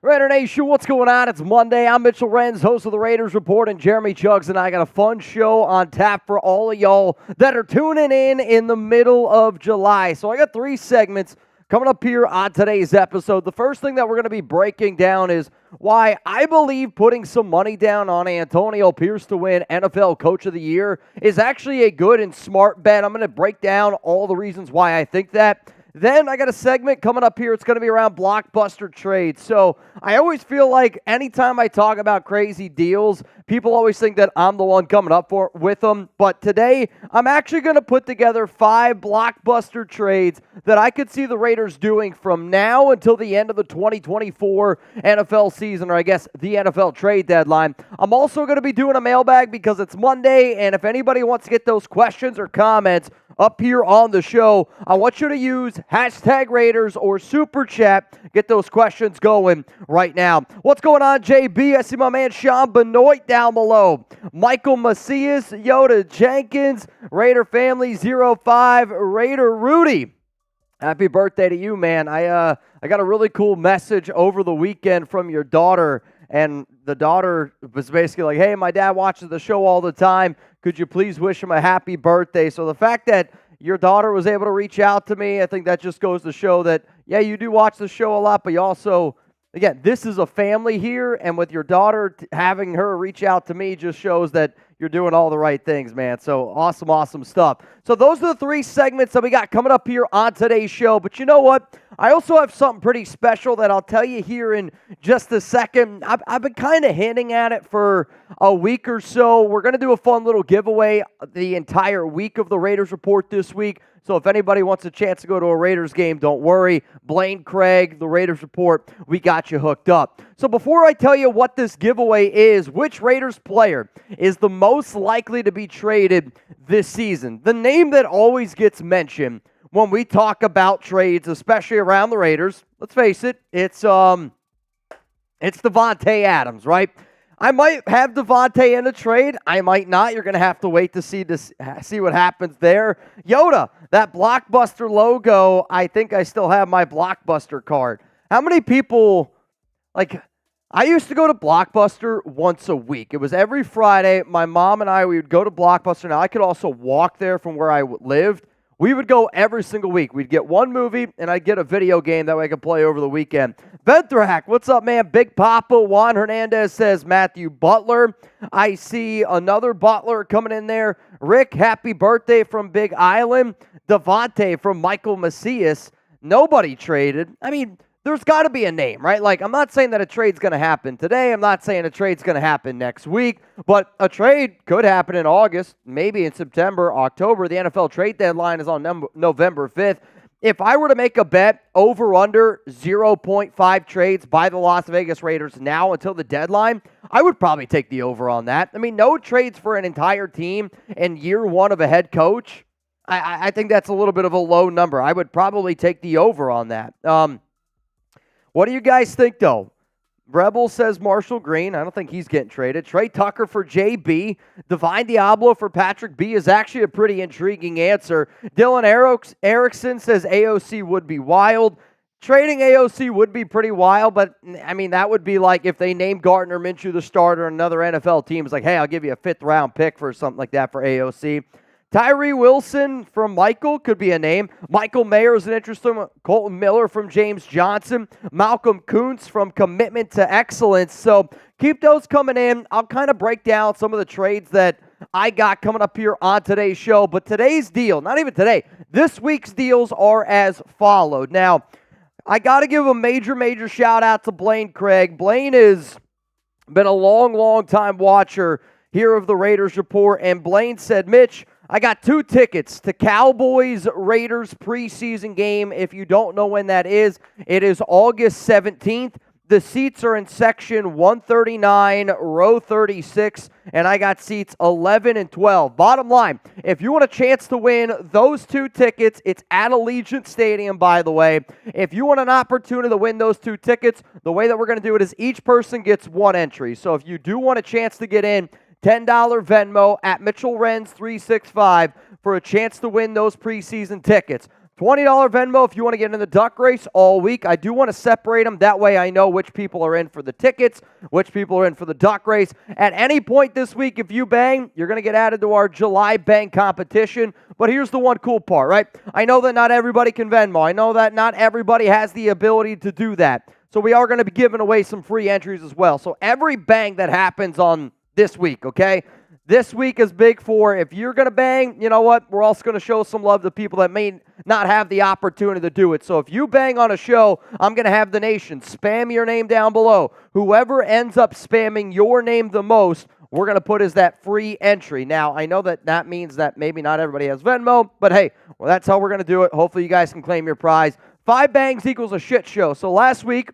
Raider Nation, what's going on? It's Monday. I'm Mitchell Renz, host of the Raiders Report, and Jeremy Chuggs and I got a fun show on tap for all of y'all that are tuning in the middle of July. So I got 3 segments coming up here on today's episode. The first thing that we're going to be breaking down is why I believe putting some money down on Antonio Pierce to win NFL Coach of the Year is actually a good and smart bet. I'm going to break down all the reasons why I think that. Then I got a segment coming up here. It's going to be around blockbuster trades. So I always feel like anytime I talk about crazy deals, people always think that I'm the one coming up with them. But today, I'm actually going to put together 5 blockbuster trades that I could see the Raiders doing from now until the end of the 2024 NFL season, or I guess the NFL trade deadline. I'm also going to be doing a mailbag because it's Monday, and if anybody wants to get those questions or comments up here on the show, I want you to use hashtag Raiders or Super Chat. Get those questions going right now. What's going on, JB? I see my man Sean Benoit down below. Michael Macias, Yoda Jenkins, Raider Family 05, Raider Rudy. Happy birthday to you, man. I got a really cool message over the weekend from your daughter, and the daughter was basically like, hey, my dad watches the show all the time. Could you please wish him a happy birthday? So the fact that your daughter was able to reach out to me, I think that just goes to show that, yeah, you do watch the show a lot, but you also, again, this is a family here, and with your daughter having her reach out to me just shows that you're doing all the right things, man. So awesome stuff. So those are the 3 segments that we got coming up here on today's show. But you know what? I also have something pretty special that I'll tell you here in just a second. I've been kind of hinting at it for a week or so. We're going to do a fun little giveaway the entire week of the Raiders Report this week. So if anybody wants a chance to go to a Raiders game, don't worry. Blaine Craig, the Raiders Report, we got you hooked up. So before I tell you what this giveaway is, which Raiders player is the most likely to be traded this season? The name that always gets mentioned when we talk about trades, especially around the Raiders, let's face it, it's Davante Adams, right? I might have Davante in a trade. I might not. You're going to have to wait to see what happens there. Yoda, that blockbuster logo, I think I still have my blockbuster card. How many people, I used to go to Blockbuster once a week. It was every Friday. My mom and we would go to Blockbuster. Now, I could also walk there from where I lived. We would go every single week. We'd get one movie, and I'd get a video game that way I could play over the weekend. Venthrak, what's up, man? Big Papa. Juan Hernandez says Matthew Butler. I see another Butler coming in there. Rick, happy birthday from Big Island. Davante from Michael Macias. Nobody traded. I mean, there's got to be a name, right? I'm not saying that a trade's going to happen today. I'm not saying a trade's going to happen next week. But a trade could happen in August, maybe in September, October. The NFL trade deadline is on November 5th. If I were to make a bet over under 0.5 trades by the Las Vegas Raiders now until the deadline, I would probably take the over on that. I mean, no trades for an entire team in year 1 of a head coach. I think that's a little bit of a low number. I would probably take the over on that. What do you guys think, though? Rebel says Marshall Green. I don't think he's getting traded. Trey Tucker for JB. Divine Diablo for Patrick B is actually a pretty intriguing answer. Dylan Erickson says AOC would be wild. Trading AOC would be pretty wild, but, I mean, that would be like if they named Gardner Minshew the starter and another NFL team is like, hey, I'll give you a 5th-round pick for something like that for AOC. Tyree Wilson from Michael could be a name. Michael Mayer is an interesting one. Colton Miller from James Johnson. Malcolm Kuntz from Commitment to Excellence. So keep those coming in. I'll kind of break down some of the trades that I got coming up here on today's show. But today's deal, not even today, this week's deals are as followed. Now, I got to give a major shout out to Blaine Craig. Blaine has been a long time watcher here of the Raiders Report. And Blaine said, Mitch, I got 2 tickets to Cowboys-Raiders preseason game. If you don't know when that is, it is August 17th. The seats are in section 139, row 36, and I got seats 11 and 12. Bottom line, if you want a chance to win those 2 tickets, it's at Allegiant Stadium, by the way. If you want an opportunity to win those 2 tickets, the way that we're going to do it is each person gets 1 entry. So if you do want a chance to get in, $10 Venmo at Mitchell Renz 365 for a chance to win those preseason tickets. $20 Venmo if you want to get in the duck race all week. I do want to separate them. That way I know which people are in for the tickets, which people are in for the duck race. At any point this week, if you bang, you're going to get added to our July bang competition. But here's the one cool part, right? I know that not everybody can Venmo. I know that not everybody has the ability to do that. So we are going to be giving away some free entries as well. So every bang that happens on this week, okay? This week is big for if you're going to bang, you know what? We're also going to show some love to people that may not have the opportunity to do it. So if you bang on a show, I'm going to have the nation spam your name down below. Whoever ends up spamming your name the most, we're going to put as that free entry. Now, I know that means that maybe not everybody has Venmo, but hey, well, that's how we're going to do it. Hopefully you guys can claim your prize. 5 bangs equals a shit show. So last week,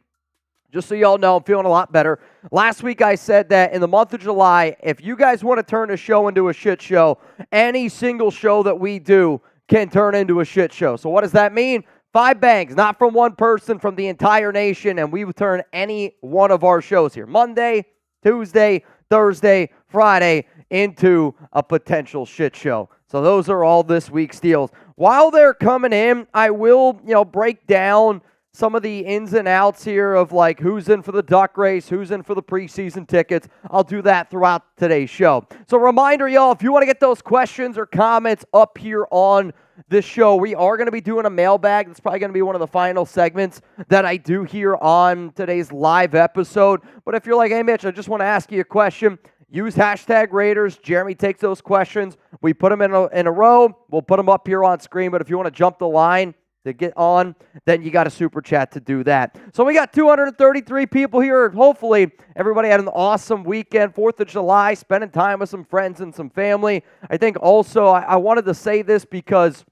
just so y'all know, I'm feeling a lot better. Last week I said that in the month of July, if you guys want to turn a show into a shit show, any single show that we do can turn into a shit show. So what does that mean? 5 bangs, not from one person, from the entire nation, and we would turn any one of our shows here, Monday, Tuesday, Thursday, Friday, into a potential shit show. So those are all this week's deals. While they're coming in, I will, break down some of the ins and outs here of like who's in for the duck race, who's in for the preseason tickets. I'll do that throughout today's show. So reminder, y'all, if you want to get those questions or comments up here on this show, we are going to be doing a mailbag. That's probably going to be one of the final segments that I do here on today's live episode. But if you're like, hey, Mitch, I just want to ask you a question, use hashtag Raiders. Jeremy takes those questions. We put them in a row. We'll put them up here on screen. But if you want to jump the line to get on, then you got a super chat to do that. So we got 233 people here. Hopefully everybody had an awesome weekend, 4th of July, spending time with some friends and some family. I think also I wanted to say this because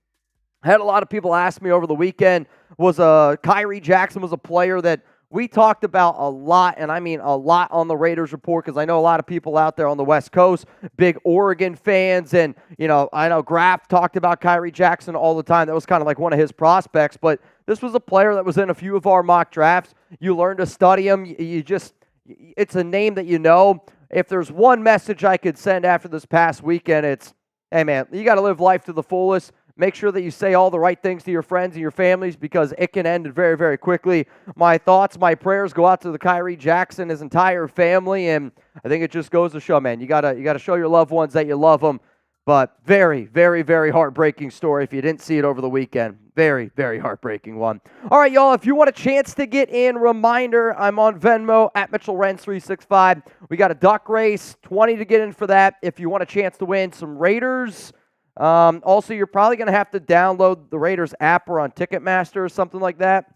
I had a lot of people ask me over the weekend, Kyrie Jackson was a player that we talked about a lot, and I mean a lot on the Raiders Report, because I know a lot of people out there on the West Coast, big Oregon fans, and, I know Graf talked about Kyrie Jackson all the time. That was kind of like one of his prospects, but this was a player that was in a few of our mock drafts. You learn to study him. It's a name that you know. If there's one message I could send after this past weekend, it's, hey, man, you got to live life to the fullest. Make sure that you say all the right things to your friends and your families, because it can end very, very quickly. My thoughts, my prayers go out to the Kyrie Jackson, his entire family, and I think it just goes to show, man, you gotta show your loved ones that you love them. But very, very, very heartbreaking story if you didn't see it over the weekend. Very, very heartbreaking one. All right, y'all, if you want a chance to get in, reminder, I'm on Venmo at Mitchell Renz 365. We got a duck race, 20 to get in for that. If you want a chance to win some Raiders. Also, you're probably going to have to download the Raiders app or on Ticketmaster or something like that.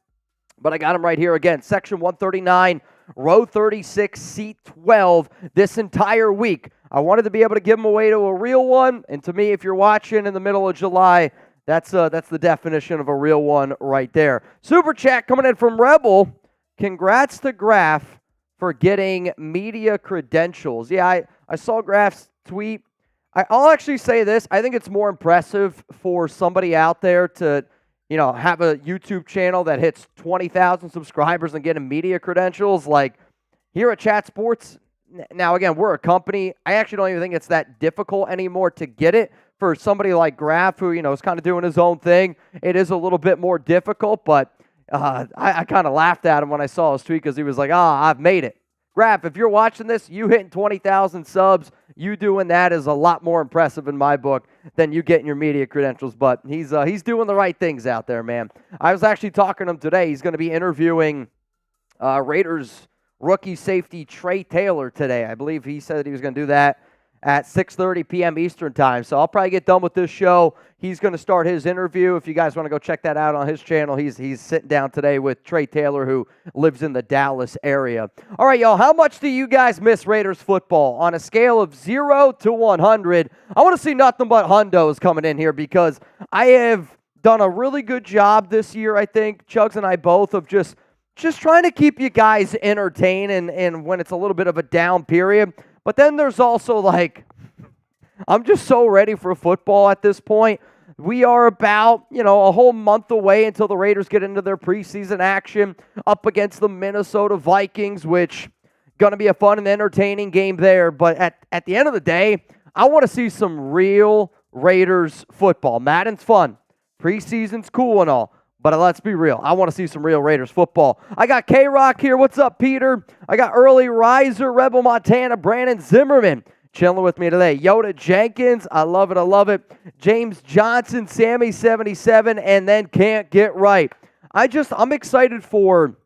But I got them right here again. Section 139, row 36, seat 12 this entire week. I wanted to be able to give them away to a real one. And to me, if you're watching in the middle of July, that's the definition of a real one right there. Super chat coming in from Rebel. Congrats to Graf for getting media credentials. Yeah, I saw Graf's tweet. I'll actually say this. I think it's more impressive for somebody out there to, have a YouTube channel that hits 20,000 subscribers and getting media credentials. Like here at Chat Sports, now again, we're a company. I actually don't even think it's that difficult anymore to get it. For somebody like Graf, who, is kind of doing his own thing, it is a little bit more difficult, but I kind of laughed at him when I saw his tweet because he was like, I've made it. Graf, if you're watching this, you hitting 20,000 subs, you doing that is a lot more impressive in my book than you getting your media credentials. But he's doing the right things out there, man. I was actually talking to him today. He's going to be interviewing Raiders rookie safety Trey Taylor today. I believe he said that he was going to do that at 6:30 p.m. Eastern time. So I'll probably get done with this show. He's going to start his interview. If you guys want to go check that out on his channel, he's sitting down today with Trey Taylor, who lives in the Dallas area. All right, y'all, how much do you guys miss Raiders football? On a scale of 0 to 100, I want to see nothing but hundos coming in here, because I have done a really good job this year, I think, Chuggs and I both, of just trying to keep you guys entertained and when it's a little bit of a down period. But then there's also like, I'm just so ready for football at this point. We are about, a whole month away until the Raiders get into their preseason action up against the Minnesota Vikings, which going to be a fun and entertaining game there. But at the end of the day, I want to see some real Raiders football. Madden's fun. Preseason's cool and all, but let's be real. I want to see some real Raiders football. I got K-Rock here. What's up, Peter? I got Early Riser, Rebel Montana, Brandon Zimmerman chilling with me today. Yoda Jenkins, I love it, I love it. James Johnson, Sammy77, and then Can't Get Right. I'm excited for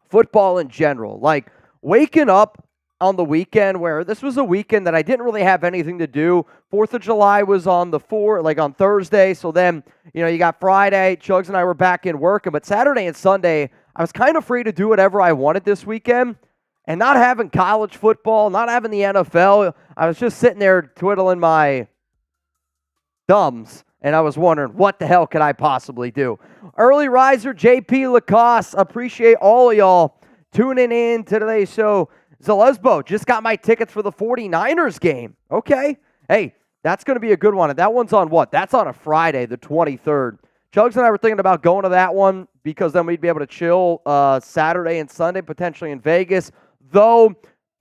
football in general. Like, waking up on the weekend where this was a weekend that I didn't really have anything to do. 4th of July was on on Thursday. So then, you got Friday. Chuggs and I were back in working. But Saturday and Sunday, I was kind of free to do whatever I wanted this weekend. And not having college football, not having the NFL, I was just sitting there twiddling my thumbs. And I was wondering, what the hell could I possibly do? Early Riser, JP Lacoste, appreciate all of y'all tuning in to today's show. Zalesbo, just got my tickets for the 49ers game. Okay. Hey, that's going to be a good one. And that one's on what? That's on a Friday, the 23rd. Chuggs and I were thinking about going to that one because then we'd be able to chill Saturday and Sunday, potentially in Vegas. Though,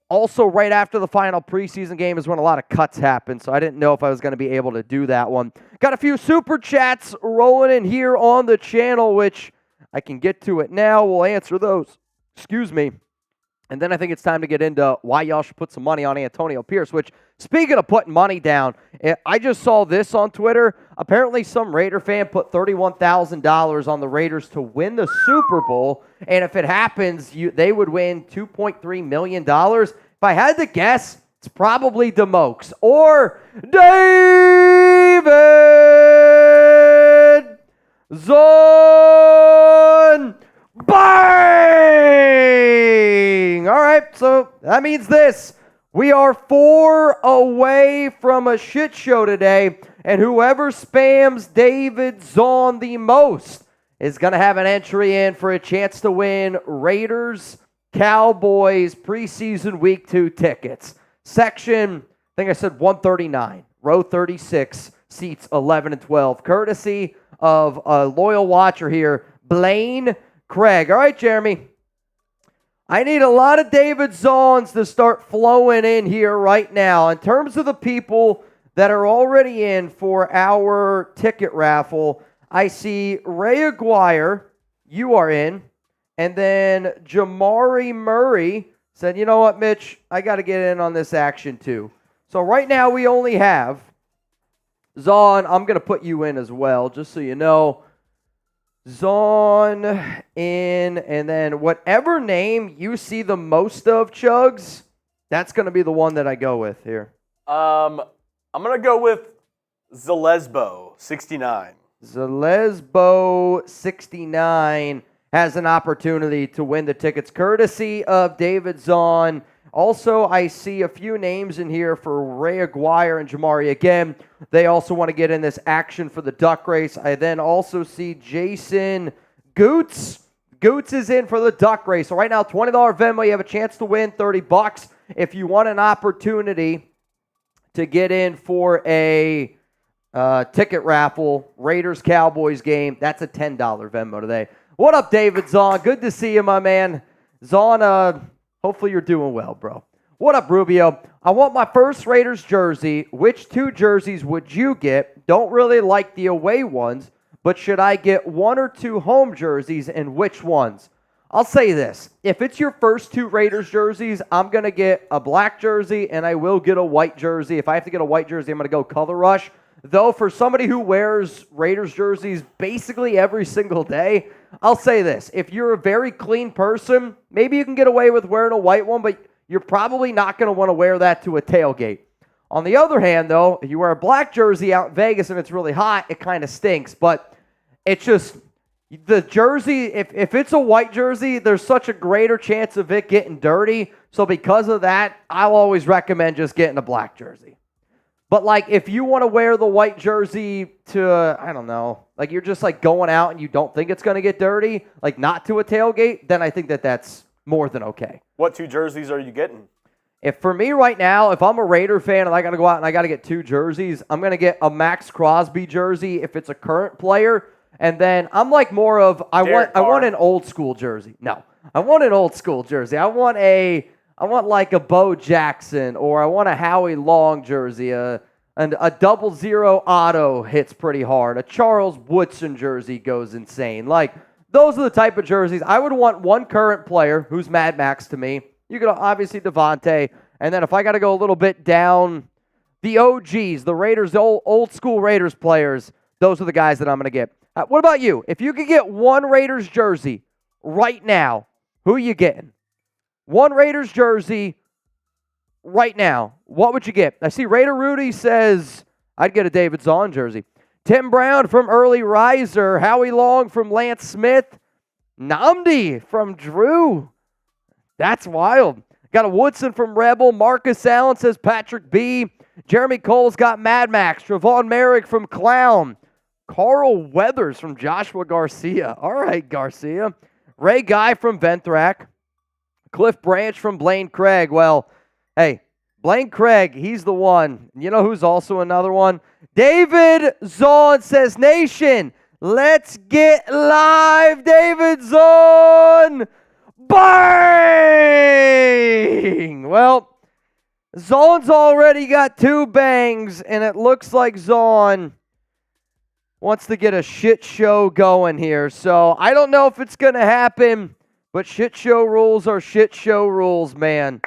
also right after the final preseason game is when a lot of cuts happen, so I didn't know if I was going to be able to do that one. Got a few super chats rolling in here on the channel, which I can get to it now. We'll answer those. Excuse me. And then I think it's time to get into why y'all should put some money on Antonio Pierce, which, speaking of putting money down, I just saw this on Twitter. Apparently some Raider fan put $31,000 on the Raiders to win the Super Bowl, and if it happens, they would win $2.3 million. If I had to guess, it's probably DeMokes or David Zahn. Bang! All right, so that means this. We are 4 away from a shit show today, and whoever spams David Zahn the most is going to have an entry in for a chance to win Raiders Cowboys preseason week 2 tickets. Section, I think I said 139, row 36, seats 11 and 12, courtesy of a loyal watcher here, Blaine Craig. All right, Jeremy. I need a lot of David Zahns to start flowing in here right now. In terms of the people that are already in for our ticket raffle, I see Ray Aguirre, you are in, and then Jamari Murray said, you know what, Mitch, I got to get in on this action too. So right now we only have Zahn. I'm going to put you in as well, just so you know. Zahn in, and then whatever name you see the most of, Chuggs, that's going to be the one that I go with here. I'm going to go with Zalesbo, 69. Zalesbo, 69, has an opportunity to win the tickets courtesy of David Zahn. Also, I see a few names in here for Ray Aguirre and Jamari. Again, they also want to get in this action for the duck race. I then also see Jason Goots. Goots is in for the duck race. So right now, $20 Venmo, you have a chance to win $30. If you want an opportunity to get in for a ticket raffle, Raiders-Cowboys game, that's a $10 Venmo today. What up, David Zahn? Good to see you, my man. Zahn, hopefully you're doing well, bro. What up, Rubio? I want my first Raiders jersey. Which 2 jerseys would you get? Don't really like the away ones, but should I get 1 or 2 home jerseys, and which ones? I'll say this. If it's your first 2 Raiders jerseys, I'm going to get a black jersey, and I will get a white jersey. If I have to get a white jersey, I'm going to go Color Rush. Though for somebody who wears Raiders jerseys basically every single day, I'll say this. If you're a very clean person, maybe you can get away with wearing a white one, but you're probably not going to want to wear that to a tailgate. On the other hand, though, if you wear a black jersey out in Vegas and it's really hot, it kind of stinks. But it's just the jersey, if it's a white jersey, there's such a greater chance of it getting dirty. So because of that, I'll always recommend just getting a black jersey. But, like, if you want to wear the white jersey to, I don't know, like you're just, like, going out and you don't think it's going to get dirty, like not to a tailgate, then I think that that's more than okay. What 2 jerseys are you getting? If for me right now, if I'm a Raider fan and I got to go out and I got to get 2 jerseys, I'm going to get a Max Crosby jersey if it's a current player. And then I'm like more of, I want an old school jersey. No, I want an old school jersey. I want like a Bo Jackson, or I want a Howie Long jersey, a And a 00 auto hits pretty hard. A Charles Woodson jersey goes insane. Like, those are the type of jerseys. I would want one current player who's Mad Max to me. You could obviously Devontae. And then if I got to go a little bit down, the OGs, the Raiders, the old school Raiders players, those are the guys that I'm going to get. What about you? If you could get one Raiders jersey right now, who are you getting? One Raiders jersey right now, what would you get? I see Raider Rudy says, I'd get a David Zahn jersey. Tim Brown from Early Riser. Howie Long from Lance Smith. Namdi from Drew. That's wild. Got a Woodson from Rebel. Marcus Allen says Patrick B. Jeremy Cole's got Mad Max. Trevon Merrick from Clown. Carl Weathers from Joshua Garcia. All right, Garcia. Ray Guy from Venthrak. Cliff Branch from Blaine Craig. Well, hey, Blaine Craig, he's the one. You know who's also another one? David Zahn says, Nation, let's get live. David Zahn. Bang! Well, Zahn's already got 2 bangs, and it looks like Zahn wants to get a shit show going here. So I don't know if it's going to happen, but shit show rules are shit show rules, man.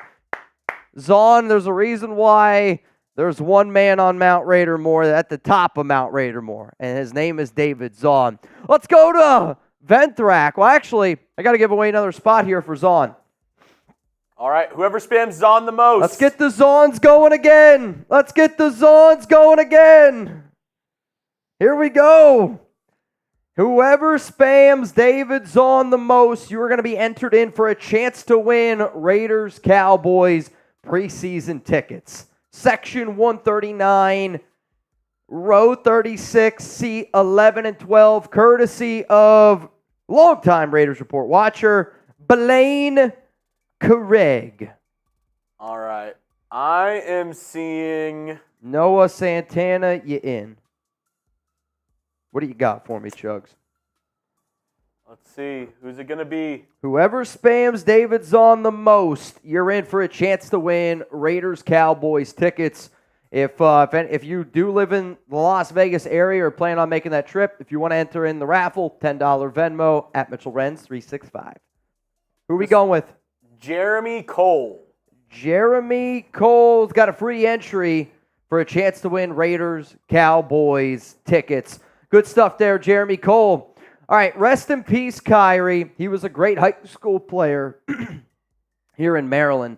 Zahn, there's a reason why there's one man on Mount Raidermore at the top of Mount Raidermore, and his name is David Zahn. Let's go to Venthrak. Well, actually, I got to give away another spot here for Zahn. All right, whoever spams Zahn the most. Let's get the Zahns going again. Let's get the Zahns going again. Here we go. Whoever spams David Zahn the most, you are going to be entered in for a chance to win Raiders Cowboys preseason tickets. Section 139, row 36, seat 11 and 12, courtesy of longtime Raiders Report watcher, Blaine Craig. All right. I am seeing Noah Santana, you in. What do you got for me, Chuggs? Let's see. Who's it going to be? Whoever spams David Zahn the most, you're in for a chance to win Raiders Cowboys tickets. If you do live in the Las Vegas area or plan on making that trip, if you want to enter in the raffle, $10 Venmo at Mitchell Renz 365. Who are we going with? Jeremy Cole. Jeremy Cole's got a free entry for a chance to win Raiders Cowboys tickets. Good stuff there, Jeremy Cole. All right, rest in peace, Kyrie. He was a great high school player here in Maryland.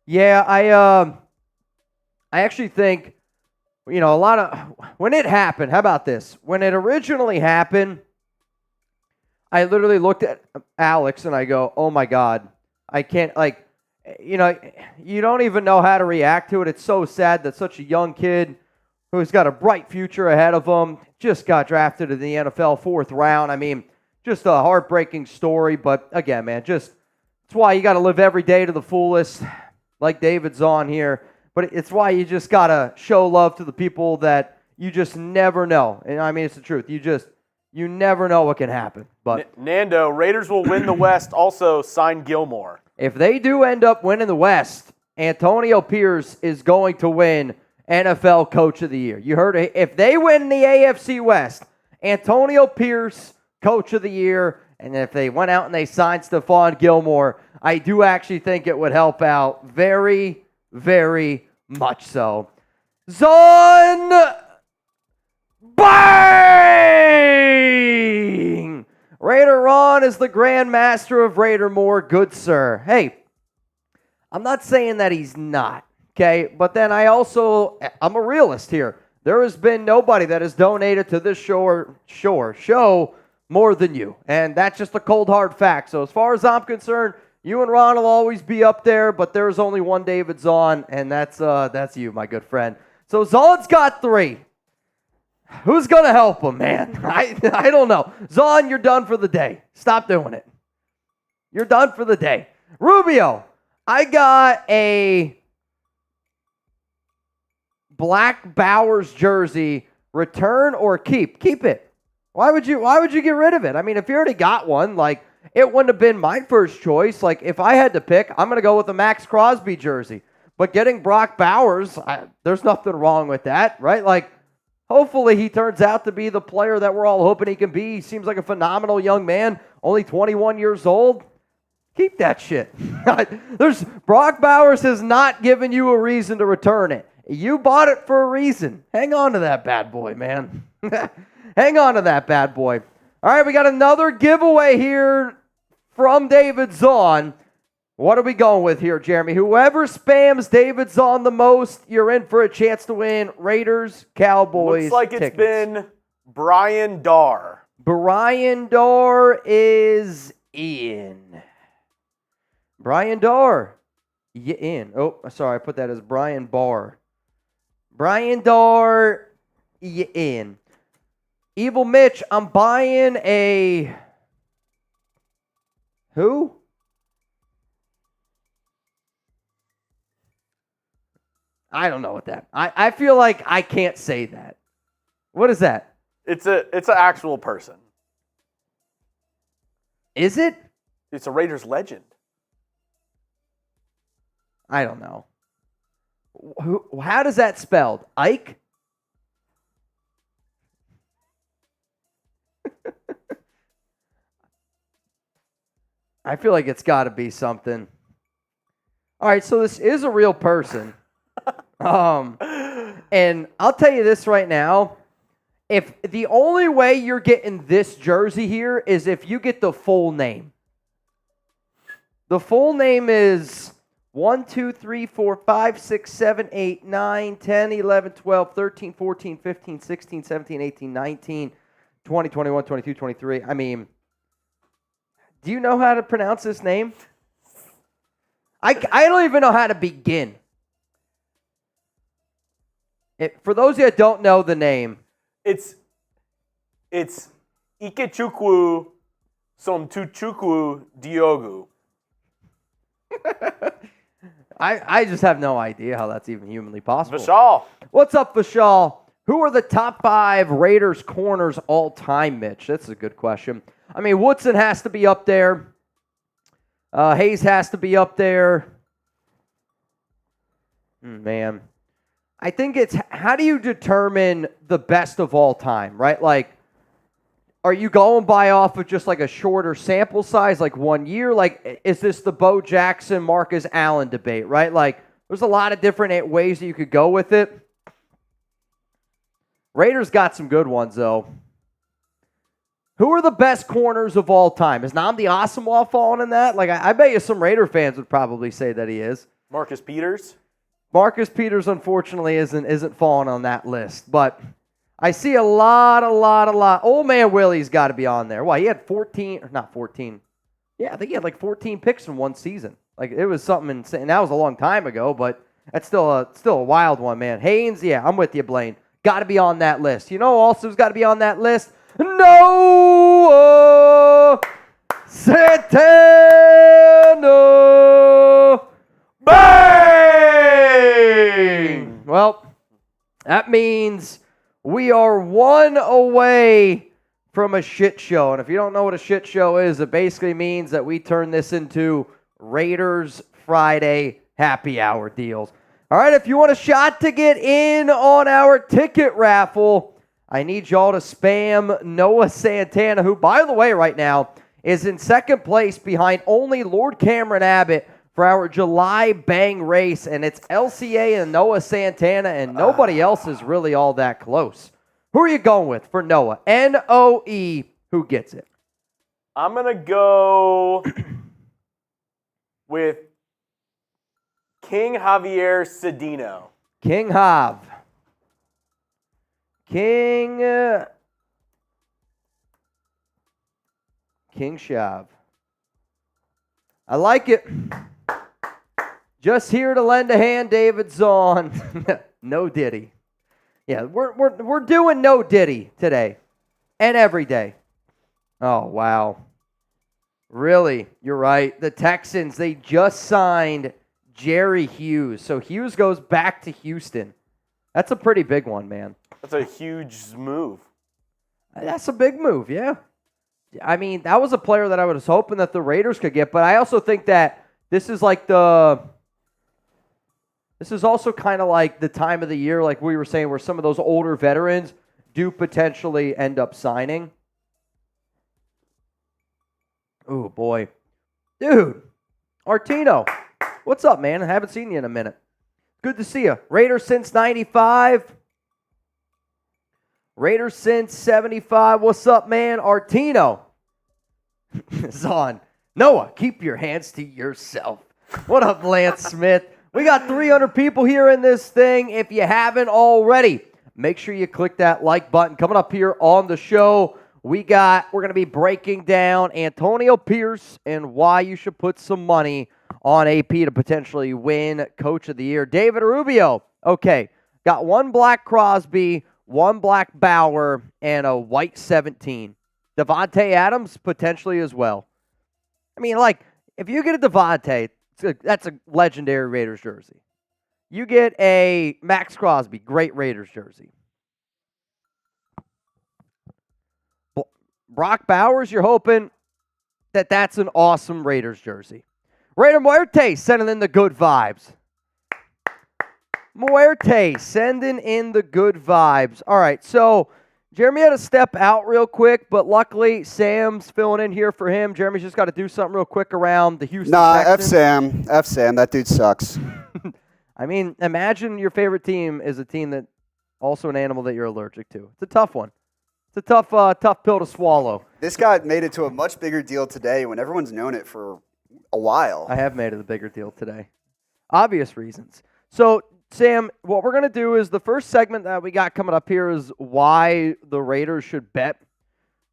Yeah, I actually think, you know, when it happened, how about this? When it originally happened, I literally looked at Alex and I go, oh my God, I can't, like, you know, you don't even know how to react to it. It's so sad that such a young kid who's got a bright future ahead of him just got drafted in the NFL 4th round. I mean, just a heartbreaking story. But again, man, it's why you got to live every day to the fullest, like David Zahn here. But it's why you just got to show love to the people that you just never know. And I mean, it's the truth. You never know what can happen. But Nando, Raiders will win the West. Also, sign Gilmore. If they do end up winning the West, Antonio Pierce is going to win NFL Coach of the Year. You heard it. If they win the AFC West, Antonio Pierce, Coach of the Year. And if they went out and they signed Stephon Gilmore, I do actually think it would help out very, very much so. Zahn! Bang! Raider Ron is the Grand Master of Raidermore. Good sir. Hey, I'm not saying that he's not. Okay, but then I'm a realist here. There has been nobody that has donated to this show more than you. And that's just a cold, hard fact. So as far as I'm concerned, you and Ron will always be up there, but there's only one David Zahn, and that's you, my good friend. So Zahn's got 3. Who's going to help him, man? I don't know. Zahn, you're done for the day. Stop doing it. You're done for the day. Rubio, I got a Black Bowers jersey, return or keep? Keep it. Why would you get rid of it? I mean, if you already got one, like, it wouldn't have been my first choice. Like, if I had to pick, I'm going to go with the Max Crosby jersey. But getting Brock Bowers, there's nothing wrong with that, right? Like, hopefully he turns out to be the player that we're all hoping he can be. He seems like a phenomenal young man, only 21 years old. Keep that shit. Brock Bowers has not given you a reason to return it. You bought it for a reason. Hang on to that bad boy, man. Hang on to that bad boy. All right, we got another giveaway here from David Zahn. What are we going with here, Jeremy? Whoever spams David Zahn the most, you're in for a chance to win Raiders, Cowboys Looks like tickets. It's been Brian Darr. Brian Darr is in. Brian Darr, you in. Oh, sorry, I put that as Brian Barr. Brian Darr, you in. Evil Mitch, I'm buying a... Who? I don't know what that. I feel like I can't say that. What is that? It's an actual person. Is it? It's a Raiders legend. I don't know. How does that spelled? Ike? I feel like it's got to be something. All right, so this is a real person. And I'll tell you this right now. If the only way you're getting this jersey here is if you get the full name. The full name is 1, 2, 3, 4, 5, 6, 7, 8, 9, 10, 11, 12, 13, 14, 15, 16, 17, 18, 19, 20, 21, 22, 23. I mean, do you know how to pronounce this name? I don't even know how to begin. For those of you that don't know the name, it's Ikechukwu Somtuchukwu Diogu. I just have no idea how that's even humanly possible. Vishal. What's up, Vishal? Who are the top 5 Raiders corners all time, Mitch? That's a good question. I mean, Woodson has to be up there. Hayes has to be up there. Man. I think it's, how do you determine the best of all time, right? Like, are you going by off of just like a shorter sample size, like 1 year? Like, is this the Bo Jackson, Marcus Allen debate, right? Like, there's a lot of different ways that you could go with it. Raiders got some good ones, though. Who are the best corners of all time? Is Nnamdi Asomugha falling in that? Like, I bet you some Raider fans would probably say that he is. Marcus Peters. Marcus Peters, unfortunately, isn't falling on that list. But I see a lot. Old man Willie's got to be on there. Well, he had 14, or not 14. Yeah, I think he had like 14 picks in one season. Like, it was something insane. And that was a long time ago, but that's still a wild one, man. Haynes, yeah, I'm with you, Blaine. Got to be on that list. You know who also has got to be on that list? Noah Santana. Bang! Well, that means we are 1 away from a shit show. And if you don't know what a shit show is, it basically means that we turn this into Raiders Friday happy hour deals. All right, if you want a shot to get in on our ticket raffle, I need y'all to spam Noah Santana, who, by the way, right now is in second place behind only Lord Cameron Abbott for our July Bang race, and it's LCA and Noah Santana, and nobody else is really all that close. Who are you going with for Noah? N-O-E, who gets it? I'm going to go with King Javier Cedino. King Jav. King Shav. I like it. Just here to lend a hand, David Zahn. No Diddy. Yeah, we're doing no Diddy today and every day. Oh, wow. Really, you're right. The Texans, they just signed Jerry Hughes. So Hughes goes back to Houston. That's a pretty big one, man. That's a huge move. That's a big move, yeah. I mean, that was a player that I was hoping that the Raiders could get, but I also think that this is like the This is also kind of like the time of the year, like we were saying, where some of those older veterans do potentially end up signing. Oh, boy. Dude, Artino, what's up, man? I haven't seen you in a minute. Good to see you. Raiders since 95. Raiders since 75. What's up, man? Artino is on. Noah, keep your hands to yourself. What up, Lance Smith? We got 300 people here in this thing. If you haven't already, make sure you click that like button. Coming up here on the show, we're going to be breaking down Antonio Pierce and why you should put some money on AP to potentially win Coach of the Year. David Rubio, okay, got one black Crosby, one black Bauer, and a white 17. Devontae Adams, potentially as well. I mean, like, if you get a Devontae, that's a legendary Raiders jersey. You get a Max Crosby, great Raiders jersey. Brock Bowers, you're hoping that that's an awesome Raiders jersey. Raider Muerte sending in the good vibes. Muerte sending in the good vibes. All right, so Jeremy had to step out real quick, but luckily Sam's filling in here for him. Jeremy's just got to do something real quick around the Houston Texans. F Sam. That dude sucks. I mean, imagine your favorite team is a team that also an animal that you're allergic to. It's a tough one. It's a tough pill to swallow. This guy made it to a much bigger deal today when everyone's known it for a while. I have made it a bigger deal today. Obvious reasons. So, Sam, what we're going to do is the first segment that we got coming up here is why the Raiders should bet,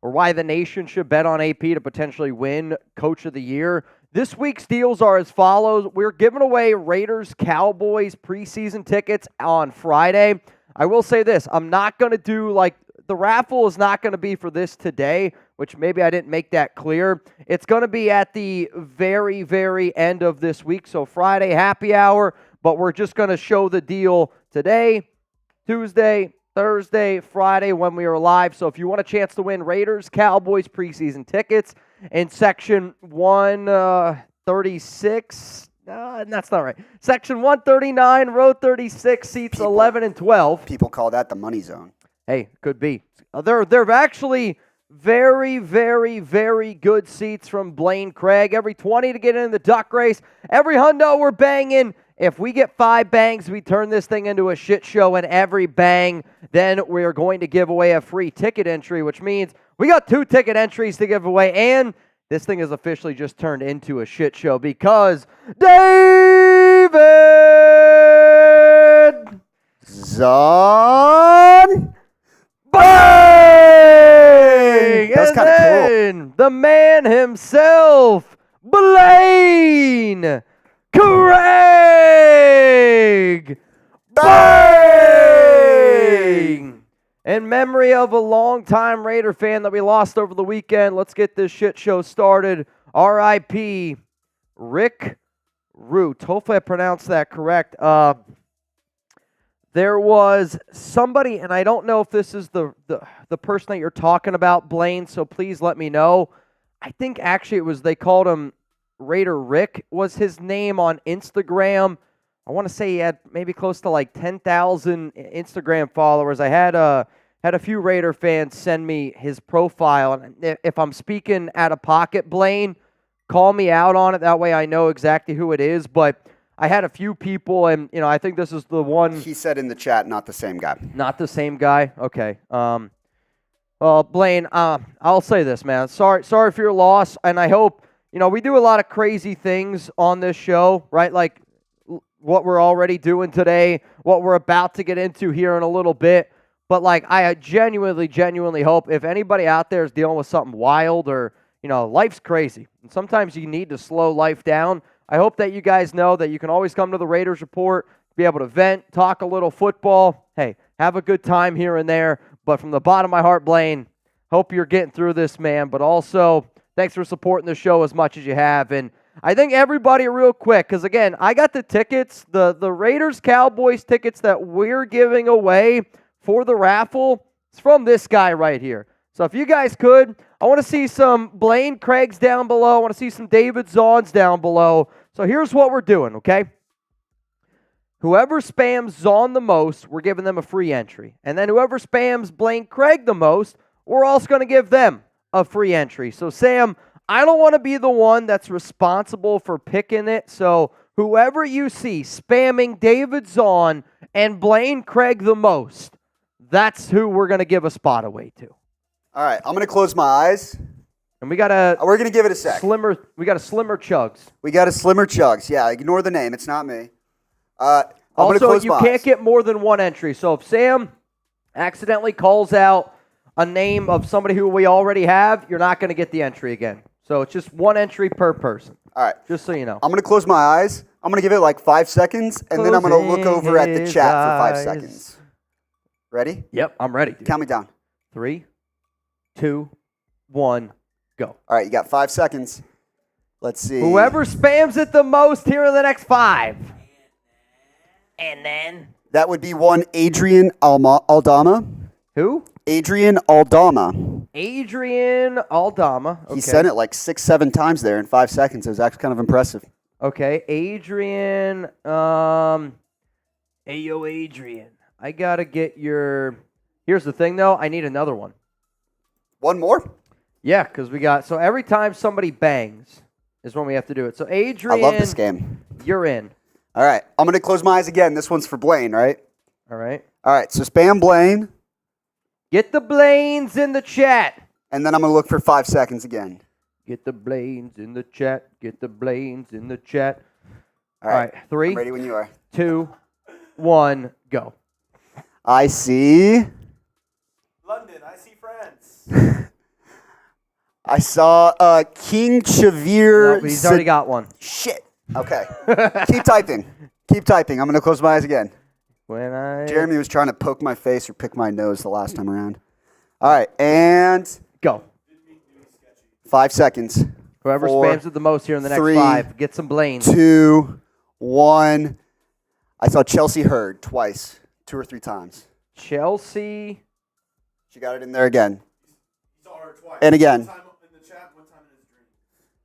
or why the nation should bet on AP to potentially win Coach of the Year. This week's deals are as follows. We're giving away Raiders-Cowboys preseason tickets on Friday. I will say this. I'm not going to do, the raffle is not going to be for this today, which maybe I didn't make that clear. It's going to be at the very, very end of this week, so Friday happy hour. But we're just going to show the deal today, Tuesday, Thursday, Friday when we are live. So if you want a chance to win Raiders, Cowboys preseason tickets in Section 136, that's not right. Section 139, row 36, seats 11 and 12. People call that the money zone. Hey, could be. They're actually very, very, very good seats from Blaine Craig. Every 20 to get in the duck race. Every hundo we're banging. If we get 5 bangs, we turn this thing into a shit show, and every bang, then we're going to give away a free ticket entry, which means we got 2 ticket entries to give away, and this thing has officially just turned into a shit show because David Zon Bang! That's kind of cool. The man himself, Blaine Craig Bang! In memory of a longtime Raider fan that we lost over the weekend, let's get this shit show started. R.I.P. Rick Root. Hopefully I pronounced that correct. There was somebody, and I don't know if this is the person that you're talking about, Blaine, so please let me know. I think actually it was, they called him Raider Rick was his name on Instagram. I want to say he had maybe close to 10,000 Instagram followers. I had a few Raider fans send me his profile, and if I'm speaking out of pocket, Blaine, call me out on it. That way I know exactly who it is, but I had a few people, and I think this is the one. He said in the chat, not the same guy. Not the same guy? Okay. Well, Blaine, I'll say this, man. Sorry for your loss, and I hope, we do a lot of crazy things on this show, right? Like what we're already doing today, what we're about to get into here in a little bit. But, I genuinely hope if anybody out there is dealing with something wild or, life's crazy. And sometimes you need to slow life down. I hope that you guys know that you can always come to the Raiders Report, be able to vent, talk a little football. Hey, have a good time here and there. But from the bottom of my heart, Blaine, hope you're getting through this, man. But also, thanks for supporting the show as much as you have. And I think everybody real quick, because, again, I got the tickets, the Raiders-Cowboys tickets that we're giving away for the raffle. It's from this guy right here. So if you guys could, I want to see some Blaine Craigs down below. I want to see some David Zons down below. So here's what we're doing, okay? Whoever spams Zon the most, we're giving them a free entry. And then whoever spams Blaine Craig the most, we're also going to give them a free entry. So, Sam, I don't want to be the one that's responsible for picking it. So, whoever you see spamming David Zahn and Blaine Craig the most, that's who we're going to give a spot away to. All right, I'm going to close my eyes. And we got a We're going to give it a sec. slimmer Chuggs. We got a slimmer Chuggs. Yeah, ignore the name. It's not me. I'm going to Also, close you my can't eyes. get more than one entry. So if Sam accidentally calls out a name of somebody who we already have, you're not going to get the entry again. So it's just one entry per person. All right. Just so you know. I'm going to close my eyes. I'm going to give it like 5 seconds, and then I'm going to look over at the chat for 5 seconds. Ready? Yep, I'm ready. Dude. Count me down. 3, 2, 1, go. All right, you got 5 seconds. Let's see. Whoever spams it the most here in the next 5. And then? That would be one Adrian Aldama. Who? Adrian Aldama. Adrian Aldama. Okay. He sent it like 6, 7 times there in 5 seconds. It was actually kind of impressive. Okay, Adrian. Hey, yo, Adrian. I got to get your... Here's the thing, though. I need another one. One more? Yeah, because we got... So every time somebody bangs is when we have to do it. So, Adrian... I love this game. You're in. All right, I'm going to close my eyes again. This one's for Blaine, right? All right. All right, so spam Blaine, Get the Blaines in the chat. and then I'm going to look for 5 seconds again. Get the Blaines in the chat. Get the Blaines in the chat. All right, 3, I'm ready when you are. 2, 1, go. I see. London, I see France. I saw King Chavir. Nope, he's already got one. Shit. Okay. Keep typing. Keep typing. I'm going to close my eyes again. Jeremy was trying to poke my face or pick my nose the last time around. All right, and Go. 5 seconds. Whoever 4, spams it the most here in the next 3, 5, get some Blaines. 2, 1. I saw Chelsea Hurd twice, 2 or 3 times. Chelsea. She got it in there again. Saw her twice. And again. One time in the chat, one time in his dream.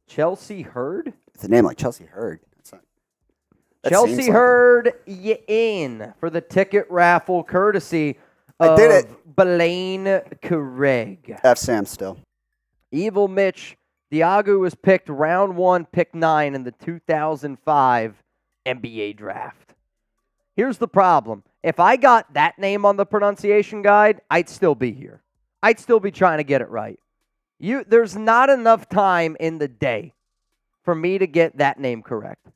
Chelsea Hurd? With a name like Chelsea Hurd. That Chelsea seems like Hurd, you in for the ticket raffle courtesy I of did it. Blaine Craig. F. Sam still. Evil Mitch Diagu was picked round 1, pick 9 in the 2005 NBA draft. Here's the problem. If I got that name on the pronunciation guide, I'd still be here. I'd still be trying to get it right. There's not enough time in the day for me to get that name correct.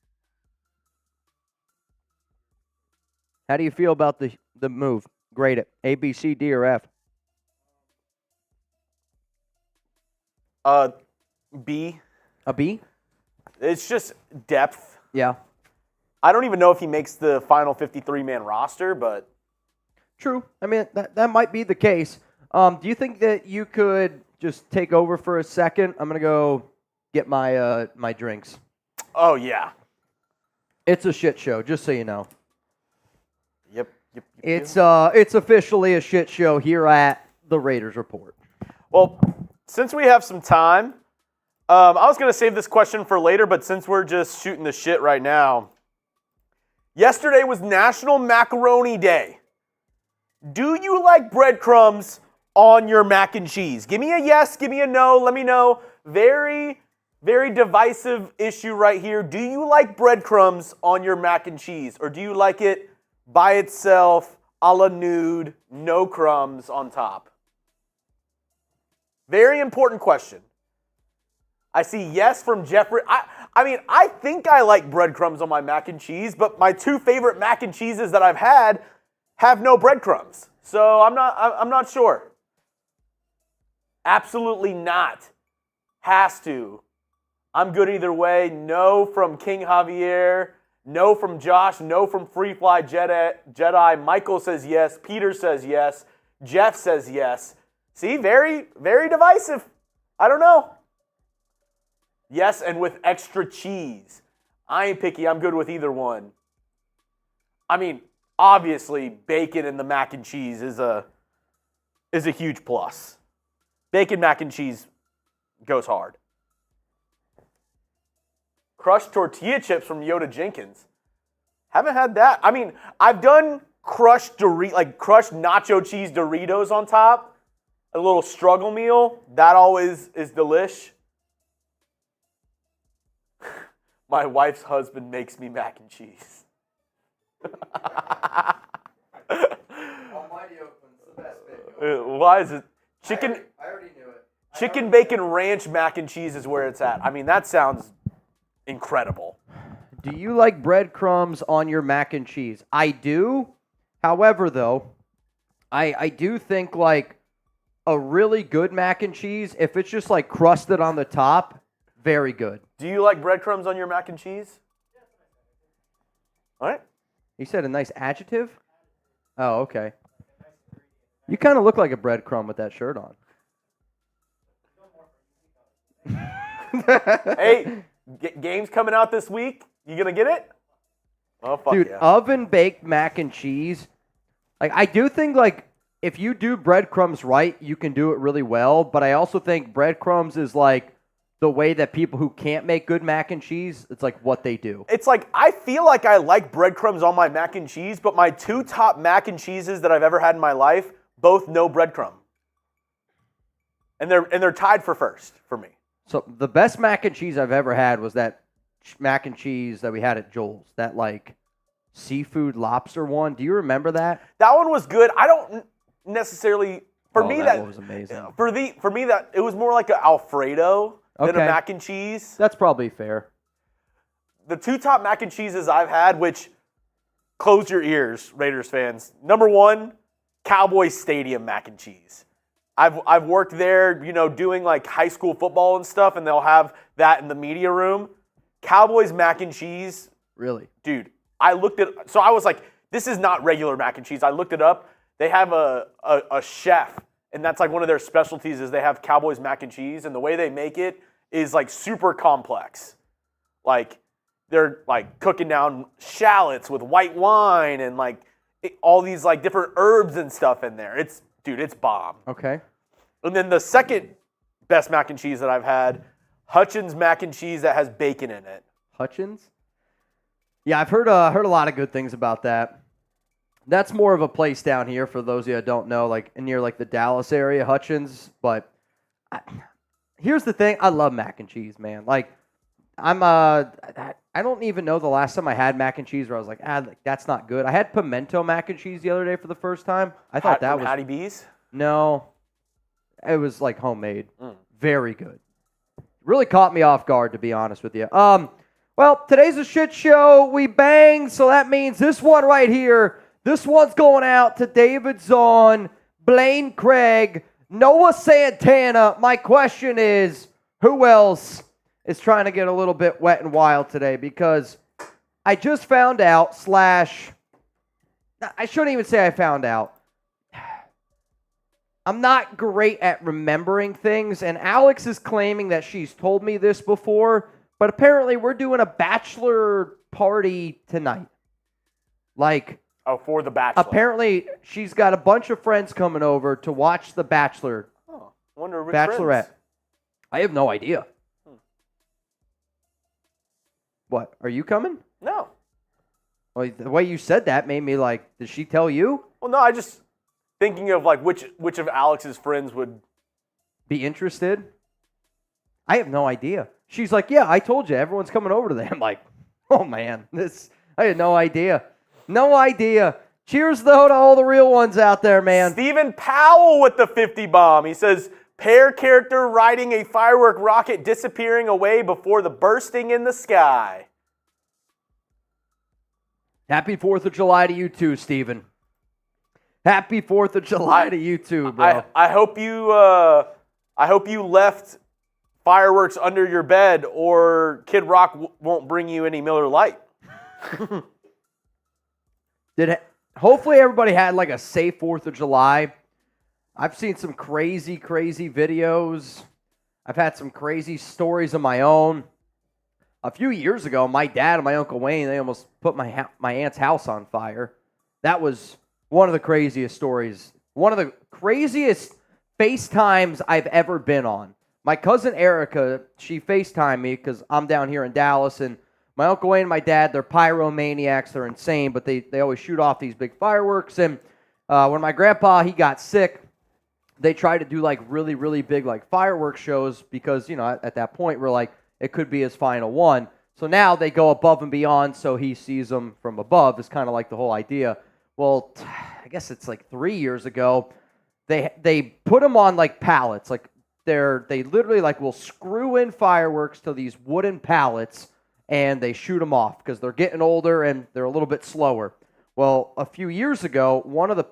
How do you feel about the move? Grade it. A, B, C, D, or F? B. A B? It's just depth. Yeah. I don't even know if he makes the final 53-man roster, but True. I mean, that might be the case. Do you think that you could just take over for a second? I'm going to go get my my drinks. oh yeah. It's a shit show, just so you know. Yep. It's officially a shit show here at the Raiders Report. Well, since we have some time, I was going to save this question for later, but since we're just shooting the shit right now, yesterday was National Macaroni Day. Do you like breadcrumbs on your mac and cheese? Give me a yes, give me a no, let me know. Very, very divisive issue right here. Do you like breadcrumbs on your mac and cheese, or do you like it by itself, a la nude, no crumbs on top? Very important question. I see yes from Jeffrey. I mean, I think I like breadcrumbs on my mac and cheese, but my 2 favorite mac and cheeses that I've had have no breadcrumbs. So I'm not sure. Absolutely not. Has to. I'm good either way. No from King Javier. No from Josh. No from Free Fly Jedi. Michael says yes. Peter says yes. Jeff says yes. See, very, very divisive. I don't know. Yes, and with extra cheese. I ain't picky. I'm good with either one. I mean, obviously, bacon in the mac and cheese is a huge plus. Bacon mac and cheese goes hard. Crushed tortilla chips from Yoda Jenkins. Haven't had that. I mean, I've done crushed nacho cheese Doritos on top. A little struggle meal. That always is delish. My wife's husband makes me mac and cheese. Almighty Oakland's the best bit. Why is it? Chicken. I already knew it. Chicken bacon ranch mac and cheese is where it's at. I mean, that sounds incredible. Do you like breadcrumbs on your mac and cheese? I do. However, though, I do think like a really good mac and cheese, if it's just like crusted on the top, very good. Do you like breadcrumbs on your mac and cheese? All right. You said a nice adjective? Oh, okay. You kind of look like a breadcrumb with that shirt on. Hey, game's coming out this week. You gonna get it? Oh, fuck dude, yeah. Oven baked mac and cheese. Like, I do think like if you do breadcrumbs right, you can do it really well. But I also think breadcrumbs is like the way that people who can't make good mac and cheese, it's like what they do. It's like I feel like I like breadcrumbs on my mac and cheese, but my two top mac and cheeses that I've ever had in my life, both no breadcrumb. And they're tied for first for me. So the best mac and cheese I've ever had was that mac and cheese that we had at Joel's. That like seafood lobster one. Do you remember that? That one was good. I don't necessarily that was amazing. For me that it was more like an Alfredo than a mac and cheese. That's probably fair. The two top mac and cheeses I've had, which close your ears, Raiders fans. Number one, Cowboys Stadium mac and cheese. I've worked there, you know, doing like high school football and stuff, and they'll have that in the media room. Cowboys mac and cheese. Really? Dude, I was like, this is not regular mac and cheese. I looked it up. They have a chef, and that's like one of their specialties is they have Cowboys mac and cheese, and the way they make it is like super complex. Like they're like cooking down shallots with white wine and like all these like different herbs and stuff in there. It's bomb. Okay. And then the second best mac and cheese that I've had, Hutchins mac and cheese that has bacon in it. Hutchins? Yeah, I've heard a lot of good things about that. That's more of a place down here for those of you that don't know, like near like the Dallas area, Hutchins. But here's the thing: I love mac and cheese, man. Like I don't even know the last time I had mac and cheese where I was like, that's not good. I had pimento mac and cheese the other day for the first time. I thought that was Hattie B's. No, it was like homemade. Very good. Really caught me off guard, to be honest with you. Well, today's a shit show. We banged, so that means this one right here. This one's going out to David Zahn, Blaine Craig, Noah Santana. My question is, who else is trying to get a little bit wet and wild today? Because I just found out, I shouldn't even say I found out. I'm not great at remembering things, and Alex is claiming that she's told me this before, but apparently we're doing a bachelor party tonight. For The Bachelor. Apparently she's got a bunch of friends coming over to watch The Bachelor. Oh, wonder which Bachelorette. friends. I have no idea. What? Are you coming? No. Well, the way you said that made me like, did she tell you? Well, no, I just thinking of like which of Alex's friends would be interested. I have no idea. She's like, yeah, I told you, everyone's coming over today. I'm like, oh man, I had no idea. No idea. Cheers though to all the real ones out there, man. Stephen Powell with the 50 bomb. He says, pair character riding a firework rocket disappearing away before the bursting in the sky. Happy 4th of July to you too, Stephen. Happy 4th of July to you too, bro. I hope you left fireworks under your bed, or Kid Rock won't bring you any Miller Lite. Hopefully everybody had like a safe 4th of July. I've seen some crazy videos. I've had some crazy stories of my own. A few years ago, my dad and my Uncle Wayne, they almost put my aunt's house on fire. That was one of the craziest stories. One of the craziest FaceTimes I've ever been on. My cousin Erica, she FaceTimed me because I'm down here in Dallas, and My Uncle Wayne and my dad, they're pyromaniacs. They're insane, but they always shoot off these big fireworks. And when my grandpa, he got sick, they tried to do like really, really big like fireworks shows because, you know, at that point we're like, it could be his final one. So now they go above and beyond so he sees them from above. It's kind of like the whole idea. Well, I guess it's like 3 years ago, they put them on like pallets. Like they literally like will screw in fireworks to these wooden pallets and they shoot them off because they're getting older and they're a little bit slower. Well, a few years ago, one of the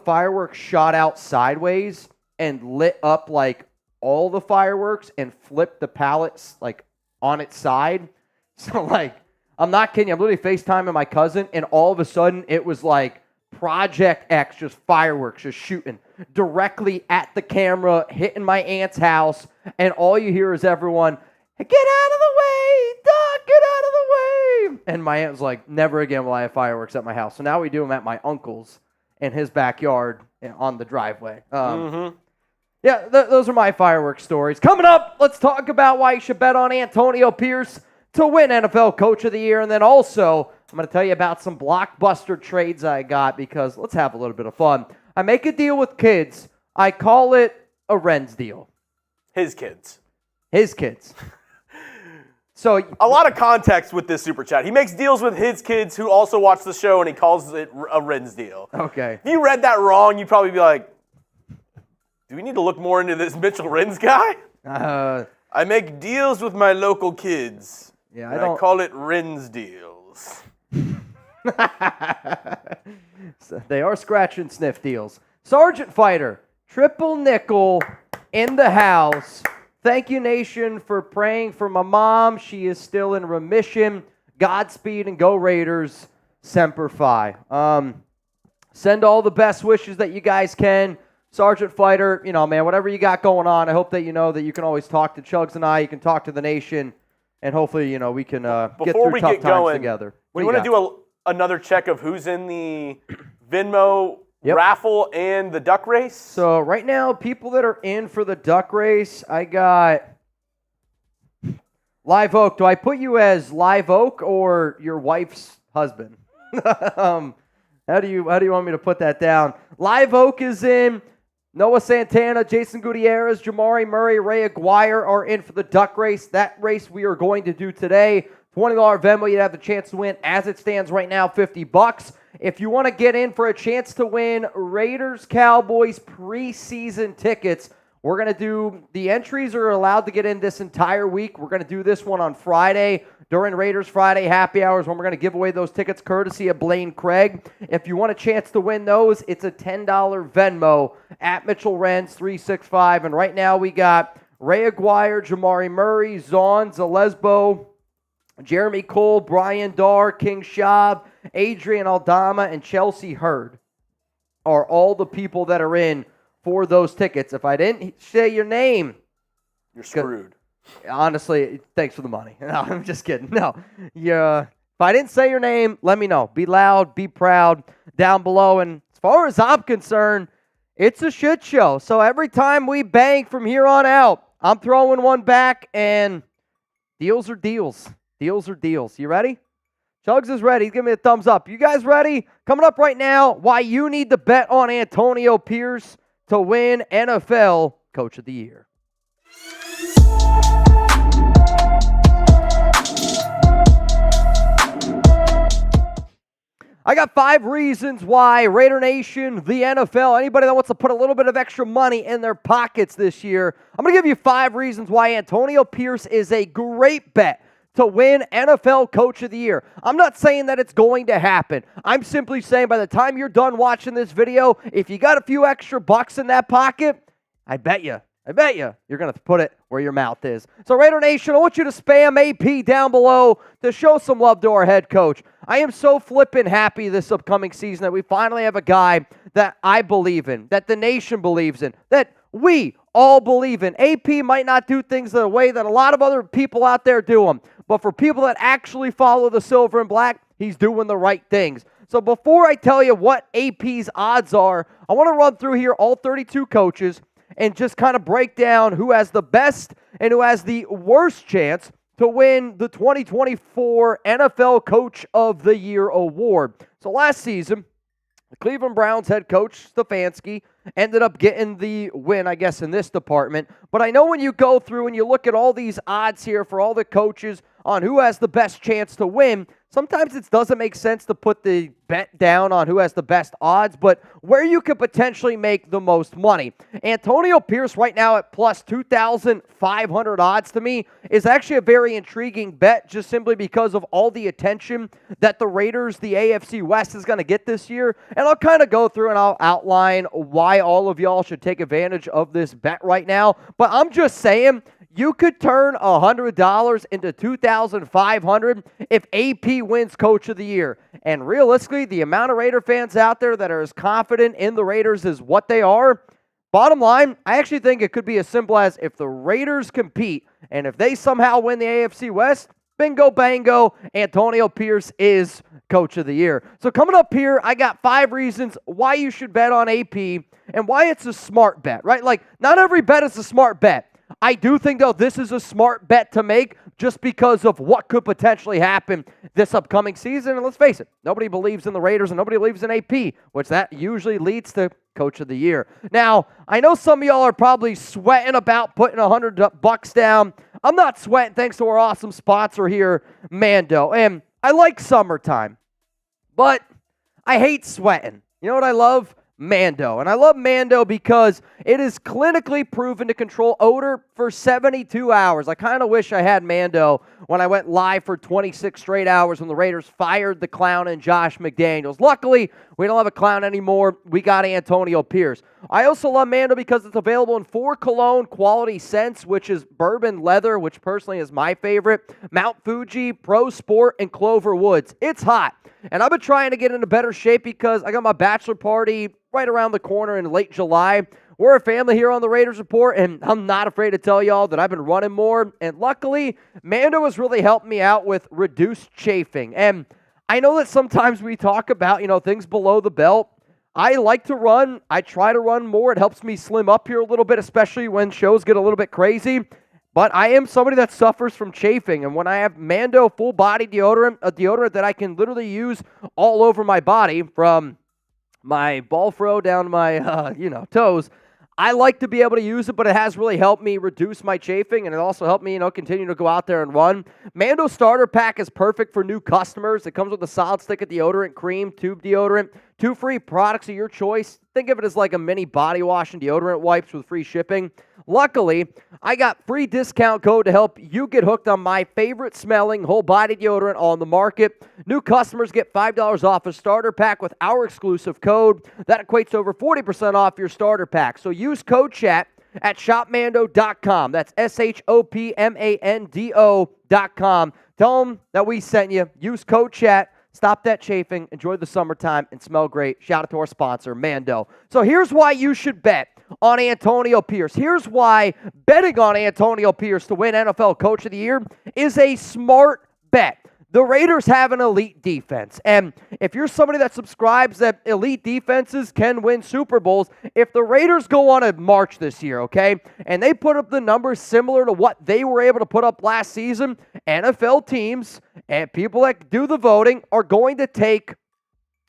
fireworks shot out sideways and lit up like all the fireworks and flipped the pallets like on its side. So like, I'm not kidding you, I'm literally FaceTiming my cousin and all of a sudden it was like Project X, just fireworks, just shooting directly at the camera, hitting my aunt's house, and all you hear is everyone, get out of the way, Doc, get out of the way. And my aunt was like, never again will I have fireworks at my house. So now we do them at my uncle's in his backyard on the driveway. Yeah, those are my fireworks stories. Coming up, let's talk about why you should bet on Antonio Pierce to win NFL Coach of the Year. And then also, I'm going to tell you about some blockbuster trades I got because let's have a little bit of fun. I make a deal with kids. I call it a Renz deal. His kids. His kids. So a lot of context with this super chat. He makes deals with his kids who also watch the show, and he calls it a Renz deal. Okay. If you read that wrong, you'd probably be like, do we need to look more into this Mitchell Renz guy? I make deals with my local kids. Yeah, I call it Renz deals. So they are scratch and sniff deals. Sergeant Fighter, triple nickel in the house. Thank you, Nation, for praying for my mom. She is still in remission. Godspeed and go Raiders. Semper Fi. Send all the best wishes that you guys can. Sergeant Fighter, you know, man, whatever you got going on, I hope that you know that you can always talk to Chuggs and I. You can talk to the Nation, and hopefully, you know, we can get through tough times together. We want to do another check of who's in the Venmo raffle and the duck race. So right now, people that are in for the duck race, I got Live Oak. Do I put you as Live Oak or your wife's husband? How do you want me to put that down? Live Oak is in. Noah Santana, Jason Gutierrez, Jamari Murray, Ray Aguirre are in for the duck race. That race we are going to do today. $20 Venmo, you'd have the chance to win. As it stands right now, $50. If you want to get in for a chance to win Raiders-Cowboys preseason tickets, we're going to do, the entries are allowed to get in this entire week. We're going to do this one on Friday during Raiders Friday happy hours when we're going to give away those tickets courtesy of Blaine Craig. If you want a chance to win those, it's a $10 Venmo at Mitchell Renz 365. And right now we got Ray Aguirre, Jamari Murray, Zon, Zalesbo, Jeremy Cole, Brian Darr, King Shab, Adrian Aldama, and Chelsea Hurd are all the people that are in for those tickets. If I didn't say your name, you're screwed. Honestly, thanks for the money. No, I'm just kidding. No, if I didn't say your name, let me know. Be loud, be proud down below. And as far as I'm concerned, it's a shit show. So every time we bang from here on out, I'm throwing one back, and deals are deals. Deals are deals. You ready? Chuggs is ready. He's giving me a thumbs up. You guys ready? Coming up right now, why you need to bet on Antonio Pierce to win NFL Coach of the Year. I got 5 reasons why Raider Nation, the NFL, anybody that wants to put a little bit of extra money in their pockets this year, I'm going to give you 5 reasons why Antonio Pierce is a great bet to win NFL Coach of the Year. I'm not saying that it's going to happen. I'm simply saying by the time you're done watching this video, if you got a few extra bucks in that pocket, I bet you, you're going to put it where your mouth is. So Raider Nation, I want you to spam AP down below to show some love to our head coach. I am so flippin' happy this upcoming season that we finally have a guy that I believe in, that the nation believes in, that we all believe in. AP might not do things the way that a lot of other people out there do them, but for people that actually follow the silver and black, he's doing the right things. So before I tell you what AP's odds are, I want to run through here all 32 coaches and just kind of break down who has the best and who has the worst chance to win the 2024 NFL Coach of the Year award. So last season, the Cleveland Browns head coach, Stefanski, ended up getting the win, I guess, in this department. But I know when you go through and you look at all these odds here for all the coaches on who has the best chance to win, sometimes it doesn't make sense to put the bet down on who has the best odds, but where you could potentially make the most money. Antonio Pierce right now at plus 2,500 odds to me is actually a very intriguing bet just simply because of all the attention that the Raiders, the AFC West, is going to get this year. And I'll kind of go through and I'll outline why all of y'all should take advantage of this bet right now. But I'm just saying, you could turn $100 into $2,500 if AP wins Coach of the Year. And realistically, the amount of Raider fans out there that are as confident in the Raiders as what they are, bottom line, I actually think it could be as simple as if the Raiders compete and if they somehow win the AFC West, bingo, bango, Antonio Pierce is Coach of the Year. So coming up here, I got 5 reasons why you should bet on AP and why it's a smart bet, right? Like, not every bet is a smart bet. I do think, though, this is a smart bet to make just because of what could potentially happen this upcoming season. And let's face it, nobody believes in the Raiders and nobody believes in AP, which that usually leads to Coach of the Year. Now, I know some of y'all are probably sweating about putting $100 down. I'm not sweating thanks to our awesome sponsor here, Mando. And I like summertime, but I hate sweating. You know what I love? Mando. And I love Mando because it is clinically proven to control odor for 72 hours. I kind of wish I had Mando when I went live for 26 straight hours when the Raiders fired the clown and Josh McDaniels. Luckily, we don't have a clown anymore. We got Antonio Pierce. I also love Mando because it's available in 4 cologne quality scents, which is bourbon leather, which personally is my favorite, Mount Fuji, Pro Sport, and Clover Woods. It's hot. And I've been trying to get into better shape because I got my bachelor party right around the corner in late July. We're a family here on the Raiders Report, and I'm not afraid to tell y'all that I've been running more. And luckily, Mando has really helped me out with reduced chafing. And I know that sometimes we talk about, things below the belt. I like to run. I try to run more. It helps me slim up here a little bit, especially when shows get a little bit crazy. But I am somebody that suffers from chafing, and when I have Mando full-body deodorant, a deodorant that I can literally use all over my body, from my ball fro down to my, toes, I like to be able to use it, but it has really helped me reduce my chafing, and it also helped me, continue to go out there and run. Mando Starter Pack is perfect for new customers. It comes with a solid stick of deodorant, cream, tube deodorant, 2 free products of your choice. Think of it as like a mini body wash and deodorant wipes with free shipping. Luckily, I got free discount code to help you get hooked on my favorite smelling whole body deodorant on the market. New customers get $5 off a starter pack with our exclusive code. That equates to over 40% off your starter pack. So use code CHAT at shopmando.com. That's shopmando.com. Tell them that we sent you. Use code CHAT. Stop that chafing, enjoy the summertime, and smell great. Shout out to our sponsor, Mando. So here's why you should bet on Antonio Pierce. Here's why betting on Antonio Pierce to win NFL Coach of the Year is a smart bet. The Raiders have an elite defense, and if you're somebody that subscribes that elite defenses can win Super Bowls, if the Raiders go on a march this year, okay, and they put up the numbers similar to what they were able to put up last season, NFL teams and people that do the voting are going to take,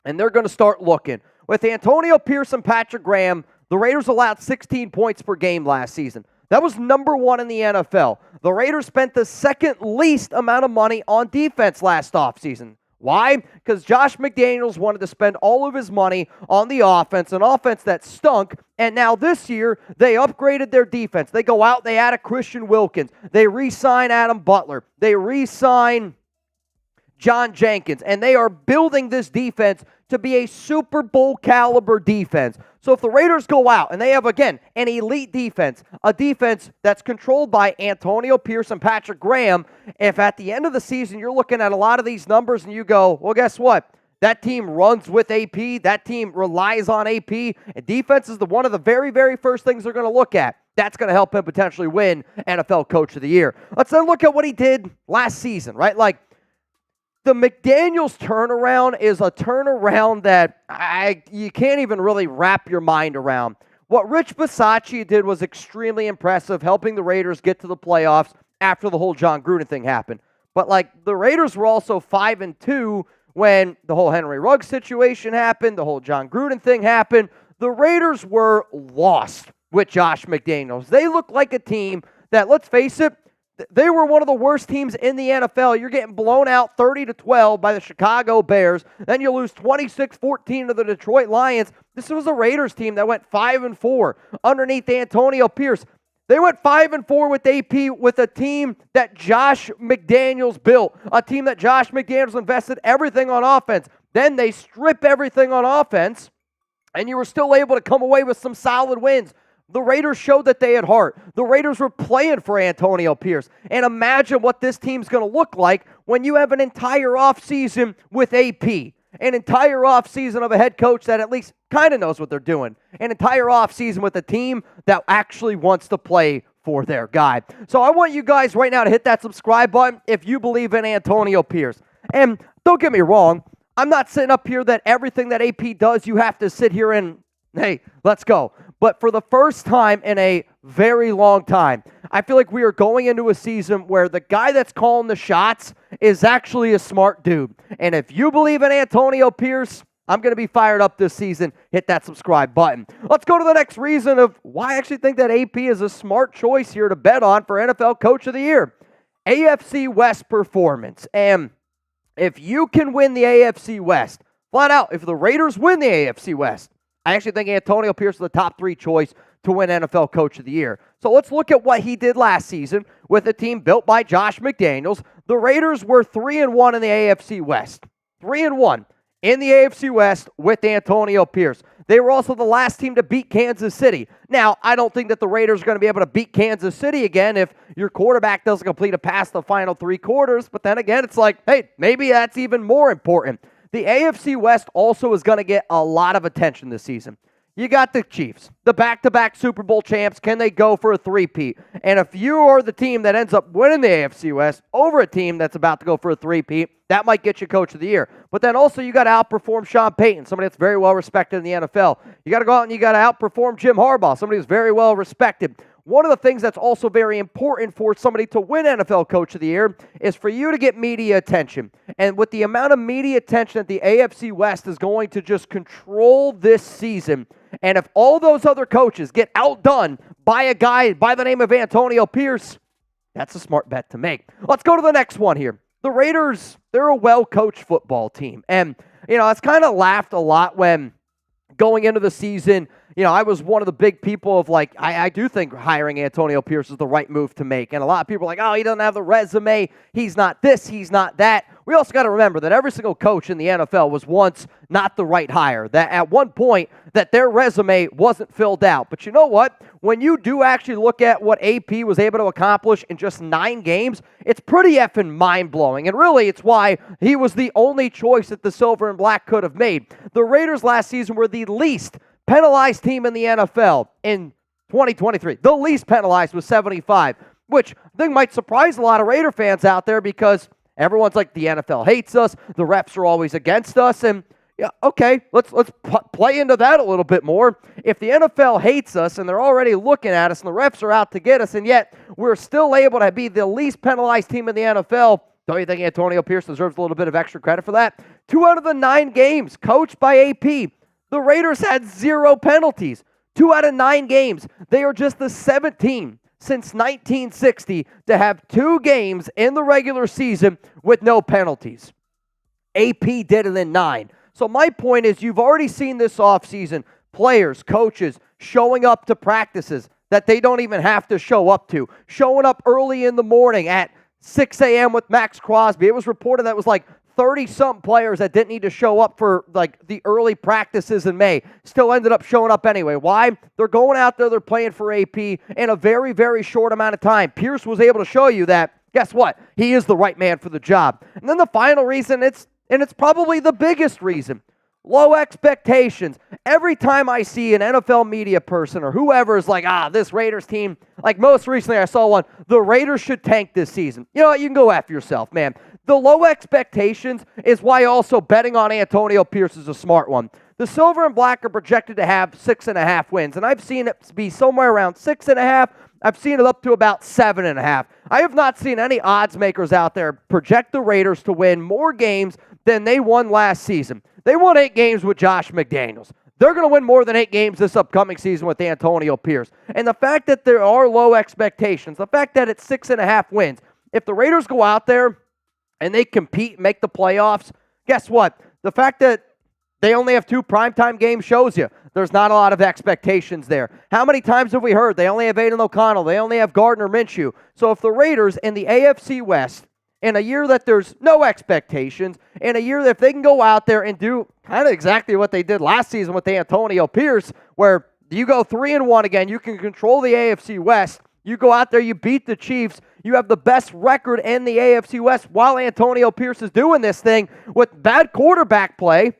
and they're going to start looking. With Antonio Pierce and Patrick Graham, the Raiders allowed 16 points per game last season. That was number 1 in the NFL. The Raiders spent the second least amount of money on defense last offseason. Why? Because Josh McDaniels wanted to spend all of his money on the offense, an offense that stunk, and now this year, they upgraded their defense. They go out, they add a Christian Wilkins. They re-sign Adam Butler. They re-sign John Jenkins, and they are building this defense to be a Super Bowl caliber defense. So if the Raiders go out and they have, again, an elite defense, a defense that's controlled by Antonio Pierce and Patrick Graham, if at the end of the season you're looking at a lot of these numbers and you go, well, guess what? That team runs with AP. That team relies on AP. And defense is one of the very, very first things they're going to look at. That's going to help him potentially win NFL Coach of the Year. Let's then look at what he did last season, right? Like, the McDaniels turnaround is a turnaround that you can't even really wrap your mind around. What Rich Bisaccia did was extremely impressive, helping the Raiders get to the playoffs after the whole John Gruden thing happened. But like the Raiders were also 5-2 when the whole Henry Ruggs situation happened, the whole John Gruden thing happened. The Raiders were lost with Josh McDaniels. They look like a team that, let's face it, they were one of the worst teams in the NFL. You're getting blown out 30-12 by the Chicago Bears. Then you lose 26-14 to the Detroit Lions. This was a Raiders team that went 5-4 underneath Antonio Pierce. They went 5-4 with AP with a team that Josh McDaniels built, a team that Josh McDaniels invested everything on offense. Then they strip everything on offense, and you were still able to come away with some solid wins. The Raiders showed that they had heart. The Raiders were playing for Antonio Pierce. And imagine what this team's going to look like when you have an entire offseason with AP. An entire offseason of a head coach that at least kind of knows what they're doing. An entire offseason with a team that actually wants to play for their guy. So I want you guys right now to hit that subscribe button if you believe in Antonio Pierce. And don't get me wrong, I'm not sitting up here that everything that AP does, you have to sit here and, hey, let's go. But for the first time in a very long time, I feel like we are going into a season where the guy that's calling the shots is actually a smart dude. And if you believe in Antonio Pierce, I'm going to be fired up this season. Hit that subscribe button. Let's go to the next reason of why I actually think that AP is a smart choice here to bet on for NFL Coach of the Year. AFC West performance. And if you can win the AFC West, flat out, if the Raiders win the AFC West, I actually think Antonio Pierce is the top 3 choice to win NFL Coach of the Year. So let's look at what he did last season with a team built by Josh McDaniels. The Raiders were 3-1 in the AFC West. 3-1 in the AFC West with Antonio Pierce. They were also the last team to beat Kansas City. Now, I don't think that the Raiders are going to be able to beat Kansas City again if your quarterback doesn't complete a pass the final 3 quarters. But then again, it's like, hey, maybe that's even more important. The AFC West also is going to get a lot of attention this season. You got the Chiefs, the back-to-back Super Bowl champs. Can they go for a three-peat? And if you are the team that ends up winning the AFC West over a team that's about to go for a three-peat, that might get you Coach of the Year. But then also you got to outperform Sean Payton, somebody that's very well respected in the NFL. You got to go out and you got to outperform Jim Harbaugh, somebody who's very well respected. One of the things that's also very important for somebody to win NFL Coach of the Year is for you to get media attention. And with the amount of media attention that the AFC West is going to just control this season, and if all those other coaches get outdone by a guy by the name of Antonio Pierce, that's a smart bet to make. Let's go to the next one here. The Raiders, they're a well-coached football team. And, it's kind of laughed a lot when going into the season, I was one of the big people of I do think hiring Antonio Pierce is the right move to make. And a lot of people are like, oh, he doesn't have the resume. He's not this. He's not that. We also got to remember that every single coach in the NFL was once not the right hire. That at one point that their resume wasn't filled out. But you know what? When you do actually look at what AP was able to accomplish in just 9 games, it's pretty effing mind-blowing. And really, it's why he was the only choice that the Silver and Black could have made. The Raiders last season were the least penalized team in the NFL in 2023. The least penalized was 75, which I think might surprise a lot of Raider fans out there because everyone's like, the NFL hates us, the refs are always against us, and yeah, okay, let's play into that a little bit more. If the NFL hates us and they're already looking at us and the refs are out to get us, and yet we're still able to be the least penalized team in the NFL, don't you think Antonio Pierce deserves a little bit of extra credit for that? 2 out of the 9 games coached by AP, the Raiders had 0 penalties. 2 out of 9 games. They are just the 7th team since 1960 to have 2 games in the regular season with no penalties. AP did it in 9. So my point is you've already seen this offseason players, coaches showing up to practices that they don't even have to show up to. Showing up early in the morning at 6 a.m. with Max Crosby. It was reported that it was 30-something players that didn't need to show up for the early practices in May still ended up showing up anyway. Why? They're going out there, they're playing for AP in a very, very short amount of time. Pierce was able to show you that, guess what? He is the right man for the job. And then the final reason, it's probably the biggest reason, low expectations. Every time I see an NFL media person or whoever is this Raiders team, most recently I saw one, the Raiders should tank this season. You know what? You can go after yourself, man. The low expectations is why also betting on Antonio Pierce is a smart one. The Silver and Black are projected to have 6.5 wins, and I've seen it be somewhere around 6.5, I've seen it up to about 7.5. I have not seen any odds makers out there project the Raiders to win more games than they won last season. They won 8 games with Josh McDaniels. They're going to win more than 8 games this upcoming season with Antonio Pierce. And the fact that there are low expectations, the fact that it's 6.5 wins, if the Raiders go out there and they compete and make the playoffs, guess what? The fact that they only have 2 primetime games shows you there's not a lot of expectations there. How many times have we heard they only have Aiden O'Connell, they only have Gardner Minshew? So if the Raiders in the AFC West, in a year that there's no expectations, in a year that if they can go out there and do kind of exactly what they did last season with Antonio Pierce, where you go 3-1 again, you can control the AFC West, you go out there, you beat the Chiefs, you have the best record in the AFC West while Antonio Pierce is doing this thing with bad quarterback play,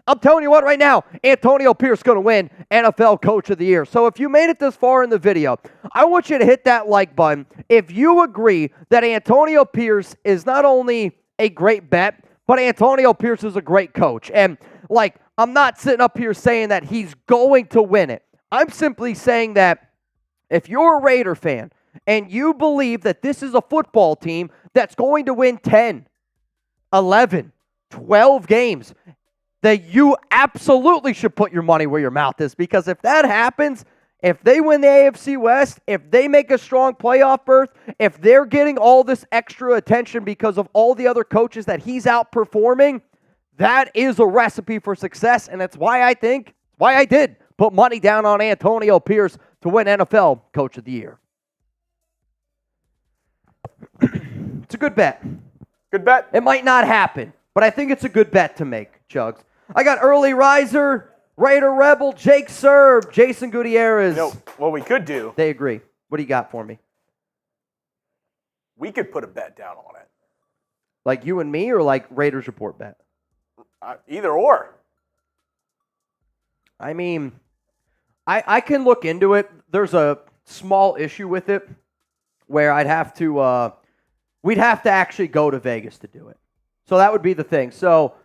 I'm telling you what right now, Antonio Pierce is going to win NFL Coach of the Year. So if you made it this far in the video, I want you to hit that like button. If you agree that Antonio Pierce is not only a great bet, but Antonio Pierce is a great coach. And I'm not sitting up here saying that he's going to win it. I'm simply saying that if you're a Raider fan and you believe that this is a football team that's going to win 10, 11, 12 games, that you absolutely should put your money where your mouth is. Because if that happens, if they win the AFC West, if they make a strong playoff berth, if they're getting all this extra attention because of all the other coaches that he's outperforming, that is a recipe for success. And that's why I did put money down on Antonio Pierce to win NFL Coach of the Year. It's a good bet. Good bet. It might not happen, but I think it's a good bet to make, Chuggs. I got early riser, Raider Rebel, Jake Serb, Jason Gutierrez. What we could do. They agree. What do you got for me? We could put a bet down on it. Like you and me, or like Raiders Report bet? Either or. I mean, I can look into it. There's a small issue with it where we'd have to actually go to Vegas to do it. So that would be the thing. So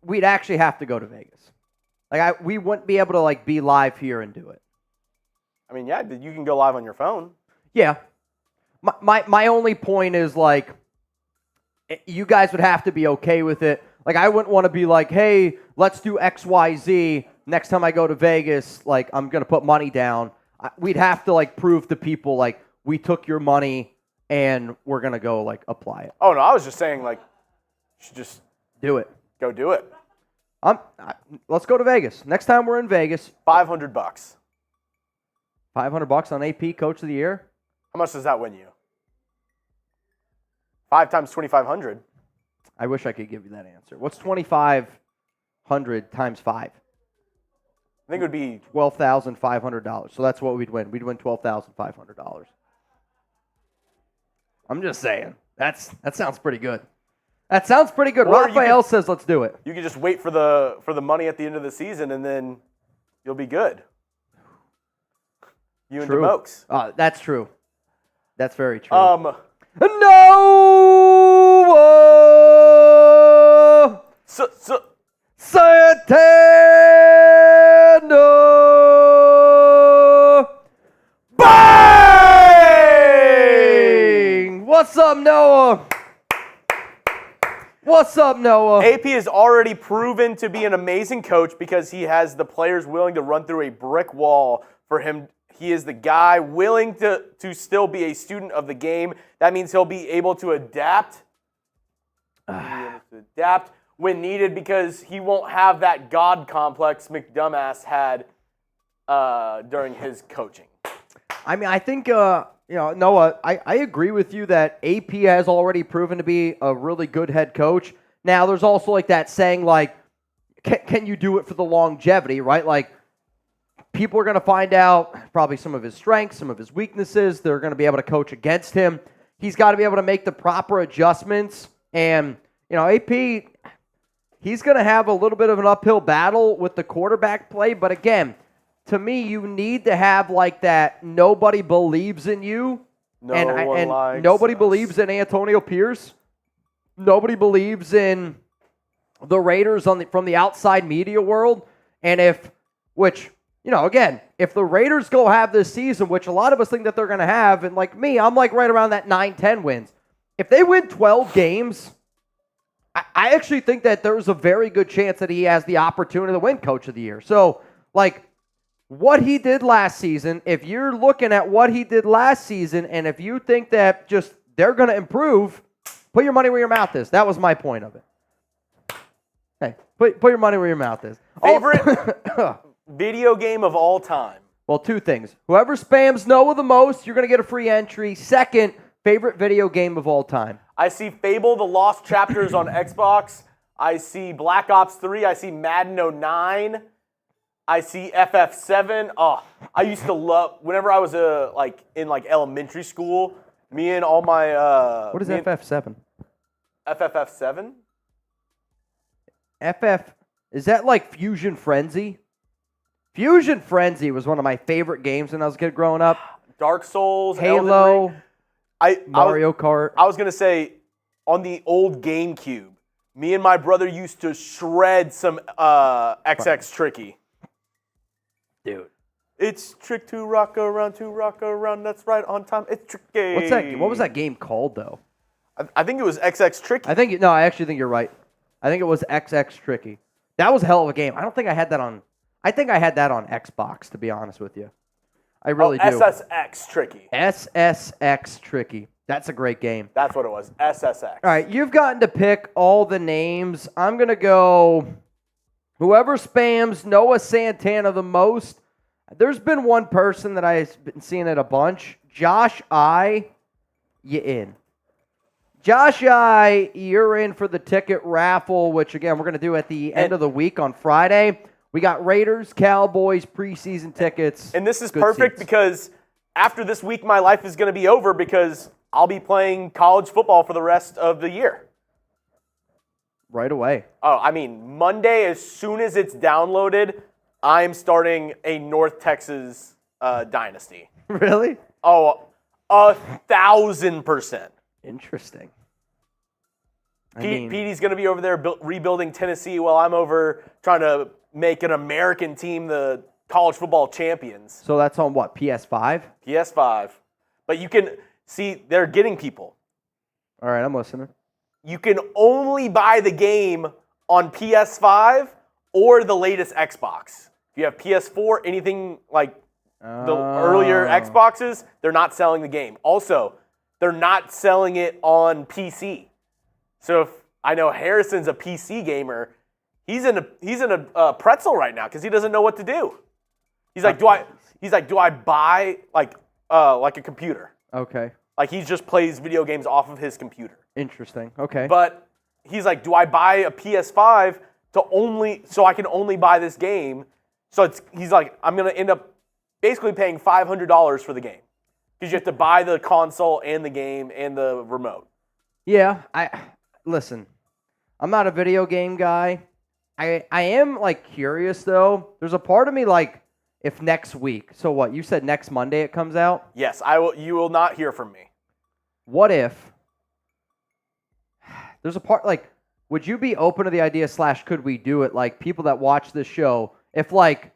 we'd actually have to go to Vegas. We wouldn't be able to be live here and do it. I mean, yeah, you can go live on your phone. Yeah. My only point is you guys would have to be okay with it. I wouldn't want to be hey, let's do XYZ. Next time I go to Vegas, I'm going to put money down. We'd have to prove to people we took your money and we're going to go apply it. Oh no, I was just saying you should just do it. Go do it. Let's go to Vegas. Next time we're in Vegas. $500. $500 on AP Coach of the Year? How much does that win you? 5 times 2,500. I wish I could give you that answer. What's 2,500 times 5? I think it would be $12,500. So that's what we'd win. We'd win $12,500. I'm just saying. That sounds pretty good. That sounds pretty good. Or Raphael says let's do it. You could just wait for the money at the end of the season, and then you'll be good. You True. and DeMokes. That's true. That's very true. No. Santana. Bang! What's up, Noah? What's up, Noah? AP has already proven to be an amazing coach because he has the players willing to run through a brick wall for him. He is the guy willing to still be a student of the game. That means he'll be able to adapt. When needed because he won't have that God complex McDumbass had during his coaching. I mean, I think, Noah, I agree with you that AP has already proven to be a really good head coach. Now, there's also that saying, can you do it for the longevity, right? People are going to find out probably some of his strengths, some of his weaknesses. They're going to be able to coach against him. He's got to be able to make the proper adjustments. And, AP, he's going to have a little bit of an uphill battle with the quarterback play. But again, to me, you need to have that nobody believes in you. Nobody believes in Antonio Pierce. Nobody believes in the Raiders from the outside media world. And which again, if the Raiders go have this season, which a lot of us think that they're going to have, and like me, I'm like right around that 9-10 wins. If they win 12 games, I actually think that there's a very good chance that he has the opportunity to win Coach of the Year. So, like, what he did last season, if you're looking at what he did last season, and if you think that just they're going to improve, put your money where your mouth is. That was my point of it. Hey, put your money where your mouth is. Favorite video game of all time? Well, two things. Whoever spams Noah the most, you're going to get a free entry. Second, favorite video game of all time. I see Fable: The Lost Chapters on Xbox. I see Black Ops 3. I see Madden 09. I see FF7. Oh, I used to love, whenever I was in elementary school, me and all my what is FF7? FFF7? Is that like Fusion Frenzy? Fusion Frenzy was one of my favorite games when I was a kid growing up. Dark Souls, Halo, Mario Kart. I was going to say, on the old GameCube, me and my brother used to shred some XX Tricky. Dude. It's trick to rock around, that's right on time. It's tricky. What's that? What was that game called, though? I think it was XX Tricky. I actually think you're right. I think it was XX Tricky. That was a hell of a game. I don't think I had that on. I think I had that on Xbox, to be honest with you. I really do. SSX Tricky. SSX Tricky. That's a great game. That's what it was. SSX. All right, you've gotten to pick all the names. I'm going to go whoever spams Noah Santana the most. There's been one person that I've been seeing it a bunch. Josh I, you in. Josh I, you're in for the ticket raffle, which, again, we're going to do at the end of the week on Friday. We got Raiders, Cowboys, preseason tickets. And this is perfect because after this week, my life is going to be over because I'll be playing college football for the rest of the year. Right away. Oh, I mean, Monday, as soon as it's downloaded, I'm starting a North Texas dynasty. Really? Oh, 1,000%. Interesting. Petey's going to be over there rebuilding Tennessee while I'm over trying to make an American team the college football champions. So that's on what, PS5? PS5. But you can see they're getting people. All right, I'm listening. You can only buy the game on PS5 or the latest Xbox. If you have PS4, anything like the earlier Xboxes, they're not selling the game. Also, they're not selling it on PC. So if I know Harrison's a PC gamer, he's in a pretzel right now because he doesn't know what to do. He's like, do I buy like a computer? Okay. Like he just plays video games off of his computer. Interesting. Okay. But he's like, do I buy a PS5 so I can only buy this game? So he's like, I'm gonna end up basically paying $500 for the game. Because you have to buy the console and the game and the remote. Yeah, listen, I'm not a video game guy. I am, like, curious, though. There's a part of me, like, if next week, so what, you said next Monday it comes out? Yes, you will not hear from me. What if, there's a part, like, would you be open to the idea, / could we do it, like, people that watch this show, if, like,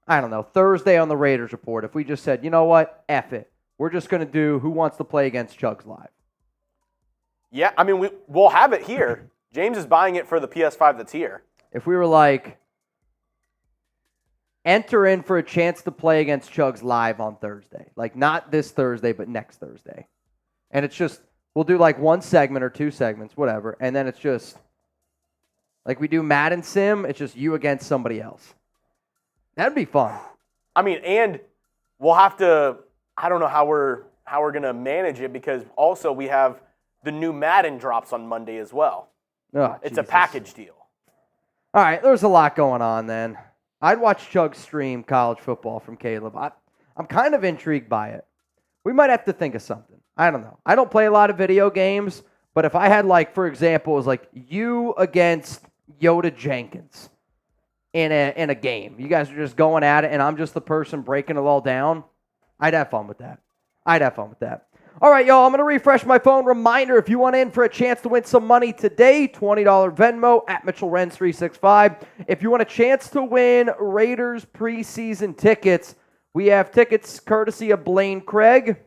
I don't know, Thursday on the Raiders Report, if we just said, you know what, F it. We're just going to do Who Wants to Play Against Chuggs Live. Yeah, I mean, we'll have it here. James is buying it for the PS5 that's here. If we were like, enter in for a chance to play against Chuggs Live on Thursday. Like, not this Thursday, but next Thursday. And it's just, we'll do like one segment or two segments, whatever. And then it's just, like we do Madden Sim, it's just you against somebody else. That'd be fun. I mean, and we'll have to, I don't know how we're going to manage it because also we have the new Madden drops on Monday as well. Oh, it's Jesus. A package deal. All right, there's a lot going on then. I'd watch Chuggs stream college football from Caleb. I'm kind of intrigued by it. We might have to think of something. I don't know. I don't play a lot of video games, but if I had, like, for example, it was like you against Yoda Jenkins in a game. You guys are just going at it, and I'm just the person breaking it all down. I'd have fun with that. All right, y'all, I'm going to refresh my phone. Reminder, if you want in for a chance to win some money today, $20 Venmo at Mitchell Renz 365. If you want a chance to win Raiders preseason tickets, we have tickets courtesy of Blaine Craig,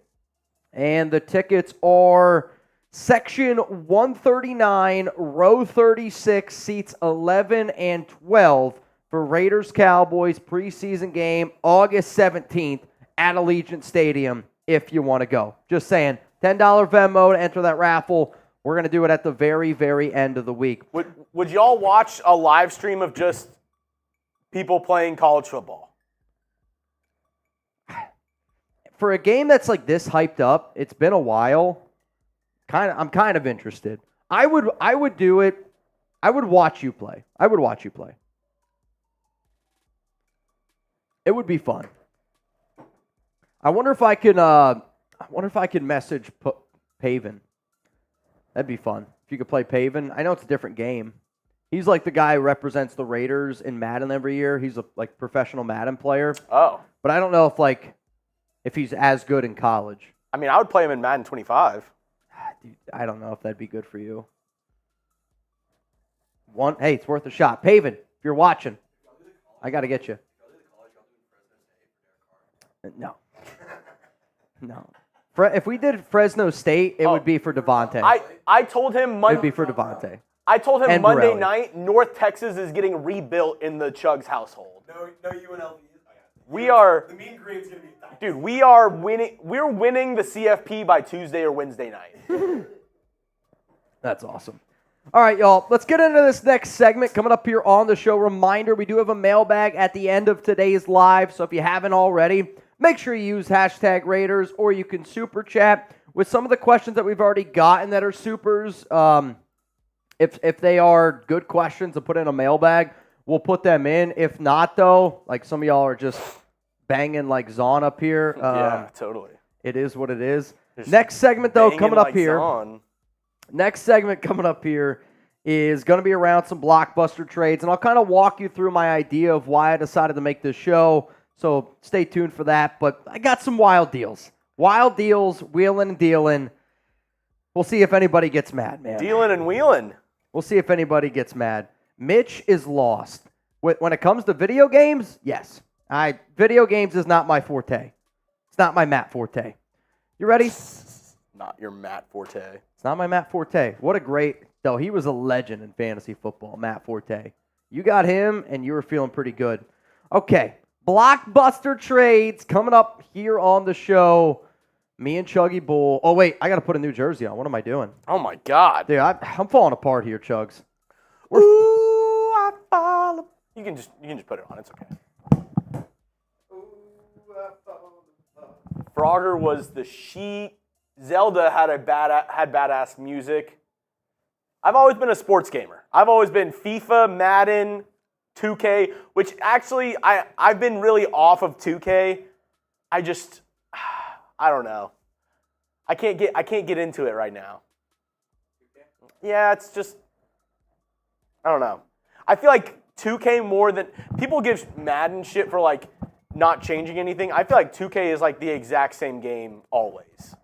and the tickets are section 139, row 36, seats 11 and 12 for Raiders-Cowboys preseason game August 17th at Allegiant Stadium. If you want to go. Just saying, $10 Venmo to enter that raffle. We're going to do it at the very, very end of the week. Would y'all watch a live stream of just people playing college football? For a game that's like this hyped up, it's been a while. I'm kind of interested. I would do it. I would watch you play. It would be fun. I wonder if I can message Paven. That'd be fun. If you could play Paven. I know it's a different game. He's like the guy who represents the Raiders in Madden every year. He's a professional Madden player. Oh. But I don't know if he's as good in college. I mean, I would play him in Madden 25. Dude, I don't know if that'd be good for you. Hey, it's worth a shot. Paven, if you're watching, I got to get you. No. No. If we did Fresno State, it would be for Devontae. I told him It would be for Devontae. I told him And Monday Borelli. night, North Texas is getting rebuilt in the Chuggs household. No UNLV. We are, The Mean Green's gonna be. dude. We are winning. We're winning the CFP by Tuesday or Wednesday night. That's awesome. All right, y'all. Let's get into this next segment coming up here on the show. Reminder, we do have a mailbag at the end of today's live, so if you haven't already, make sure you use hashtag Raiders, or you can super chat with some of the questions that we've already gotten that are supers. If they are good questions to put in a mailbag, we'll put them in. If not, though, like some of y'all are just banging like Zahn up here. Yeah, totally. It is what it is. Next segment, though, coming up like here. Zahn. Next segment coming up here is going to be around some blockbuster trades, and I'll kind of walk you through my idea of why I decided to make this show. So stay tuned for that. But I got some wild deals. Wild deals, wheeling and dealing. We'll see if anybody gets mad, man. Dealing and wheeling. We'll see if anybody gets mad. Mitch is lost. When it comes to video games, yes. Video games is not my forte. It's not my Matt forte. You ready? Not your Matt Forte. It's not my Matt Forte. What a great, though. He was a legend in fantasy football, Matt Forte. You got him, and you were feeling pretty good. Okay. Blockbuster trades coming up here on the show. Me and Chuggy Bull. Oh, wait. I got to put a new jersey on. What am I doing? Oh, my God. Dude, I'm falling apart here, Chuggs. Ooh, I follow. You can just put it on. It's okay. Frogger was the sheet. Zelda had badass music. I've always been a sports gamer. I've always been FIFA, Madden, 2K, which actually I've been really off of 2K. I don't know. I can't get into it right now. Yeah, it's just I don't know. I feel like 2K more than people give Madden shit for like not changing anything. I feel like 2K is like the exact same game always.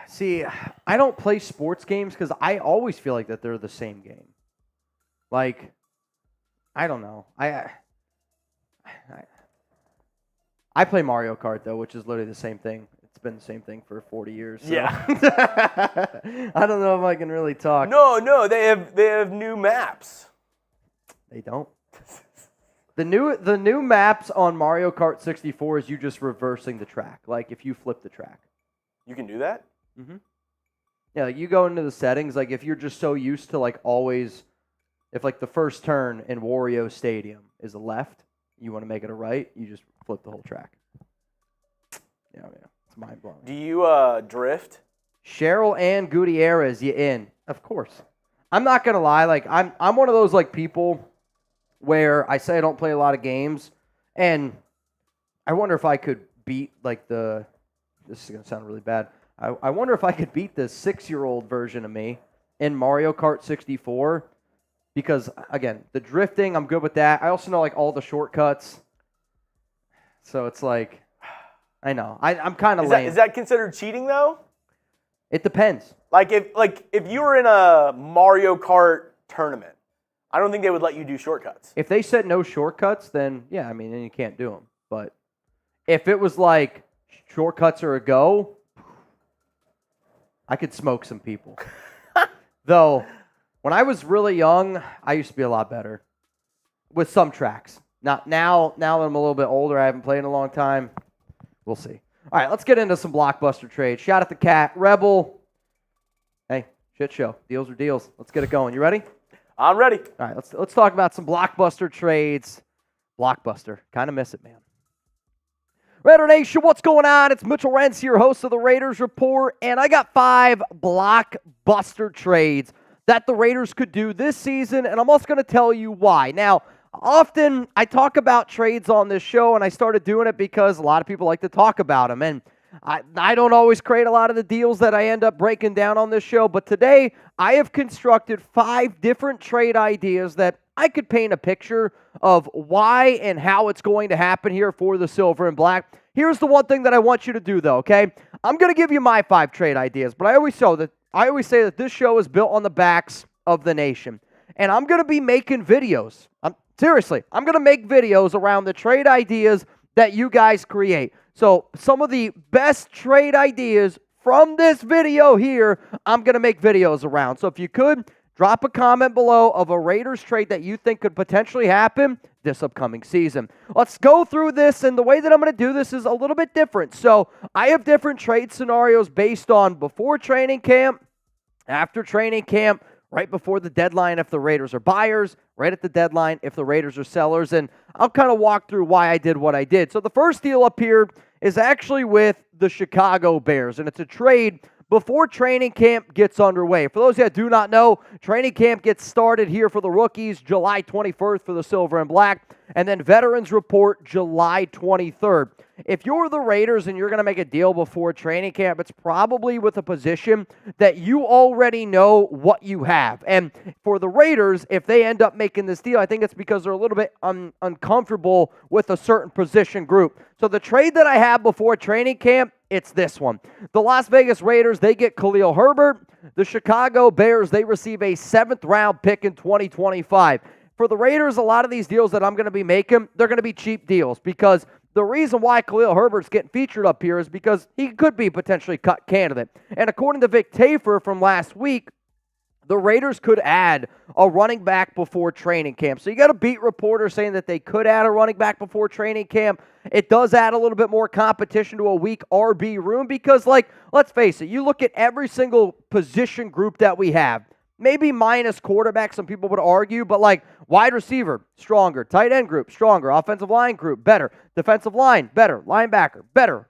See, I don't play sports games because I always feel like that they're the same game. Like, I don't know. I play Mario Kart, though, which is literally the same thing. It's been the same thing for 40 years. So. Yeah. I don't know if I can really talk. No, they have new maps. They don't. The new maps on Mario Kart 64 is you just reversing the track. Like, if you flip the track. You can do that? Mm-hmm. Yeah, like you go into the settings, like if you're just so used to like always, if like the first turn in Wario Stadium is a left, you want to make it a right, you just flip the whole track. Yeah, it's mind blowing. Do you drift? Cheryl Ann Gutierrez, you in? Of course. I'm not gonna lie, like I'm one of those like people where I say I don't play a lot of games, and I wonder if I could beat like this is gonna sound really bad. I wonder if I could beat the 6-year-old version of me in Mario Kart 64 because, again, the drifting, I'm good with that. I also know, like, all the shortcuts. So it's like, I know. I'm kind of Is lame. that considered cheating though? It depends. Like if you were in a Mario Kart tournament, I don't think they would let you do shortcuts. If they said no shortcuts, then yeah, I mean, then you can't do them. But if it was like shortcuts are a go, I could smoke some people. Though, when I was really young, I used to be a lot better with some tracks. Not now that I'm a little bit older, I haven't played in a long time. We'll see. All right, let's get into some blockbuster trades. Shout out to Cat Rebel. Hey, shit show. Deals are deals. Let's get it going. You ready? I'm ready. All right, let's talk about some blockbuster trades. Blockbuster. Kind of miss it, man. Raider Nation, what's going on? It's Mitchell Renz here, host of the Raiders Report, and I got 5 blockbuster trades that the Raiders could do this season, and I'm also going to tell you why. Now, often I talk about trades on this show, and I started doing it because a lot of people like to talk about them, and I don't always create a lot of the deals that I end up breaking down on this show, but today I have constructed 5 different trade ideas that I could paint a picture of why and how it's going to happen here for the Silver and Black. Here's the one thing that I want you to do, though, okay? I'm going to give you my 5 trade ideas, but I always say that this show is built on the backs of the nation, and I'm going to be making videos. Seriously, I'm going to make videos around the trade ideas that you guys create. So some of the best trade ideas from this video here, I'm going to make videos around. So if you could, drop a comment below of a Raiders trade that you think could potentially happen this upcoming season. Let's go through this, and the way that I'm going to do this is a little bit different. So I have different trade scenarios based on before training camp, after training camp, right before the deadline if the Raiders are buyers, right at the deadline if the Raiders are sellers, and I'll kind of walk through why I did what I did. So the first deal up here is actually with the Chicago Bears, and it's a trade before training camp gets underway. For those that do not know, training camp gets started here for the rookies July 21st for the Silver and Black, and then veterans report July 23rd. If you're the Raiders and you're going to make a deal before training camp, it's probably with a position that you already know what you have. And for the Raiders, if they end up making this deal, I think it's because they're a little bit uncomfortable with a certain position group. So the trade that I have before training camp, it's this one. The Las Vegas Raiders, they get Khalil Herbert. The Chicago Bears, they receive a 7th-round pick in 2025. For the Raiders, a lot of these deals that I'm going to be making, they're going to be cheap deals because the reason why Khalil Herbert's getting featured up here is because he could be potentially cut candidate. And according to Vic Tafur from last week, the Raiders could add a running back before training camp. So you got a beat reporter saying that they could add a running back before training camp. It does add a little bit more competition to a weak RB room because, let's face it, you look at every single position group that we have, maybe minus quarterback, some people would argue, but wide receiver, stronger. Tight end group, stronger. Offensive line group, better. Defensive line, better. Linebacker, better.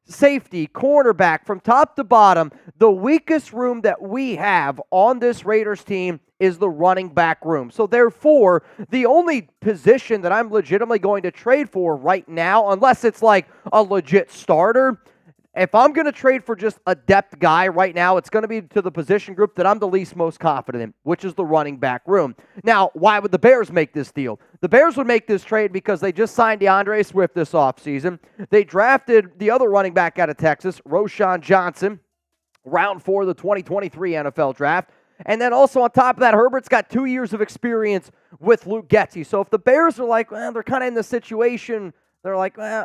Safety, cornerback, from top to bottom, the weakest room that we have on this Raiders team is the running back room. So therefore, the only position that I'm legitimately going to trade for right now, unless it's a legit starter, if I'm going to trade for just a depth guy right now, it's going to be to the position group that I'm the least most confident in, which is the running back room. Now, why would the Bears make this deal? The Bears would make this trade because they just signed DeAndre Swift this offseason. They drafted the other running back out of Texas, Roschon Johnson, round 4 of the 2023 NFL Draft. And then also on top of that, Herbert's got 2 years of experience with Luke Getsy. So if the Bears are they're kind of in the situation, they're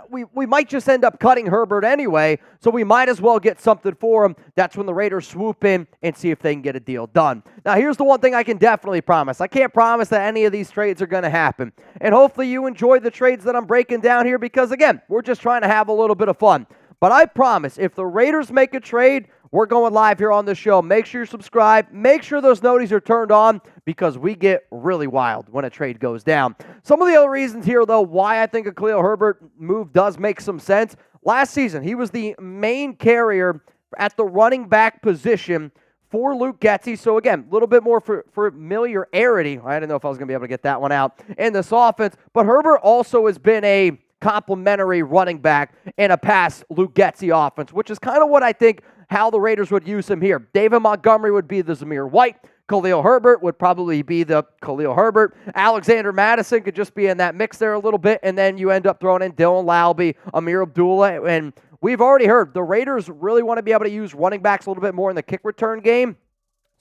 we might just end up cutting Herbert anyway, so we might as well get something for him. That's when the Raiders swoop in and see if they can get a deal done. Now, here's the one thing I can definitely promise. I can't promise that any of these trades are going to happen. And hopefully you enjoy the trades that I'm breaking down here because, again, we're just trying to have a little bit of fun. But I promise, if the Raiders make a trade, we're going live here on the show. Make sure you subscribe. Make sure those noties are turned on because we get really wild when a trade goes down. Some of the other reasons here, though, why I think a Khalil Herbert move does make some sense. Last season, he was the main carrier at the running back position for Luke Getsy. So, again, a little bit more familiarity. I didn't know if I was going to be able to get that one out in this offense. But Herbert also has been a complimentary running back in a past Luke Getsy offense, which is kind of what I think how the Raiders would use him here. David Montgomery would be the Zamir White. Khalil Herbert would probably be the Khalil Herbert. Alexander Madison could just be in that mix there a little bit, and then you end up throwing in Dylan Laube, Amir Abdullah, and we've already heard the Raiders really want to be able to use running backs a little bit more in the kick return game.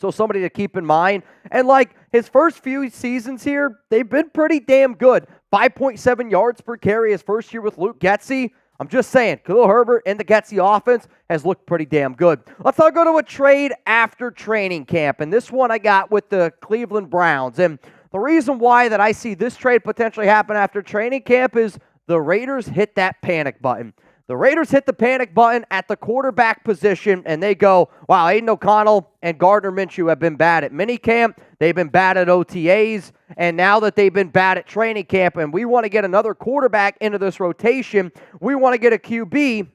So somebody to keep in mind. And like his first few seasons here, they've been pretty damn good. 5.7 yards per carry his first year with Luke Getsy. I'm just saying, Khalil Herbert and the Getsy offense has looked pretty damn good. Let's now go to a trade after training camp. And this one I got with the Cleveland Browns. And the reason why that I see this trade potentially happen after training camp is the Raiders hit that panic button. The Raiders hit the panic button at the quarterback position, and they go, wow, Aiden O'Connell and Gardner Minshew have been bad at minicamp. They've been bad at OTAs, and now that they've been bad at training camp, and we want to get another quarterback into this rotation, we want to get a QB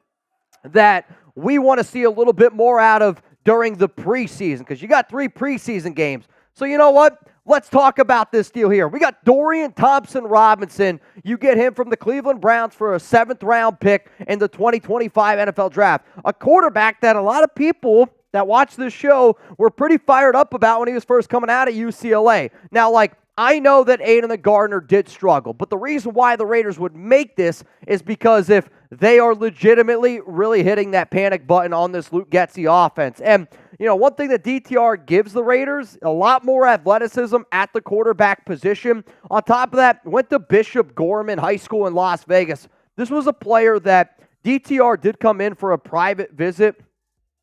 that we want to see a little bit more out of during the preseason, because you got 3 preseason games. So you know what? Let's talk about this deal here. We got Dorian Thompson-Robinson. You get him from the Cleveland Browns for a 7th-round pick in the 2025 NFL Draft. A quarterback that a lot of people that watch this show were pretty fired up about when he was first coming out of UCLA. Now, I know that Aiden and Gardner did struggle, but the reason why the Raiders would make this is because if they are legitimately really hitting that panic button on this Luke Getsy offense. And, one thing that DTR gives the Raiders, a lot more athleticism at the quarterback position. On top of that, went to Bishop Gorman High School in Las Vegas. This was a player that DTR did come in for a private visit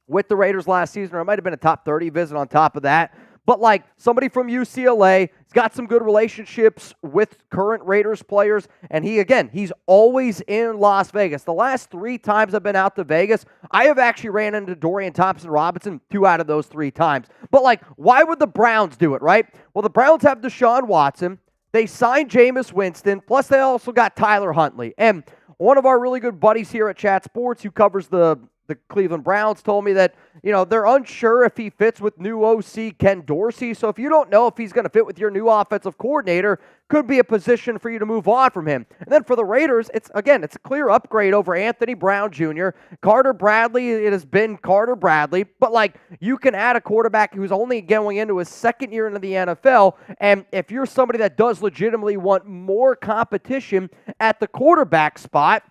with the Raiders last season, or it might have been a top 30 visit on top of that. But somebody from UCLA, he's got some good relationships with current Raiders players, and he's always in Las Vegas. The last 3 times I've been out to Vegas, I have actually ran into Dorian Thompson-Robinson 2 out of those 3 times. But why would the Browns do it, right? Well, the Browns have Deshaun Watson. They signed Jameis Winston, plus they also got Tyler Huntley. And one of our really good buddies here at Chat Sports who covers the Cleveland Browns told me that, they're unsure if he fits with new OC Ken Dorsey. So if you don't know if he's going to fit with your new offensive coordinator, could be a position for you to move on from him. And then for the Raiders, it's a clear upgrade over Anthony Brown Jr. Carter Bradley, it has been Carter Bradley. But you can add a quarterback who's only going into his 2nd year into the NFL. And if you're somebody that does legitimately want more competition at the quarterback spot,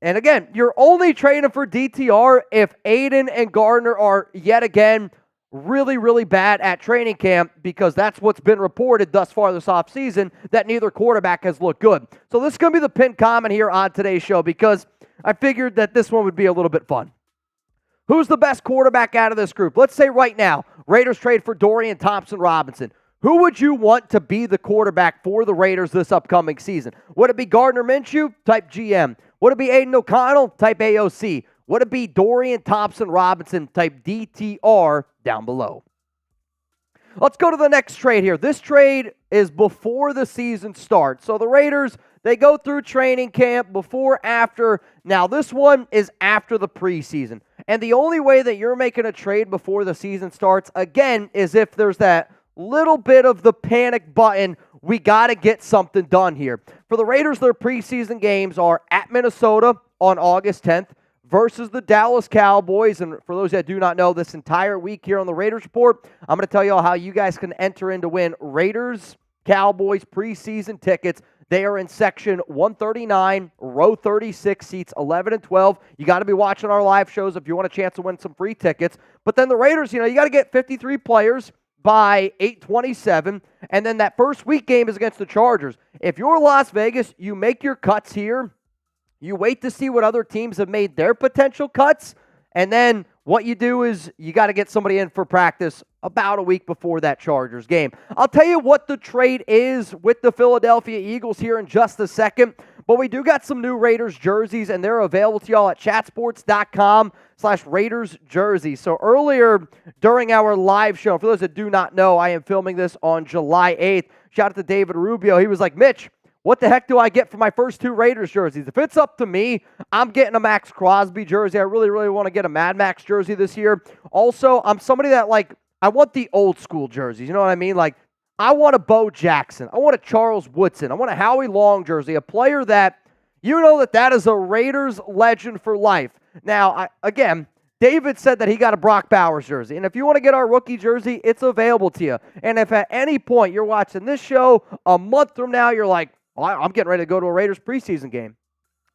and again, you're only trading for DTR if Aiden and Gardner are yet again really, really bad at training camp, because that's what's been reported thus far this offseason, that neither quarterback has looked good. So this is going to be the pinned comment here on today's show, because I figured that this one would be a little bit fun. Who's the best quarterback out of this group? Let's say right now, Raiders trade for Dorian Thompson-Robinson. Who would you want to be the quarterback for the Raiders this upcoming season? Would it be Gardner Minshew? Type GM. Would it be Aiden O'Connell? Type AOC. Would it be Dorian Thompson-Robinson? Type DTR down below. Let's go to the next trade here. This trade is before the season starts. So the Raiders, they go through training camp before, after. Now this one is after the preseason. And the only way that you're making a trade before the season starts, again, is if there's that little bit of the panic button. We got to get something done here. For the Raiders, their preseason games are at Minnesota on August 10th versus the Dallas Cowboys. And for those that do not know, this entire week here on the Raiders Report, I'm going to tell you all how you guys can enter in to win Raiders Cowboys preseason tickets. They are in section 139, row 36, seats 11 and 12. You got to be watching our live shows if you want a chance to win some free tickets. But then the Raiders, you got to get 53 players by 8/27, and then that first week game is against the Chargers. If you're Las Vegas, you make your cuts here. You wait to see what other teams have made their potential cuts, and then what you do is you got to get somebody in for practice about a week before that Chargers game. I'll tell you what the trade is with the Philadelphia Eagles here in just a second, but we do got some new Raiders jerseys, and they're available to y'all at chatsports.com/Raiders jerseys. So earlier during our live show, for those that do not know, I am filming this on July 8th. Shout out to David Rubio. He was like, Mitch, what the heck do I get for my first 2 Raiders jerseys? If it's up to me, I'm getting a Max Crosby jersey. I really, really want to get a Mad Max jersey this year. Also, I'm somebody that, I want the old school jerseys. You know what I mean? I want a Bo Jackson. I want a Charles Woodson. I want a Howie Long jersey, a player that, that is a Raiders legend for life. Now, again, David said that he got a Brock Bowers jersey. And if you want to get our rookie jersey, it's available to you. And if at any point you're watching this show a month from now, you're like, I'm getting ready to go to a Raiders preseason game.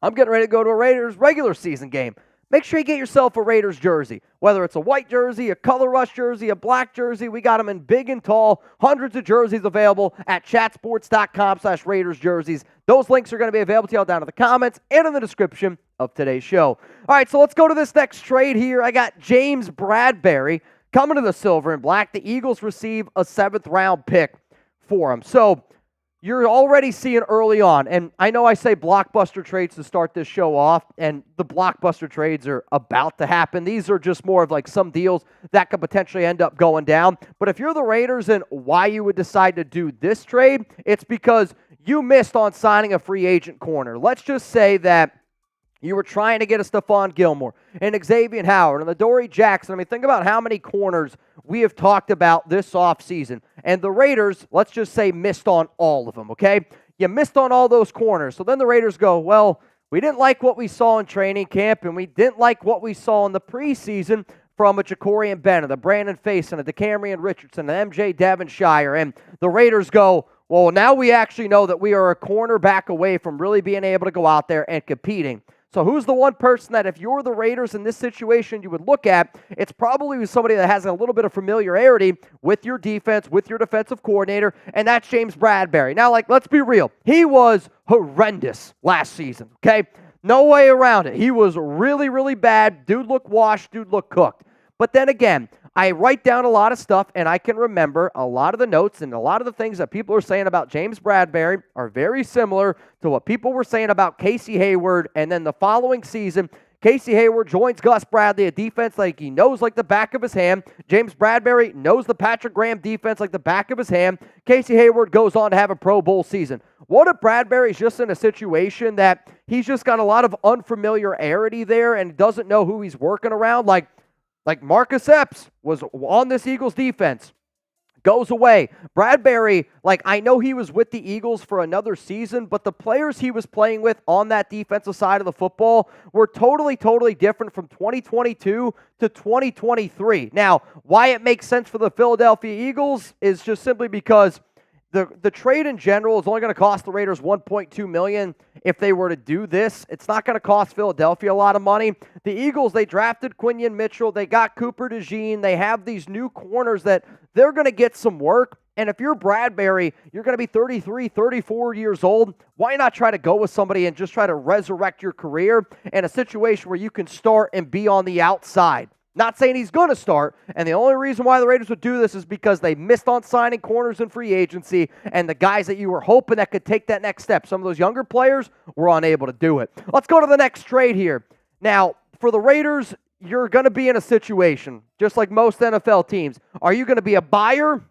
I'm getting ready to go to a Raiders regular season game. Make sure you get yourself a Raiders jersey. Whether it's a white jersey, a color rush jersey, a black jersey, we got them in big and tall. Hundreds of jerseys available at chatsports.com/Raiders jerseys. Those links are going to be available to you all down in the comments and in the description of today's show. All right, so let's go to this next trade here. I got James Bradberry coming to the Silver and Black. The Eagles receive a 7th-round pick for him. So you're already seeing early on, and I know I say blockbuster trades to start this show off, and the blockbuster trades are about to happen. These are just more of like some deals that could potentially end up going down. But if you're the Raiders and why you would decide to do this trade, it's because you missed on signing a free agent corner. Let's just say that you were trying to get a Stephon Gilmore and Xavier Howard and Adoree Jackson. I mean, think about how many corners we have talked about this offseason. And the Raiders, let's just say, missed on all of them, okay? You missed on all those corners. So then the Raiders go, well, we didn't like what we saw in training camp, and we didn't like what we saw in the preseason from a Jacorian Bennett, a Brandon Facyson, a DeCamerion Richardson, an MJ Devonshire. And the Raiders go, well, now we actually know that we are a cornerback away from really being able to go out there and competing. So who's the one person that if you're the Raiders in this situation you would look at? It's probably somebody that has a little bit of familiarity with your defense, with your defensive coordinator, and that's James Bradberry. Now, let's be real. He was horrendous last season, okay? No way around it. He was really, really bad. Dude looked washed. Dude looked cooked. But then again, I write down a lot of stuff, and I can remember a lot of the notes and a lot of the things that people are saying about James Bradberry are very similar to what people were saying about Casey Hayward. And then the following season, Casey Hayward joins Gus Bradley, a defense like he knows like the back of his hand. James Bradberry knows the Patrick Graham defense like the back of his hand. Casey Hayward goes on to have a Pro Bowl season. What if Bradberry's just in a situation that he's just got a lot of unfamiliarity there and doesn't know who he's working around? Like Marcus Epps was on this Eagles defense, goes away. Bradberry, I know he was with the Eagles for another season, but the players he was playing with on that defensive side of the football were totally, totally different from 2022 to 2023. Now, why it makes sense for the Philadelphia Eagles is just simply because the trade in general is only going to cost the Raiders $1.2 million. If they were to do this, it's not going to cost Philadelphia a lot of money. The Eagles, they drafted Quinion Mitchell. They got Cooper DeJean. They have these new corners that they're going to get some work. And if you're Bradberry, you're going to be 33, 34 years old. Why not try to go with somebody and just try to resurrect your career in a situation where you can start and be on the outside? Not saying he's going to start, and the only reason why the Raiders would do this is because they missed on signing corners in free agency, and the guys that you were hoping that could take that next step, some of those younger players, were unable to do it. Let's go to the next trade here. Now, for the Raiders, you're going to be in a situation, just like most NFL teams. Are you going to be a buyer,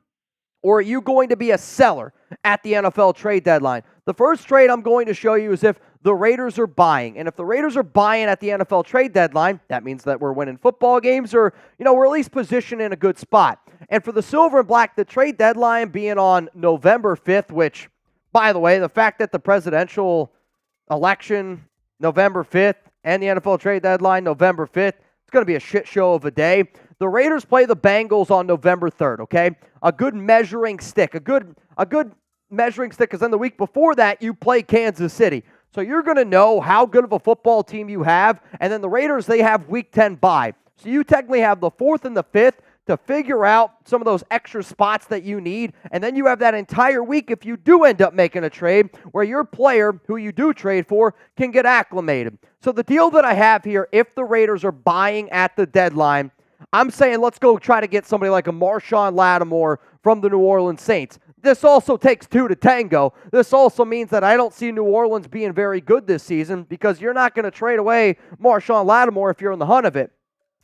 or are you going to be a seller at the NFL trade deadline? The first trade I'm going to show you is if the Raiders are buying. And if the Raiders are buying at the NFL trade deadline, that means that we're winning football games or, we're at least positioned in a good spot. And for the Silver and Black, the trade deadline being on November 5th, which, by the way, the fact that the presidential election, November 5th, and the NFL trade deadline, November 5th, it's going to be a shit show of a day. The Raiders play the Bengals on November 3rd, okay? A good measuring stick, a good measuring stick, because then the week before that, you play Kansas City. So you're going to know how good of a football team you have, and then the Raiders, they have Week 10 bye. So you technically have the 4th and the 5th to figure out some of those extra spots that you need, and then you have that entire week if you do end up making a trade where your player, who you do trade for, can get acclimated. So the deal that I have here, if the Raiders are buying at the deadline, I'm saying let's go try to get somebody like a Marshawn Lattimore from the New Orleans Saints. This also takes two to tango. This also means that I don't see New Orleans being very good this season because you're not going to trade away Marshawn Lattimore if you're in the hunt of it.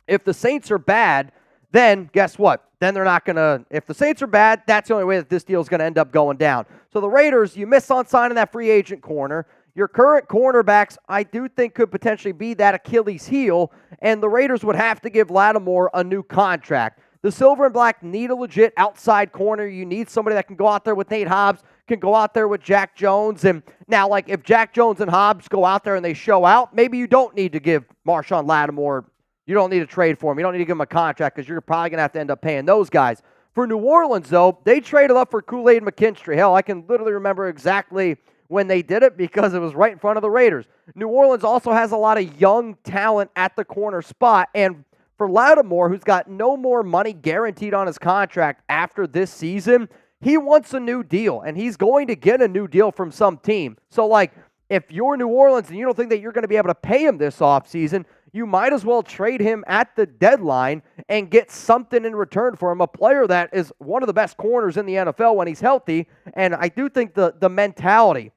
If the Saints are bad, then guess what? Then they're not going to, if the Saints are bad, that's the only way that this deal is going to end up going down. So the Raiders, you miss on signing that free agent corner. Your current cornerbacks, I do think, could potentially be that Achilles heel, and the Raiders would have to give Lattimore a new contract. The Silver and Black need a legit outside corner. You need somebody that can go out there with Nate Hobbs, can go out there with Jack Jones. And now, if Jack Jones and Hobbs go out there and they show out, maybe you don't need to give Marshawn Lattimore you don't need to trade for him. You don't need to give him a contract because you're probably going to have to end up paying those guys. For New Orleans, though, they traded up for Kool-Aid McKinstry. Hell, I can literally remember exactly when they did it because it was right in front of the Raiders. New Orleans also has a lot of young talent at the corner spot, and for Lattimore, who's got no more money guaranteed on his contract after this season, he wants a new deal, and he's going to get a new deal from some team. So, like, if you're New Orleans and you don't think that you're going to be able to pay him this offseason, you might as well trade him at the deadline and get something in return for him, a player that is one of the best corners in the NFL when he's healthy. And I do think the mentality,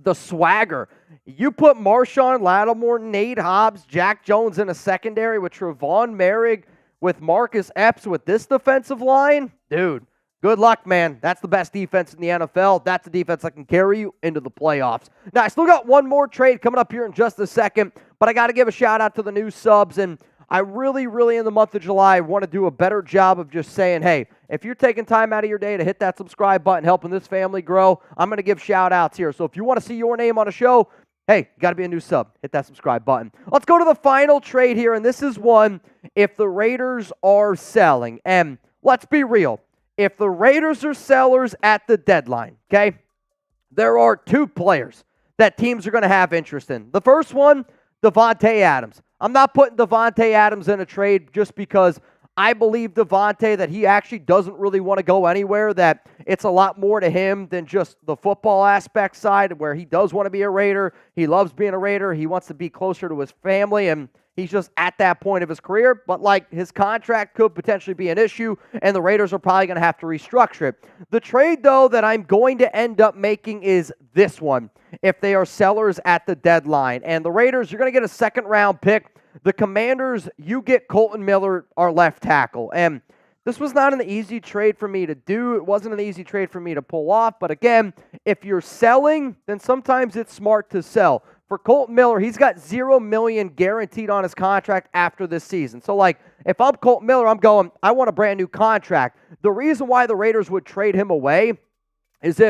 the swagger, you put Marshawn Lattimore, Nate Hobbs, Jack Jones in a secondary with Trevon Merrick, with Marcus Epps, with this defensive line, dude, good luck, man. That's the best defense in the NFL. That's the defense that can carry you into the playoffs. Now, I still got one more trade coming up here in just a second, but I got to give a shout-out to the new subs, and I really, really, in the month of July, want to do a better job of just saying, hey, if you're taking time out of your day to hit that subscribe button, helping this family grow, I'm going to give shout-outs here. So if you want to see your name on a show, hey, you got to be a new sub. Hit that subscribe button. Let's go to the final trade here, and this is one if the Raiders are selling. And let's be real. If the Raiders are sellers at the deadline, okay, there are two players that teams are going to have interest in. The first one, Davante Adams. I'm not putting Davante Adams in a trade just because I believe Davante that he actually doesn't really want to go anywhere, that it's a lot more to him than just the football aspect side where he does want to be a Raider. He loves being a Raider. He wants to be closer to his family, and he's just at that point of his career. But, like, his contract could potentially be an issue, and the Raiders are probably going to have to restructure it. The trade, though, that I'm going to end up making is this one if they are sellers at the deadline. And the Raiders, you're going to get a second-round pick. The Commanders, you get Colton Miller, our left tackle. And this was not an easy trade for me to do. It wasn't an easy trade for me to pull off. But again, if you're selling, then sometimes it's smart to sell. For Colton Miller, he's got $0 million guaranteed on his contract after this season. So, like, if I'm Colton Miller, I'm going, I want a brand new contract. The reason why the Raiders would trade him away is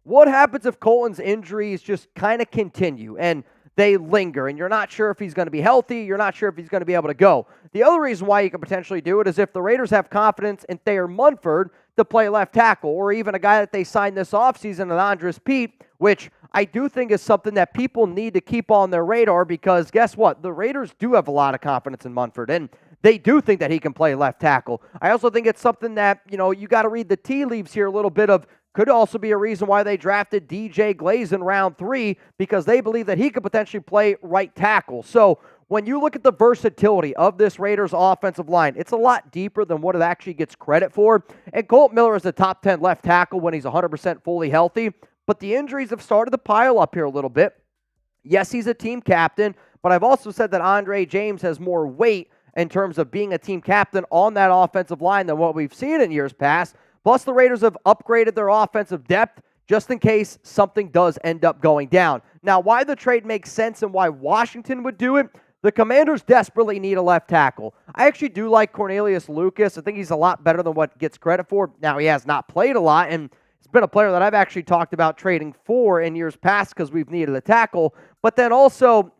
what happens if Colton's injuries just kind of continue and they linger, and you're not sure if he's going to be healthy, you're not sure if he's going to be able to go. The other reason why you could potentially do it is if the Raiders have confidence in Thayer Munford to play left tackle, or even a guy that they signed this offseason, Andres Pete, which I do think is something that people need to keep on their radar because guess what? The Raiders do have a lot of confidence in Munford, and they do think that he can play left tackle. I also think it's something that, you got to read the tea leaves here a little bit of. Could also be a reason why they drafted DJ Glaze in round 3 because they believe that he could potentially play right tackle. So when you look at the versatility of this Raiders offensive line, it's a lot deeper than what it actually gets credit for. And Colton Miller is a top 10 left tackle when he's 100% fully healthy. But the injuries have started to pile up here a little bit. Yes, he's a team captain, but I've also said that Andre James has more weight in terms of being a team captain on that offensive line than what we've seen in years past. Plus, the Raiders have upgraded their offensive depth just in case something does end up going down. Now, why the trade makes sense and why Washington would do it, the Commanders desperately need a left tackle. I actually do like Cornelius Lucas. I think he's a lot better than what gets credit for. Now, he has not played a lot, and he's been a player that I've actually talked about trading for in years past because we've needed a tackle. But then also,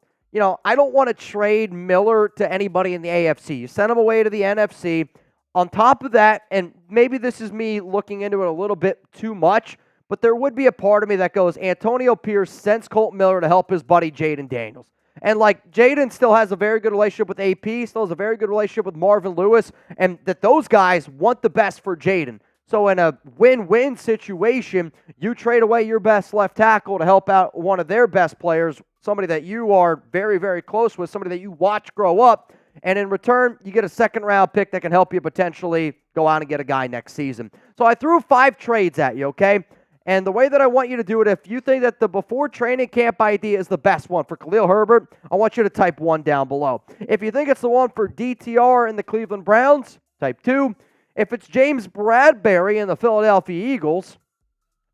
I don't want to trade Miller to anybody in the AFC. You send him away to the NFC. On top of that, and maybe this is me looking into it a little bit too much, but there would be a part of me that goes, Antonio Pierce sends Colton Miller to help his buddy Jaden Daniels. And like Jaden still has a very good relationship with AP, still has a very good relationship with Marvin Lewis, and that those guys want the best for Jaden. So in a win-win situation, you trade away your best left tackle to help out one of their best players, somebody that you are very, very close with, somebody that you watch grow up. And in return, you get a second-round pick that can help you potentially go out and get a guy next season. So I threw 5 trades at you, okay? And the way that I want you to do it, if you think that the before training camp idea is the best one for Khalil Herbert, I want you to type 1 down below. If you think it's the one for DTR and the Cleveland Browns, type 2. If it's James Bradbury and the Philadelphia Eagles,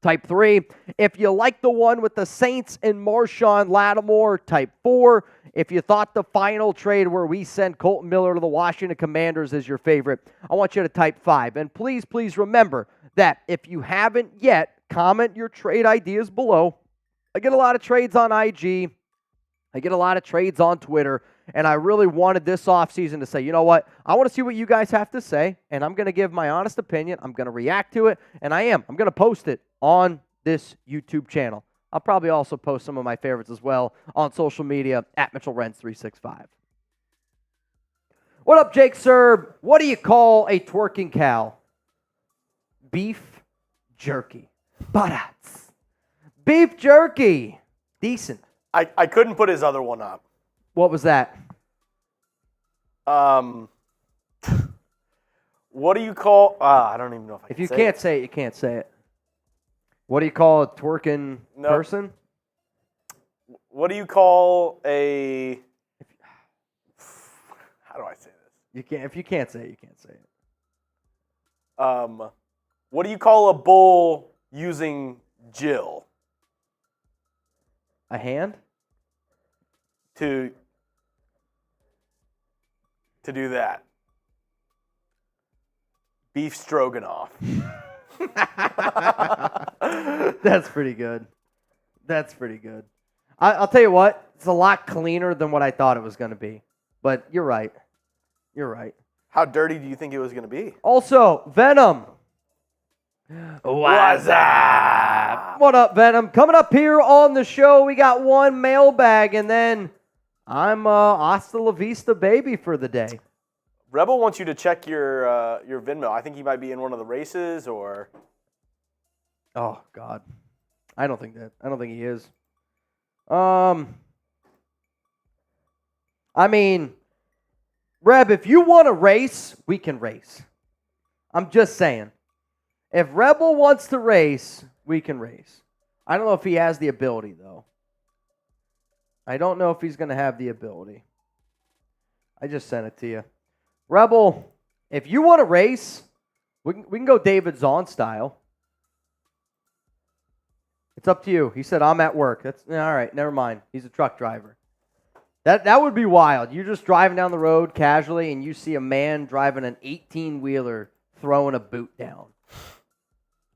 type 3. If you like the one with the Saints and Marshawn Lattimore, type 4. If you thought the final trade where we send Colton Miller to the Washington Commanders is your favorite, I want you to type 5. And please, please remember that if you haven't yet, comment your trade ideas below. I get a lot of trades on IG. I get a lot of trades on Twitter. And I really wanted this offseason to say, you know what? I want to see what you guys have to say, and I'm going to give my honest opinion. I'm going to react to it, and I am. I'm going to post it on this YouTube channel. I'll probably also post some of my favorites as well on social media at Mitchell Renz 365. What up, Jake Serb? What do you call a twerking cow? Beef jerky. Barats. Beef jerky. Decent. I couldn't put his other one up. What was that? What do you call? I don't even know if I can say it. If you can't say it, you can't say it. What do you call a twerking person? What do you call a? How do I say this? You can't. If you can't say it, you can't say it. What do you call a bull using Jill? A hand? To do that. Beef stroganoff. That's pretty good. That's pretty good. I'll tell you what, it's a lot cleaner than what I thought it was going to be. But you're right. You're right. How dirty do you think it was going to be? Also, Venom. What's up? What up, Venom? Coming up here on the show, we got one mailbag, and then I'm hasta la vista baby for the day. Rebel wants you to check your Venmo. I think he might be in one of the races, or. Oh God, I don't think he is. I mean, Reb, if you want to race, we can race. I'm just saying. If Rebel wants to race, we can race. I don't know if he has the ability, though. I don't know if he's going to have the ability. I just sent it to you. Rebel, if you want to race, we can go David Zahn style. It's up to you. He said, I'm at work. That's all right. Never mind. He's a truck driver. That would be wild. You're just driving down the road casually, and you see a man driving an 18-wheeler throwing a boot down.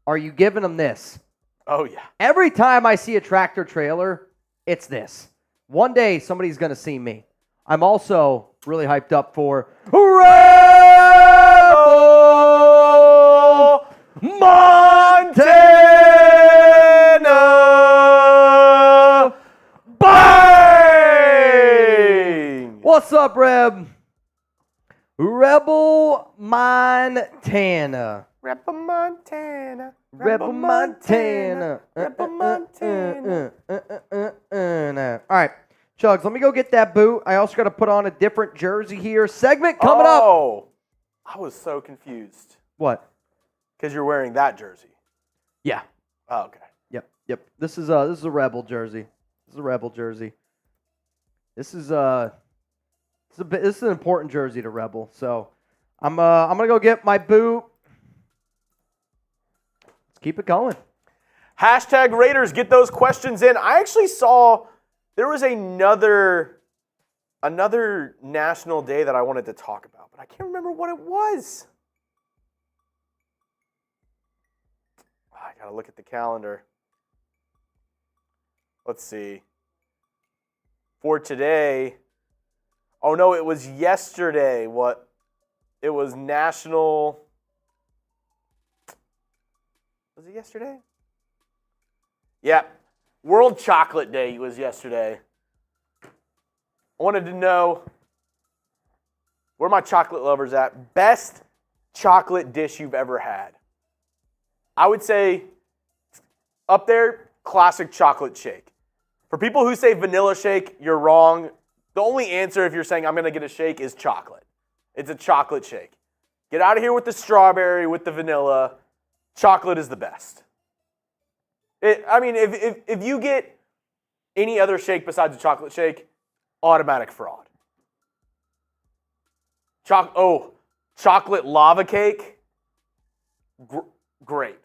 Are you giving him this? Oh, yeah. Every time I see a tractor trailer, it's this. One day, somebody's going to see me. I'm also really hyped up for Rebel Montana! Bang! What's up, Reb? Rebel Montana. Rebel Montana. Rebel Montana. Rebel Montana. All right, Chuggs, let me go get that boot. I also got to put on a different jersey here. Segment coming up. Oh, I was so confused. What? Because you're wearing that jersey. Yeah. Oh, okay. Yep. This is a Rebel jersey. This is an important jersey to Rebel. So I'm gonna go get my boot. Let's keep it going. Hashtag Raiders, get those questions in. I actually saw there was another national day that I wanted to talk about, but I can't remember what it was. I gotta look at the calendar. Let's see. For today, oh no, it was yesterday. What? It was National. Was it yesterday? Yeah. World Chocolate Day was yesterday. I wanted to know where my chocolate lovers at. Best chocolate dish you've ever had. I would say up there, classic chocolate shake. For people who say vanilla shake, you're wrong. The only answer if you're saying I'm going to get a shake is chocolate. It's a chocolate shake. Get out of here with the strawberry, with the vanilla. Chocolate is the best. If you get any other shake besides a chocolate shake, automatic fraud. Chocolate lava cake, great.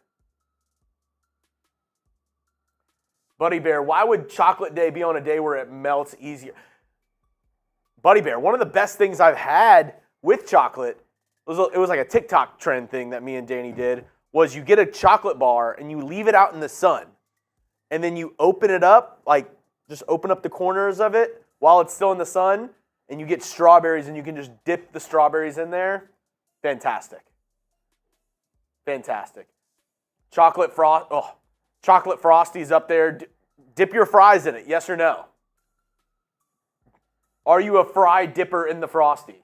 Buddy Bear, why would Chocolate Day be on a day where it melts easier? Buddy Bear, one of the best things I've had with chocolate, it was like a TikTok trend thing that me and Danny did, was you get a chocolate bar and you leave it out in the sun. And then you open it up, like just open up the corners of it while it's still in the sun, and you get strawberries and you can just dip the strawberries in there, fantastic. Fantastic. Chocolate Frosties up there. Dip your fries in it, yes or no? Are you a fry dipper in the Frosty?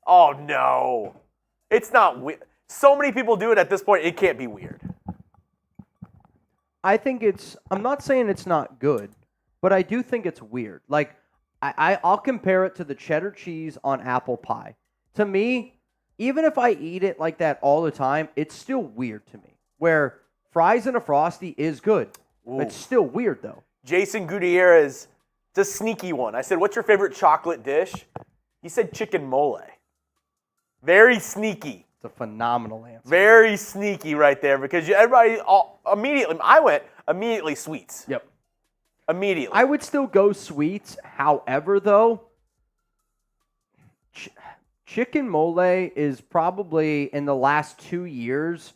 Oh, no. It's not weird. So many people do it at this point, it can't be weird. I'm not saying it's not good, but I do think it's weird. Like, I'll compare it to the cheddar cheese on apple pie. To me, even if I eat it like that all the time, it's still weird to me. Where fries in a Frosty is good. Ooh. It's still weird, though. Jason Gutierrez, it's a sneaky one. I said, what's your favorite chocolate dish? He said chicken mole. Very sneaky. It's a phenomenal answer. Very sneaky right there because everybody immediately, I went immediately sweets. Yep. Immediately. I would still go sweets. However, though, chicken mole is probably in the last 2 years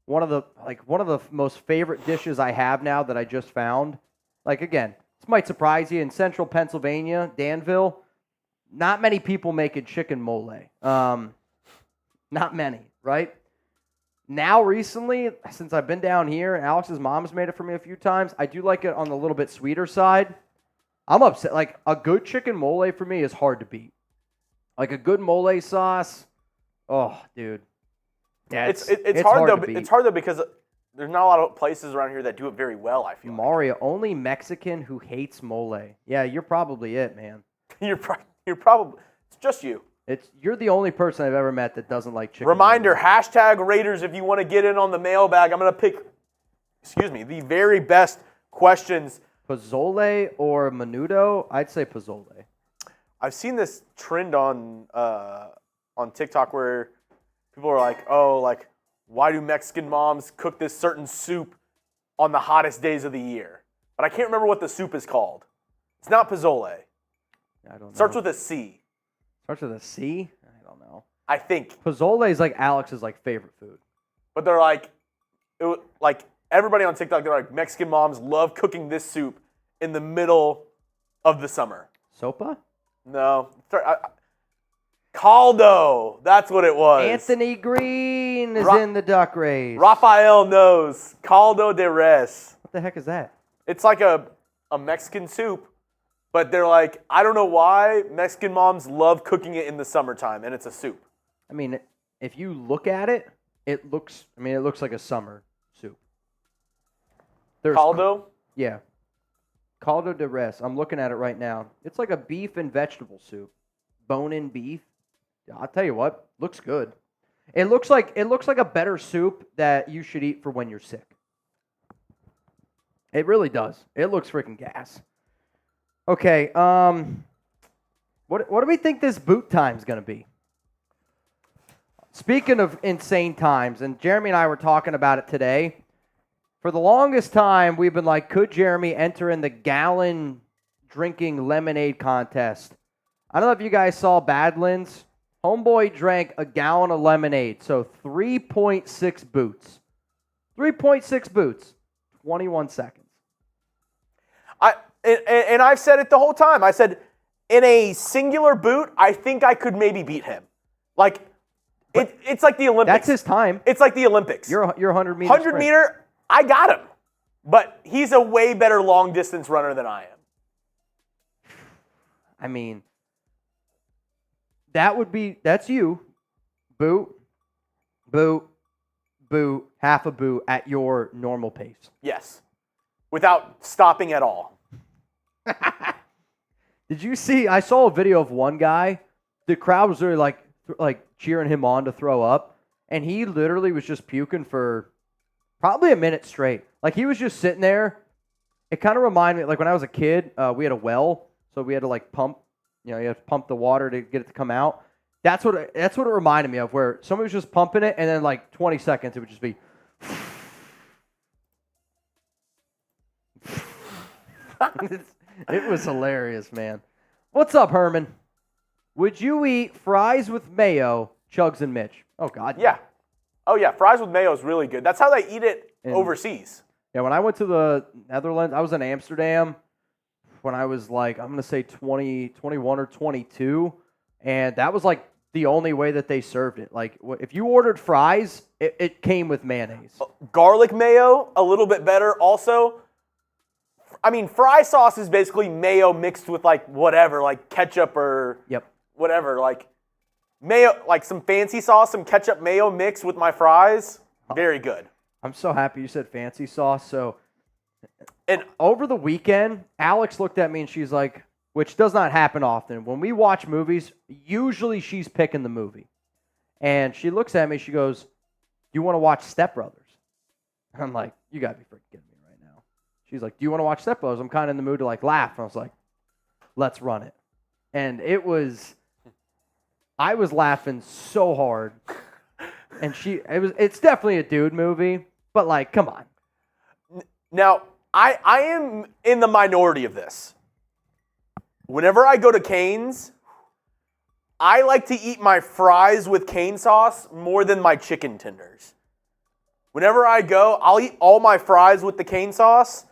one of the most favorite dishes I have now that I just found. Like, again, this might surprise you. In central Pennsylvania, Danville, not many people make a chicken mole. Not many, right? Now, recently, since I've been down here, Alex's mom's made it for me a few times. I do like it on the little bit sweeter side. I'm upset. Like, a good chicken mole for me is hard to beat. Like, a good mole sauce. Oh, dude. Yeah, it's hard though. It's hard though because there's not a lot of places around here that do it very well. I feel Mario, only Mexican who hates mole. Yeah, you're probably it, man. You're probably it's just you. You're the only person I've ever met that doesn't like chicken. Reminder: mole. hashtag Raiders if you want to get in on the mailbag. I'm gonna pick, the very best questions. Pozole or menudo? I'd say pozole. I've seen this trend on TikTok where people are like, oh, like, why do Mexican moms cook this certain soup on the hottest days of the year? But I can't remember what the soup is called. It's not pozole. I don't know. Starts with a C. Starts with a C? I don't know. I think. Pozole is like Alex's favorite food. But they're like, everybody on TikTok, they're like, Mexican moms love cooking this soup in the middle of the summer. Sopa? No. Caldo. That's what it was. Anthony Green is in the duck race. Rafael knows. Caldo de res. What the heck is that? It's like a Mexican soup, but they're like, I don't know why Mexican moms love cooking it in the summertime, and it's a soup. I mean, if you look at it, it looks like a summer soup. Caldo? Yeah. Caldo de res. I'm looking at it right now. It's like a beef and vegetable soup. Bone-in beef. Yeah, I'll tell you what, looks good. It looks like a better soup that you should eat for when you're sick. It really does. It looks freaking gas. Okay, what do we think this boot time's going to be? Speaking of insane times, and Jeremy and I were talking about it today, for the longest time, we've been like, could Jeremy enter in the gallon drinking lemonade contest? I don't know if you guys saw Badlands. Homeboy drank a gallon of lemonade, so 3.6 boots. 3.6 boots, 21 seconds. And I've said it the whole time. I said, in a singular boot, I think I could maybe beat him. Like, it's like the Olympics. That's his time. It's like the Olympics. You're 100 meter 100 sprint. meter, I got him. But he's a way better long distance runner than I am. I mean, that's you. Boot, half a boot at your normal pace. Yes. Without stopping at all. Did you see? I saw a video of one guy. The crowd was really like cheering him on to throw up, and he literally was just puking for probably a minute straight. Like, he was just sitting there. It kind of reminded me, like, when I was a kid, we had a well, so we had to pump. You have to pump the water to get it to come out. That's what it reminded me of, where somebody was just pumping it, and then 20 seconds it would just be. It was hilarious, man. What's up, Herman? Would you eat fries with mayo, Chuggs and Mitch? Oh, God. Yeah. Oh, yeah. Fries with mayo is really good. That's how they eat it overseas. Yeah, when I went to the Netherlands, I was in Amsterdam. when I was like, I'm going to say 20, 21 or 22. And that was like the only way that they served it. Like if you ordered fries, it came with mayonnaise. Garlic mayo, a little bit better. Also, I mean, fry sauce is basically mayo mixed with like whatever, like ketchup or whatever. Like mayo, like some fancy sauce, some ketchup mayo mixed with my fries. Very good. I'm so happy you said fancy sauce. So, and over the weekend, Alex looked at me and she's like, which does not happen often. When we watch movies, usually she's picking the movie. And she looks at me, she goes, "Do you want to watch Step Brothers?" And I'm like, "You got to be freaking kidding me right now." She's like, "Do you want to watch Step Brothers?" I'm kind of in the mood to like laugh. And I was like, "Let's run it." And I was laughing so hard. And it's definitely a dude movie, but like, come on. Now, I am in the minority of this. Whenever I go to Cane's, I like to eat my fries with cane sauce more than my chicken tenders. Whenever I go, I'll eat all my fries with the cane sauce,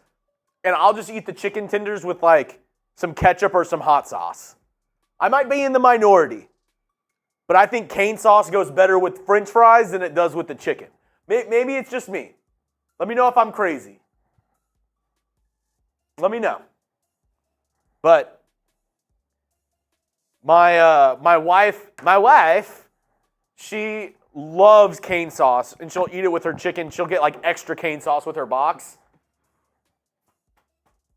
and I'll just eat the chicken tenders with like some ketchup or some hot sauce. I might be in the minority, but I think cane sauce goes better with French fries than it does with the chicken. Maybe it's just me. Let me know if I'm crazy. Let me know. But my wife, she loves cane sauce, and she'll eat it with her chicken. She'll get like extra cane sauce with her box.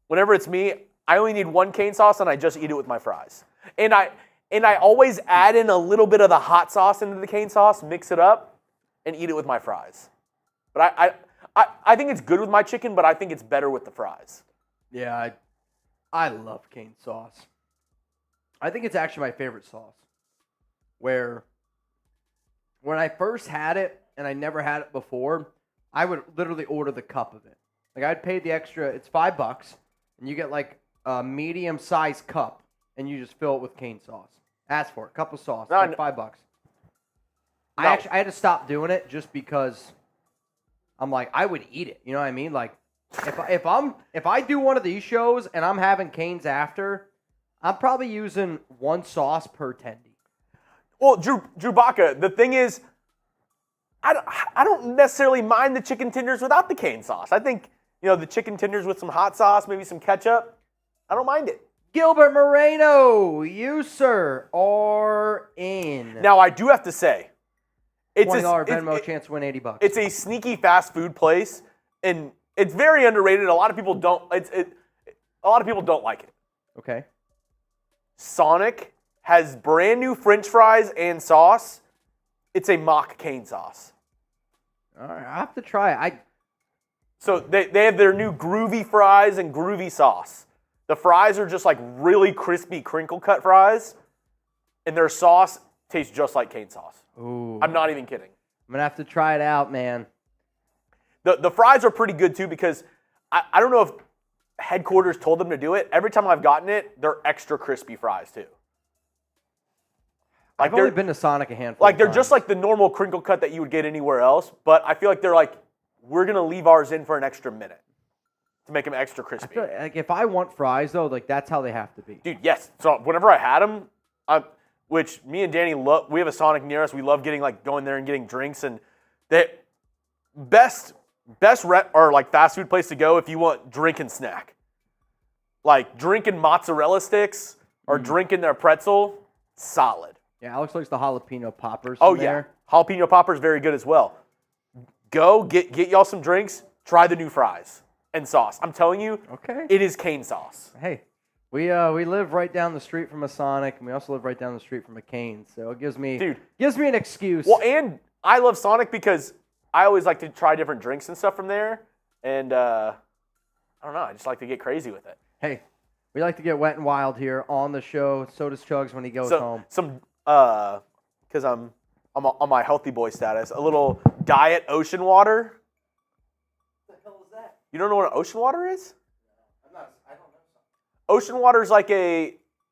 Whenever it's me, I only need one cane sauce, and I just eat it with my fries. And I always add in a little bit of the hot sauce into the cane sauce, mix it up, and eat it with my fries. But I think it's good with my chicken, but I think it's better with the fries. Yeah, I love cane sauce. I think it's actually my favorite sauce. Where when I first had it, and I never had it before, I would literally order the cup of it. Like I'd pay the extra, it's $5, and you get like a medium-sized cup, and you just fill it with cane sauce. Ask for it, cup of sauce, like $5. No. I had to stop doing it just because I'm like, I would eat it. You know what I mean? Like if I do one of these shows and I'm having Cane's after, I'm probably using one sauce per tendy. Well, Drew Baca, the thing is, I don't necessarily mind the chicken tenders without the cane sauce. I think, the chicken tenders with some hot sauce, maybe some ketchup, I don't mind it. Gilbert Moreno, you, sir, are in. Now, I do have to say, it's $20 Venmo chance to win $80. It's a sneaky fast food place, and it's very underrated. A lot of people don't. A lot of people don't like it. Okay. Sonic has brand new French fries and sauce. It's a mock cane sauce. All right, I have to try it. So they have their new groovy fries and groovy sauce. The fries are just like really crispy crinkle cut fries, and their sauce tastes just like cane sauce. Ooh. I'm not even kidding. I'm going to have to try it out, man. The fries are pretty good too because I don't know if headquarters told them to do it. Every time I've gotten it, they're extra crispy fries too. Like I've only been to Sonic a handful of times. They're just like the normal crinkle cut that you would get anywhere else, but I feel like they're like, we're going to leave ours in for an extra minute to make them extra crispy. I feel like if I want fries, though, like that's how they have to be. Dude, yes. So whenever I had them, which me and Danny love, we have a Sonic near us. We love going there and getting drinks, and the best or like fast food place to go if you want drink and snack. Like drinking mozzarella sticks or drinking their pretzel, solid. Yeah, Alex likes the jalapeno poppers. Oh yeah, jalapeno poppers very good as well. Go get y'all some drinks. Try the new fries and sauce. I'm telling you, it is cane sauce. Hey, we live right down the street from a Sonic, and we also live right down the street from a Cane's. So it gives me an excuse. Well, and I love Sonic because I always like to try different drinks and stuff from there, and I don't know, I just like to get crazy with it. Hey, we like to get wet and wild here on the show. So does Chuggs when he goes home. Because I'm on my healthy boy status, a little diet ocean water. What the hell is that? You don't know what ocean water is? I don't know. Ocean water is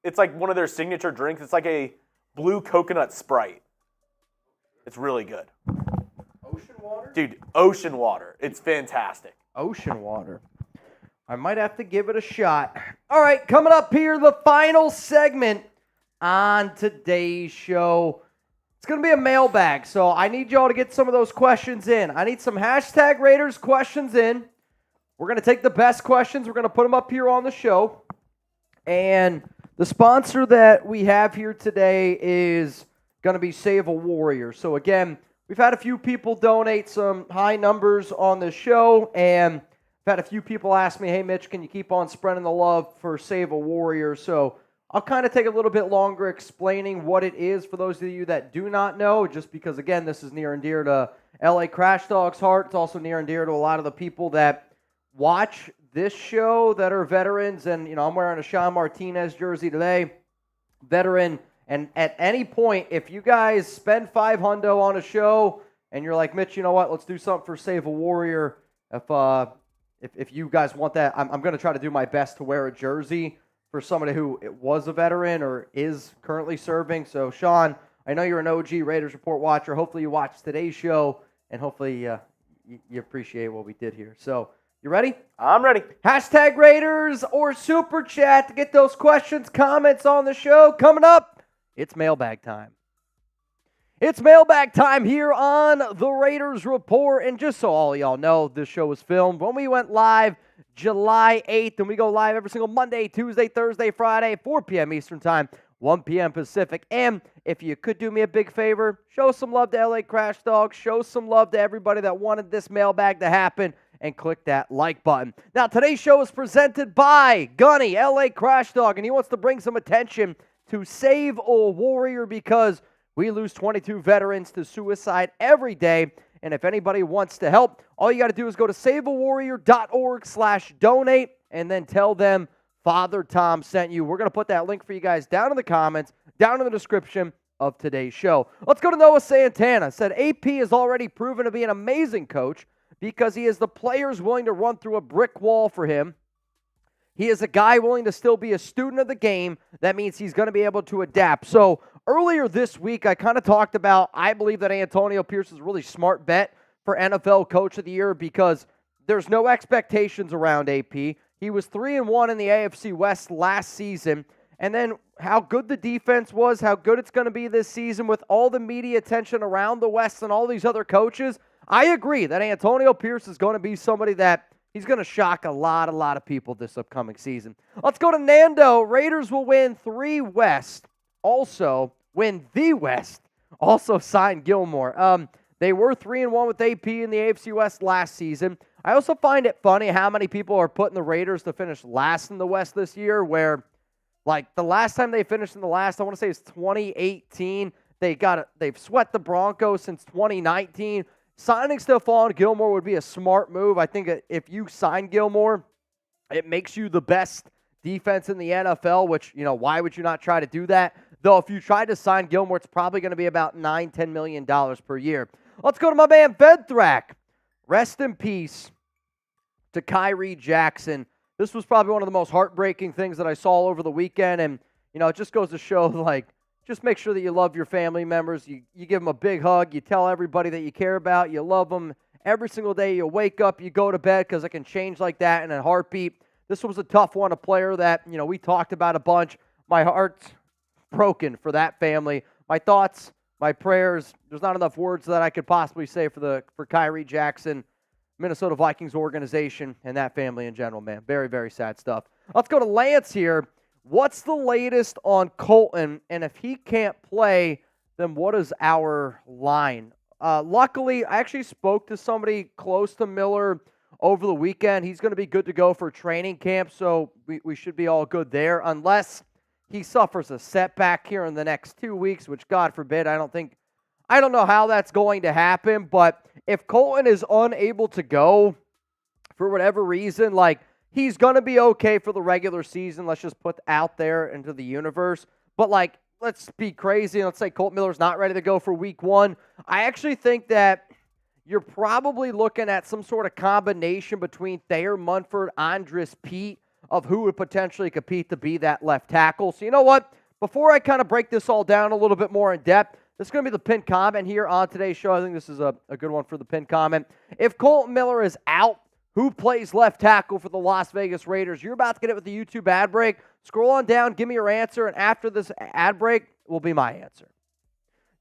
it's like one of their signature drinks. It's like a blue coconut Sprite. It's really good. Ocean water? Dude, ocean water. It's fantastic. Ocean water. I might have to give it a shot. All right, coming up here, the final segment on today's show. It's going to be a mailbag, so I need y'all to get some of those questions in. I need some hashtag Raiders questions in. We're going to take the best questions. We're going to put them up here on the show. And the sponsor that we have here today is going to be Save a Warrior. So again, we've had a few people donate some high numbers on the show, and I've had a few people ask me, hey, Mitch, can you keep on spreading the love for Save a Warrior? So I'll kind of take a little bit longer explaining what it is for those of you that do not know, just because, again, this is near and dear to LA Crash Dog's heart. It's also near and dear to a lot of the people that watch this show that are veterans. And, I'm wearing a Sean Martinez jersey today, veteran. And at any point, if you guys spend $500 on a show and you're like, Mitch, you know what, let's do something for Save a Warrior. If you guys want that, I'm going to try to do my best to wear a jersey for somebody who was a veteran or is currently serving. So, Sean, I know you're an OG Raiders Report watcher. Hopefully you watched today's show, and hopefully you appreciate what we did here. So, you ready? I'm ready. Hashtag Raiders or Super Chat to get those questions, comments on the show. Coming up, it's mailbag time. It's mailbag time here on the Raiders Report. And just so all y'all know, this show was filmed when we went live July 8th. And we go live every single Monday, Tuesday, Thursday, Friday, 4 p.m. Eastern Time, 1 p.m. Pacific. And if you could do me a big favor, show some love to LA Crash Dog. Show some love to everybody that wanted this mailbag to happen. And click that like button. Now, today's show is presented by Gunny, LA Crash Dog. And he wants to bring some attention to Save a Warrior because we lose 22 veterans to suicide every day. And if anybody wants to help, all you got to do is go to saveawarrior.org/donate and then tell them Father Tom sent you. We're going to put that link for you guys down in the comments, down in the description of today's show. Let's go to Noah Santana. Said AP has already proven to be an amazing coach because he has the players willing to run through a brick wall for him. He is a guy willing to still be a student of the game. That means he's going to be able to adapt. So earlier this week, I kind of talked about, I believe that Antonio Pierce is a really smart bet for NFL Coach of the Year because there's no expectations around AP. He was 3-1 in the AFC West last season. And then how good the defense was, how good it's going to be this season with all the media attention around the West and all these other coaches. I agree that Antonio Pierce is going to be somebody that he's going to shock a lot of people this upcoming season. Let's go to Nando. Raiders will win 3 West. Also, win the West. Also sign Gilmore. They were 3-1 with AP in the AFC West last season. I also find it funny how many people are putting the Raiders to finish last in the West this year, where, like, the last time they finished in the last, I want to say it's 2018. They've swept the Broncos since 2019. Signing Stephon Gilmore would be a smart move. I think if you sign Gilmore, it makes you the best defense in the NFL, which, why would you not try to do that? Though if you try to sign Gilmore, it's probably going to be about $9-10 million per year. Let's go to my man, Vedthrak. Rest in peace to Kyrie Jackson. This was probably one of the most heartbreaking things that I saw over the weekend, and, it just goes to show, like, just make sure that you love your family members. You give them a big hug. You tell everybody that you care about. You love them every single day. You wake up, you go to bed because it can change like that in a heartbeat. This was a tough one, a player that, we talked about a bunch. My heart's broken for that family. My thoughts, my prayers, there's not enough words that I could possibly say for Kyrie Jackson, Minnesota Vikings organization, and that family in general, man. Very, very sad stuff. Let's go to Lance here. What's the latest on Colton? And if he can't play, then what is our line? Luckily, I actually spoke to somebody close to Miller over the weekend. He's going to be good to go for training camp, so we should be all good there, unless he suffers a setback here in the next 2 weeks, which, God forbid, I don't know how that's going to happen. But if Colton is unable to go for whatever reason, like, he's going to be okay for the regular season. Let's just put out there into the universe. But, like, let's be crazy. Let's say Colt Miller's not ready to go for week 1. I actually think that you're probably looking at some sort of combination between Thayer Munford, Andres Pete, of who would potentially compete to be that left tackle. So you know what? Before I kind of break this all down a little bit more in depth, this is going to be the pinned comment here on today's show. I think this is a good one for the pinned comment. If Colton Miller is out who plays left tackle for the Las Vegas Raiders? You're about to get it with the YouTube ad break. Scroll on down, give me your answer, and after this ad break will be my answer.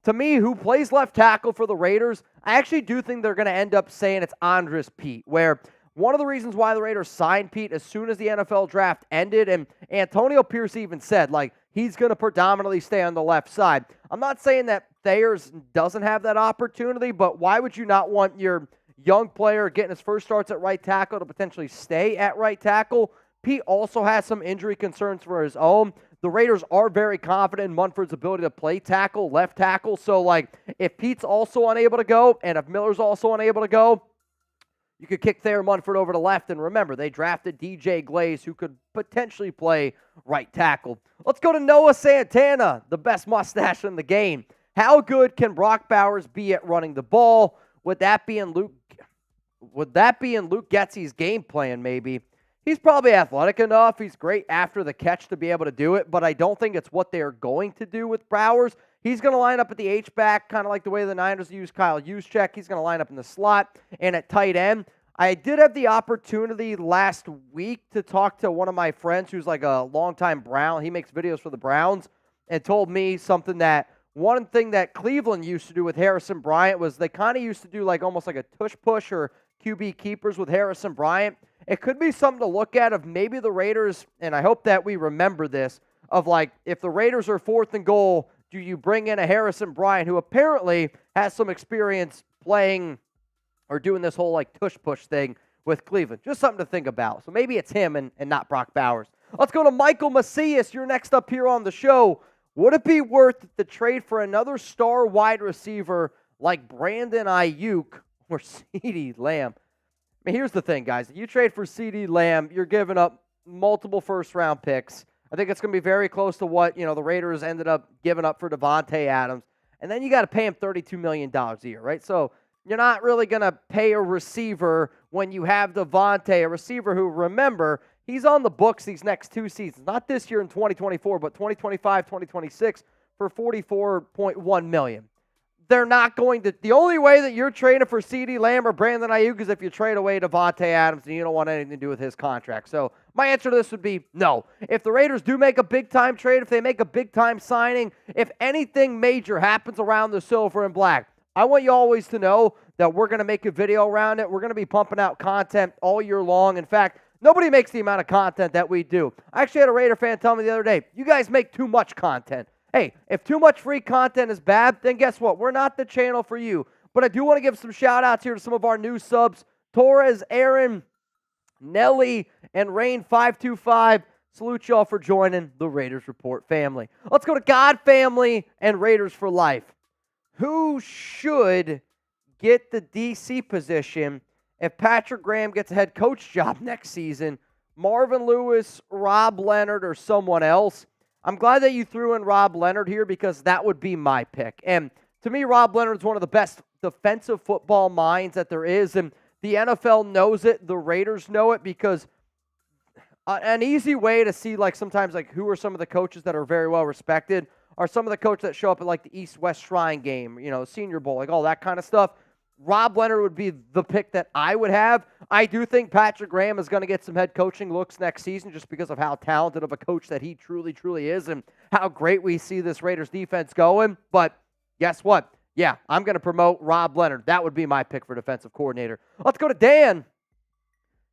To me, who plays left tackle for the Raiders, I actually do think they're going to end up saying it's Andres Pete, where one of the reasons why the Raiders signed Pete as soon as the NFL draft ended, and Antonio Pierce even said, like, he's going to predominantly stay on the left side. I'm not saying that Thayers doesn't have that opportunity, but why would you not want your young player getting his first starts at right tackle to potentially stay at right tackle? Pete also has some injury concerns for his own. The Raiders are very confident in Munford's ability to play tackle, left tackle. So, like, if Pete's also unable to go and if Miller's also unable to go, you could kick Thayer Munford over to left. And remember, they drafted DJ Glaze, who could potentially play right tackle. Let's go to Noah Santana, the best mustache in the game. How good can Brock Bowers be at running the ball? Would that be in Luke Getsy's game plan, maybe? He's probably athletic enough. He's great after the catch to be able to do it, but I don't think it's what they're going to do with Bowers. He's going to line up at the H-back, kind of like the way the Niners use Kyle Juszczyk. He's going to line up in the slot and at tight end. I did have the opportunity last week to talk to one of my friends who's like a longtime Brown. He makes videos for the Browns and told me something that one thing that Cleveland used to do with Harrison Bryant was they kind of used to do like almost like a tush-push or QB keepers with Harrison Bryant. It could be something to look at of maybe the Raiders, and I hope that we remember this, of like if the Raiders are 4th and goal, do you bring in a Harrison Bryant who apparently has some experience playing or doing this whole like tush-push thing with Cleveland? Just something to think about. So maybe it's him and not Brock Bowers. Let's go to Michael Macias. You're next up here on the show. Would it be worth the trade for another star wide receiver like Brandon Ayuk or CeeDee Lamb? I mean, here's the thing, guys. If you trade for CeeDee Lamb, you're giving up multiple first-round picks. I think it's going to be very close to what, the Raiders ended up giving up for Devontae Adams. And then you got to pay him $32 million a year, right? So you're not really going to pay a receiver when you have Devontae, a receiver who, remember, he's on the books these next 2 seasons. Not this year in 2024, but 2025, 2026 for $44.1 million. They're not going to – the only way that you're trading for CeeDee Lamb or Brandon Ayuk is if you trade away Devontae Adams and you don't want anything to do with his contract. So my answer to this would be no. If the Raiders do make a big-time trade, if they make a big-time signing, if anything major happens around the silver and black, I want you always to know that we're going to make a video around it. We're going to be pumping out content all year long. In fact, nobody makes the amount of content that we do. I actually had a Raider fan tell me the other day, you guys make too much content. Hey, if too much free content is bad, then guess what? We're not the channel for you. But I do want to give some shout-outs here to some of our new subs. Torres, Aaron, Nelly, and Rain525. Salute y'all for joining the Raiders Report family. Let's go to God Family and Raiders for Life. Who should get the DC position if Patrick Graham gets a head coach job next season? Marvin Lewis, Rob Leonard, or someone else? I'm glad that you threw in Rob Leonard here because that would be my pick. And to me, Rob Leonard's one of the best defensive football minds that there is, and the NFL knows it. The Raiders know it because an easy way to see, like, sometimes, like, who are some of the coaches that are very well respected are some of the coaches that show up at, like, the East-West Shrine game, Senior Bowl, like all that kind of stuff. Rob Leonard would be the pick that I would have. I do think Patrick Graham is going to get some head coaching looks next season just because of how talented of a coach that he truly, truly is and how great we see this Raiders defense going. But guess what? Yeah, I'm going to promote Rob Leonard. That would be my pick for defensive coordinator. Let's go to Dan.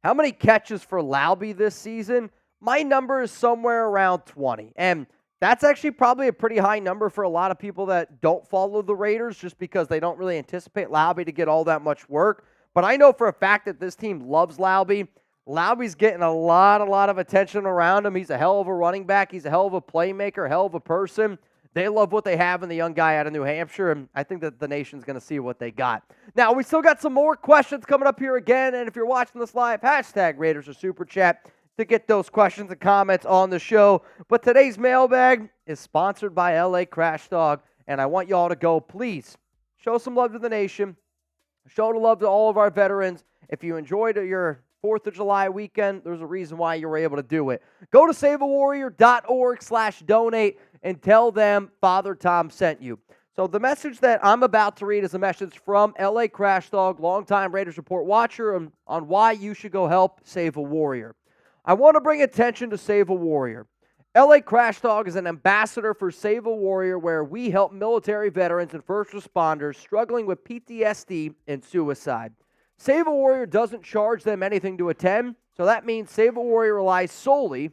How many catches for Laube this season? My number is somewhere around 20. And that's actually probably a pretty high number for a lot of people that don't follow the Raiders just because they don't really anticipate Laube to get all that much work. But I know for a fact that this team loves Laube. Laube's getting a lot of attention around him. He's a hell of a running back. He's a hell of a playmaker, hell of a person. They love what they have in the young guy out of New Hampshire, and I think that the nation's going to see what they got. Now, we still got some more questions coming up here again, and if you're watching this live, hashtag Raiders or Super Chat to get those questions and comments on the show. But today's mailbag is sponsored by LA Crash Dog, and I want y'all to go, please, show some love to the nation. Show the love to all of our veterans. If you enjoyed your 4th of July weekend, there's a reason why you were able to do it. Go to saveawarrior.org/donate and tell them Father Tom sent you. So the message that I'm about to read is a message from LA Crash Dog, longtime Raiders Report watcher, on why you should go help save a warrior. I want to bring attention to Save a Warrior. LA Crash Dog is an ambassador for Save a Warrior, where we help military veterans and first responders struggling with PTSD and suicide. Save a Warrior doesn't charge them anything to attend, so that means Save a Warrior relies solely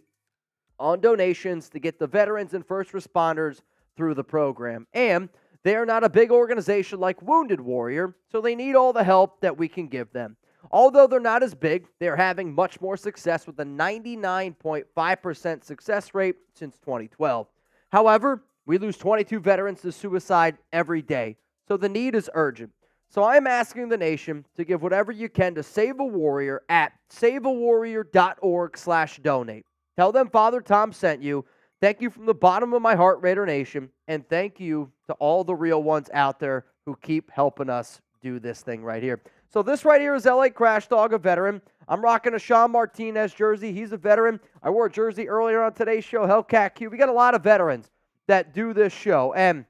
on donations to get the veterans and first responders through the program. And they are not a big organization like Wounded Warrior, so they need all the help that we can give them. Although they're not as big, they're having much more success with a 99.5% success rate since 2012. However, we lose 22 veterans to suicide every day, so the need is urgent. So I'm asking the nation to give whatever you can to Save a Warrior at saveawarrior.org/donate. Tell them Father Tom sent you. Thank you from the bottom of my heart, Raider Nation, and thank you to all the real ones out there who keep helping us do this thing right here. So this right here is LA Crash Dog, a veteran. I'm rocking a Sean Martinez jersey. He's a veteran. I wore a jersey earlier on today's show, Hellcat Q. We got a lot of veterans that do this show. And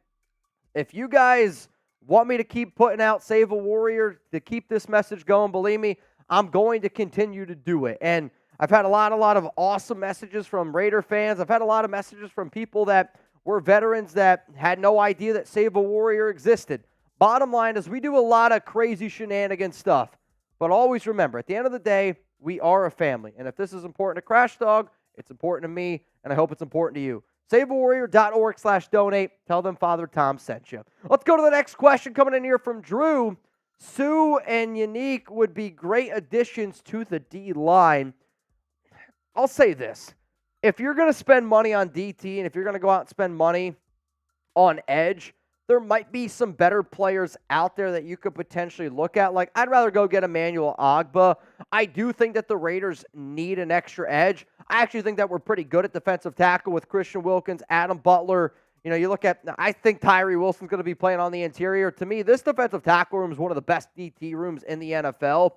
if you guys want me to keep putting out Save a Warrior, to keep this message going, believe me, I'm going to continue to do it. And I've had a lot of awesome messages from Raider fans. I've had a lot of messages from people that were veterans that had no idea that Save a Warrior existed. Bottom line is we do a lot of crazy shenanigans stuff. But always remember, at the end of the day, we are a family. And if this is important to Crash Dog, it's important to me, and I hope it's important to you. SaveAWarrior.org/donate. Tell them Father Tom sent you. Let's go to the next question coming in here from Drew. Sue and Unique would be great additions to the D-line. I'll say this. If you're going to spend money on DT and if you're going to go out and spend money on edge, there might be some better players out there that you could potentially look at. Like, I'd rather go get Emmanuel Ogbah. I do think that the Raiders need an extra edge. I actually think that we're pretty good at defensive tackle with Christian Wilkins, Adam Butler. You know, you look at, I think Tyree Wilson's going to be playing on the interior. To me, this defensive tackle room is one of the best DT rooms in the NFL.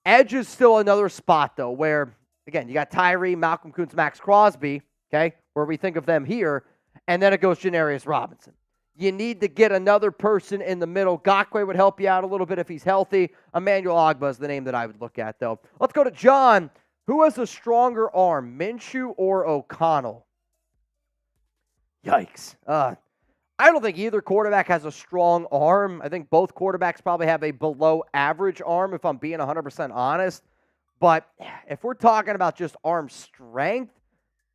Edge is still another spot, though, where, again, you got Tyree, Malcolm Kuntz, Max Crosby, okay, where we think of them here, and then it goes Janarius Robinson. You need to get another person in the middle. Gakwe would help you out a little bit if he's healthy. Emmanuel Ogbah is the name that I would look at, though. Let's go to John. Who has a stronger arm, Minshew or O'Connell? Yikes. I don't think either quarterback has a strong arm. I think both quarterbacks probably have a below average arm, if I'm being 100% honest. But if we're talking about just arm strength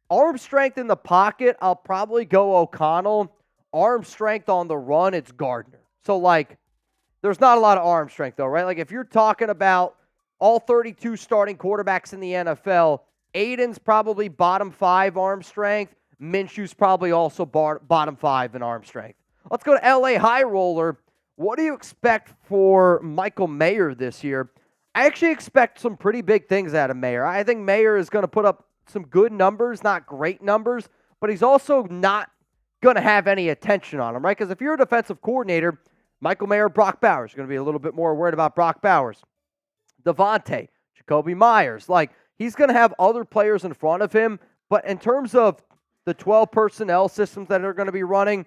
in the pocket, I'll probably go O'Connell. Arm strength on the run, it's Gardner. So, like, there's not a lot of arm strength, though, right? Like, if you're talking about all 32 starting quarterbacks in the NFL, Aiden's probably bottom 5 arm strength. Minshew's probably also bottom 5 in arm strength. Let's go to LA High Roller. What do you expect for Michael Mayer this year? I actually expect some pretty big things out of Mayer. I think Mayer is going to put up some good numbers, not great numbers, but he's also not going to have any attention on him, right? Because if you're a defensive coordinator, Michael Mayer, Brock Bowers, you're going to be a little bit more worried about Brock Bowers. Devontae, Jacoby Myers, like, he's going to have other players in front of him, but in terms of the 12 personnel systems that are going to be running,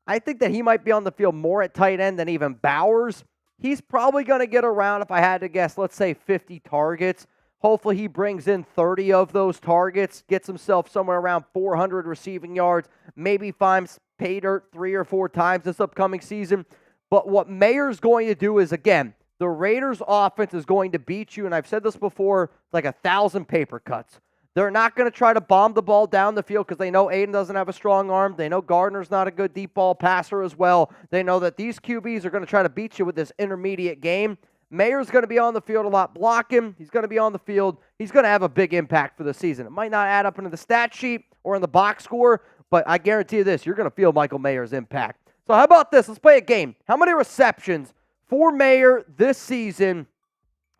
I think that he might be on the field more at tight end than even Bowers. He's probably going to get around, if I had to guess, let's say 50 targets. Hopefully he brings in 30 of those targets, gets himself somewhere around 400 receiving yards, maybe finds pay dirt 3 or 4 times this upcoming season. But what Mayer's going to do is, again, the Raiders' offense is going to beat you, and I've said this before, like 1,000 paper cuts. They're not going to try to bomb the ball down the field because they know Aiden doesn't have a strong arm. They know Gardner's not a good deep ball passer as well. They know that these QBs are going to try to beat you with this intermediate game. Mayer's going to be on the field a lot blocking. He's going to be on the field. He's going to have a big impact for the season. It might not add up into the stat sheet or in the box score, but I guarantee you this, you're going to feel Michael Mayer's impact. So how about this? Let's play a game. How many receptions for Mayer this season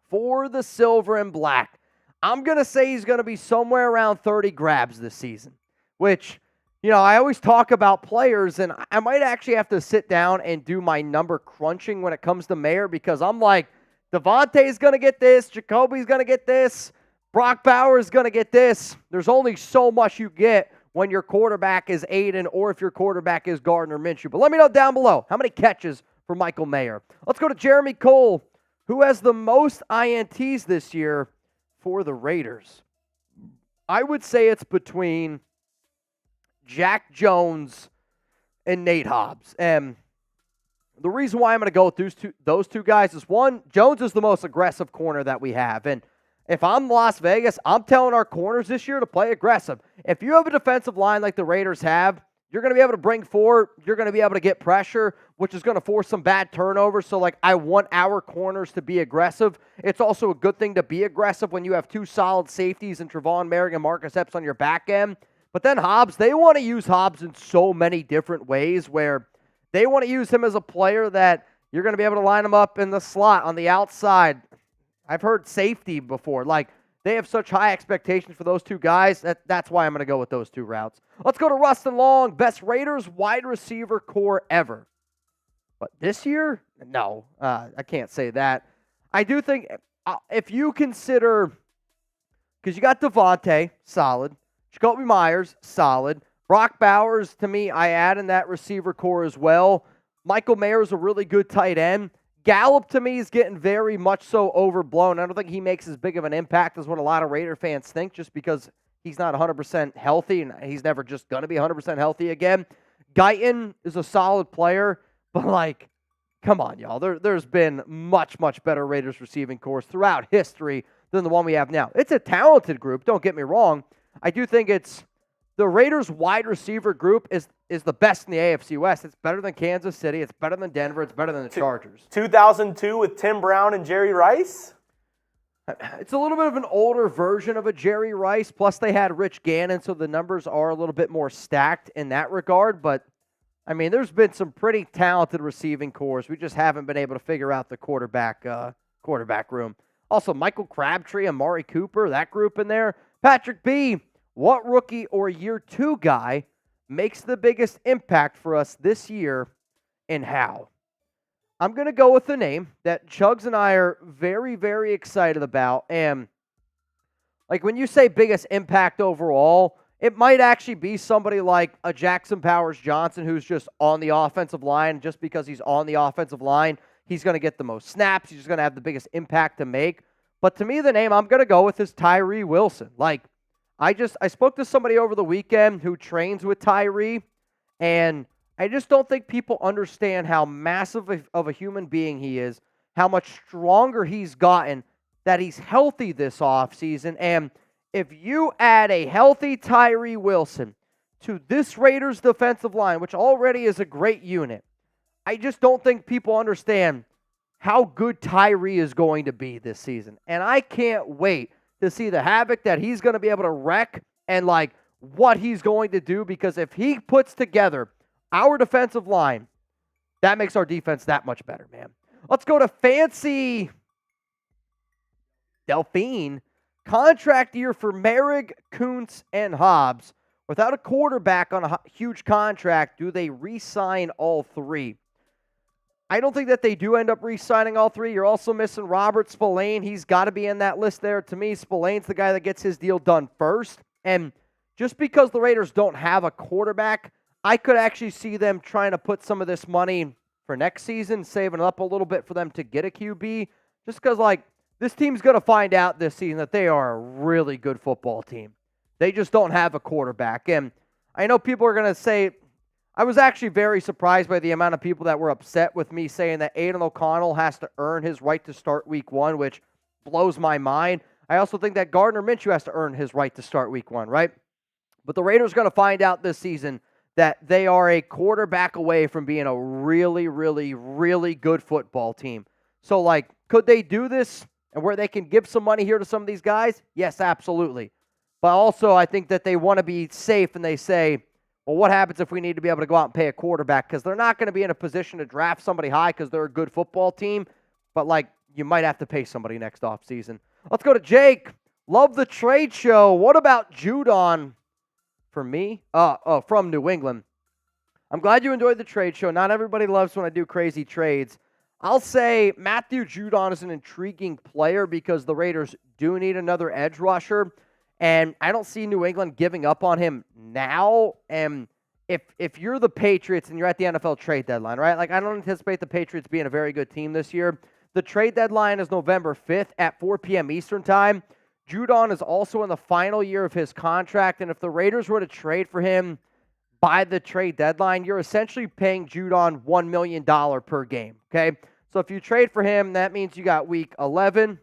for the Silver and Black? I'm going to say he's going to be somewhere around 30 grabs this season, which, you know, I always talk about players, and I might actually have to sit down and do my number crunching when it comes to Mayer, because I'm like, Devontae's going to get this, Jacoby's going to get this, Brock Bowers is going to get this. There's only so much you get when your quarterback is Aiden or if your quarterback is Gardner Minshew. But let me know down below, how many catches for Michael Mayer? Let's go to Jeremy Cole, who has the most INTs this year for the Raiders. I would say it's between Jack Jones and Nate Hobbs. And the reason why I'm going to go with those two guys is, one, Jones is the most aggressive corner that we have. And if I'm Las Vegas, I'm telling our corners this year to play aggressive. If you have a defensive line like the Raiders have, you're going to be able to bring forward, you're going to be able to get pressure, which is going to force some bad turnovers. So, I want our corners to be aggressive. It's also a good thing to be aggressive when you have two solid safeties in Trevon Merrick and Marcus Epps on your back end. But then Hobbs, they want to use Hobbs in so many different ways, where they want to use him as a player that you're going to be able to line him up in the slot on the outside. I've heard safety before. They have such high expectations for those two guys. That's why I'm going to go with those two routes. Let's go to Rustin Long, best Raiders wide receiver core ever. But this year, no, I can't say that. I do think if you consider, because you got Devontae, solid. Jacoby Myers, solid. Brock Bowers, to me, I add in that receiver core as well. Michael Mayer's a really good tight end. Gallup, to me, is getting very much so overblown. I don't think he makes as big of an impact as what a lot of Raider fans think, just because he's not 100% healthy, and he's never just going to be 100% healthy again. Guyton is a solid player, but, come on, y'all. There's been much, much better Raiders receiving cores throughout history than the one we have now. It's a talented group, don't get me wrong. I do think the Raiders wide receiver group is the best in the AFC West. It's better than Kansas City. It's better than Denver. It's better than the Chargers. 2002 with Tim Brown and Jerry Rice? It's a little bit of an older version of a Jerry Rice. Plus, they had Rich Gannon, so the numbers are a little bit more stacked in that regard. But, there's been some pretty talented receiving cores. We just haven't been able to figure out the quarterback room. Also, Michael Crabtree, Amari Cooper, that group in there. Patrick B., what rookie or year two guy makes the biggest impact for us this year, and how? I'm going to go with the name that Chuggs and I are very, very excited about. And when you say biggest impact overall, it might actually be somebody like a Jackson Powers Johnson, who's just on the offensive line. Just because he's on the offensive line, he's going to get the most snaps. He's just going to have the biggest impact to make. But to me, the name I'm going to go with is Tyree Wilson. I spoke to somebody over the weekend who trains with Tyree, and I just don't think people understand how massive of a human being he is, how much stronger he's gotten, that he's healthy this offseason. And if you add a healthy Tyree Wilson to this Raiders defensive line, which already is a great unit, I just don't think people understand how good Tyree is going to be this season. And I can't wait to see the havoc that he's going to be able to wreak and what he's going to do, because if he puts together our defensive line, that makes our defense that much better, man. Let's go to Fancy Delphine. Contract year for Merrick, Kuntz, and Hobbs. Without a quarterback on a huge contract, do they re-sign all three? I don't think that they do end up re-signing all three. You're also missing Robert Spillane. He's got to be in that list there. To me, Spillane's the guy that gets his deal done first. And just because the Raiders don't have a quarterback, I could actually see them trying to put some of this money for next season, saving up a little bit for them to get a QB. Just because, this team's going to find out this season that they are a really good football team. They just don't have a quarterback. And I know people are going to say, I was actually very surprised by the amount of people that were upset with me saying that Aiden O'Connell has to earn his right to start week one, which blows my mind. I also think that Gardner Minshew has to earn his right to start week one, right? But the Raiders are going to find out this season that they are a quarterback away from being a really, really, really good football team. So, could they do this and where they can give some money here to some of these guys? Yes, absolutely. But also, I think that they want to be safe, and they say, well, what happens if we need to be able to go out and pay a quarterback? Because they're not going to be in a position to draft somebody high because they're a good football team. But, you might have to pay somebody next offseason. Let's go to Jake. Love the trade show. What about Judon for me? From New England. I'm glad you enjoyed the trade show. Not everybody loves when I do crazy trades. I'll say Matthew Judon is an intriguing player because the Raiders do need another edge rusher. And I don't see New England giving up on him now. And if you're the Patriots and you're at the NFL trade deadline, right? Like, I don't anticipate the Patriots being a very good team this year. The trade deadline is November 5th at 4 p.m. Eastern time. Judon is also in the final year of his contract, and if the Raiders were to trade for him by the trade deadline, you're essentially paying Judon $1 million per game, okay? So if you trade for him, that means you got week 11,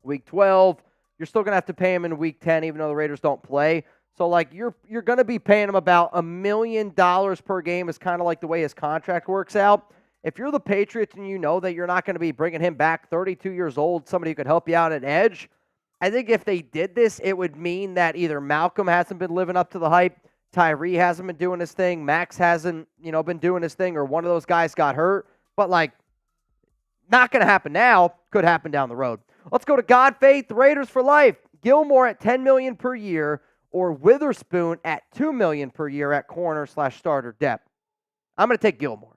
week 12. You're still going to have to pay him in week 10, even though the Raiders don't play. So, like, you're going to be paying him about $1 million per game is kind of like the way his contract works out. If you're the Patriots and you know that you're not going to be bringing him back 32 years old, somebody who could help you out at edge, I think if they did this, it would mean that either Malcolm hasn't been living up to the hype, Tyree hasn't been doing his thing, Max hasn't, been doing his thing, or one of those guys got hurt. But, like, not going to happen now. Could happen down the road. Let's go to God Faith, the Raiders for life. Gilmore at $10 million per year, or Witherspoon at $2 million per year at corner/starter depth. I'm going to take Gilmore.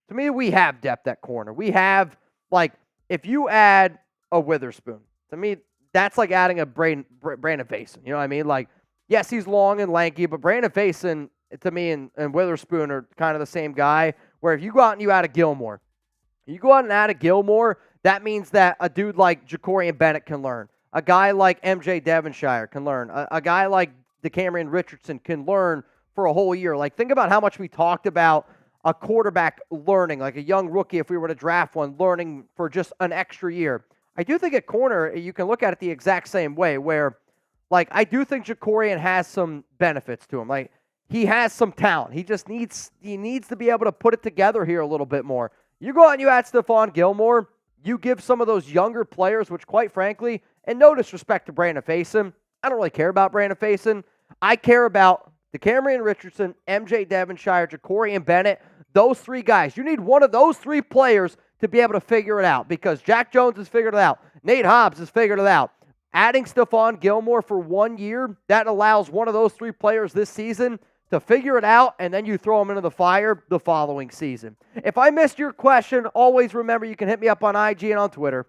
To me, we have depth at corner. We have, like, if you add a Witherspoon, to me, that's like adding a Brandon Faison. You know what I mean? Like, yes, he's long and lanky, but Brandon Faison, to me, and Witherspoon are kind of the same guy, where if you go out and you add a Gilmore, that means that a dude like Ja'Cory Bennett can learn. A guy like MJ Devonshire can learn. A guy like DeCamerion Richardson can learn for a whole year. Like, think about how much we talked about a quarterback learning, like a young rookie, if we were to draft one, learning for just an extra year. I do think at corner, you can look at it the exact same way, where, like, I do think Ja'Cory has some benefits to him. Like, he has some talent. He just needs to be able to put it together here a little bit more. You go out and you add Stephon Gilmore, you give some of those younger players, which, quite frankly, and no disrespect to Brandon Faison, I don't really care about Brandon Faison. I care about DeCamerion Richardson, MJ Devonshire, Ja'Cory Bennett, those three guys. You need one of those three players to be able to figure it out, because Jack Jones has figured it out. Nate Hobbs has figured it out. Adding Stephon Gilmore for 1 year, that allows one of those three players this season to figure it out, and then you throw them into the fire the following season. If I missed your question, always remember you can hit me up on IG and on Twitter,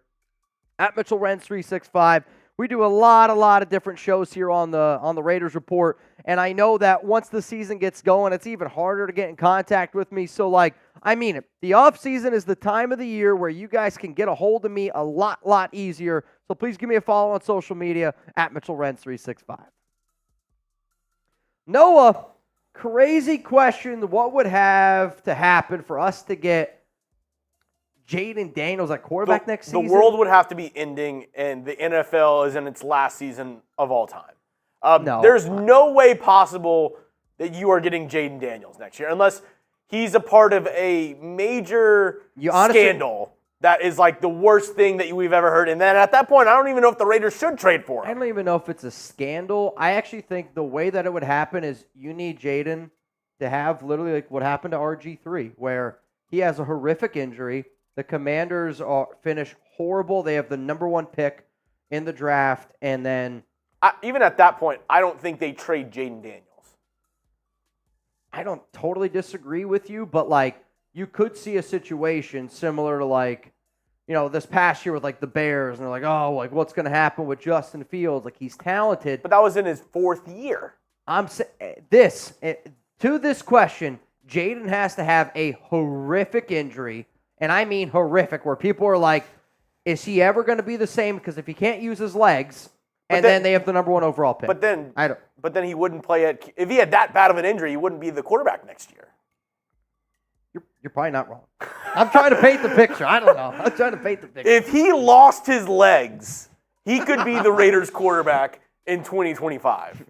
at Mitchell Renz 365. We do a lot of different shows here on the Raiders Report, and I know that once the season gets going, it's even harder to get in contact with me. So, like, I mean it. The offseason is the time of the year where you guys can get a hold of me a lot easier. So please give me a follow on social media, at Mitchell Renz 365. Noah, crazy question. What would have to happen for us to get Jaden Daniels at quarterback next season? The world would have to be ending, and the NFL is in its last season of all time. No. There's no way possible that you are getting Jaden Daniels next year, unless he's a part of a major scandal that is like the worst thing that we've ever heard. And then at that point, I don't even know if the Raiders should trade for him. I don't even know if it's a scandal. I actually think the way that it would happen is you need Jaden to have literally like what happened to RG3, where he has a horrific injury. The Commanders finish horrible. They have the number 1 pick in the draft, and then even at that point, I don't think they trade Jaden Daniels. I don't totally disagree with you, but like you could see a situation similar to like, this past year with like the Bears, and they're like, oh, like what's going to happen with Justin Fields? Like, he's talented, but that was in his 4th year. To this question, Jaden has to have a horrific injury. And I mean horrific, where people are like, is he ever going to be the same? Because if he can't use his legs, then they have the number 1 overall pick. But then he wouldn't play if he had that bad of an injury, he wouldn't be the quarterback next year. You're probably not wrong. I'm trying to paint the picture. I don't know. I'm trying to paint the picture. If he lost his legs, he could be the Raiders quarterback in 2025.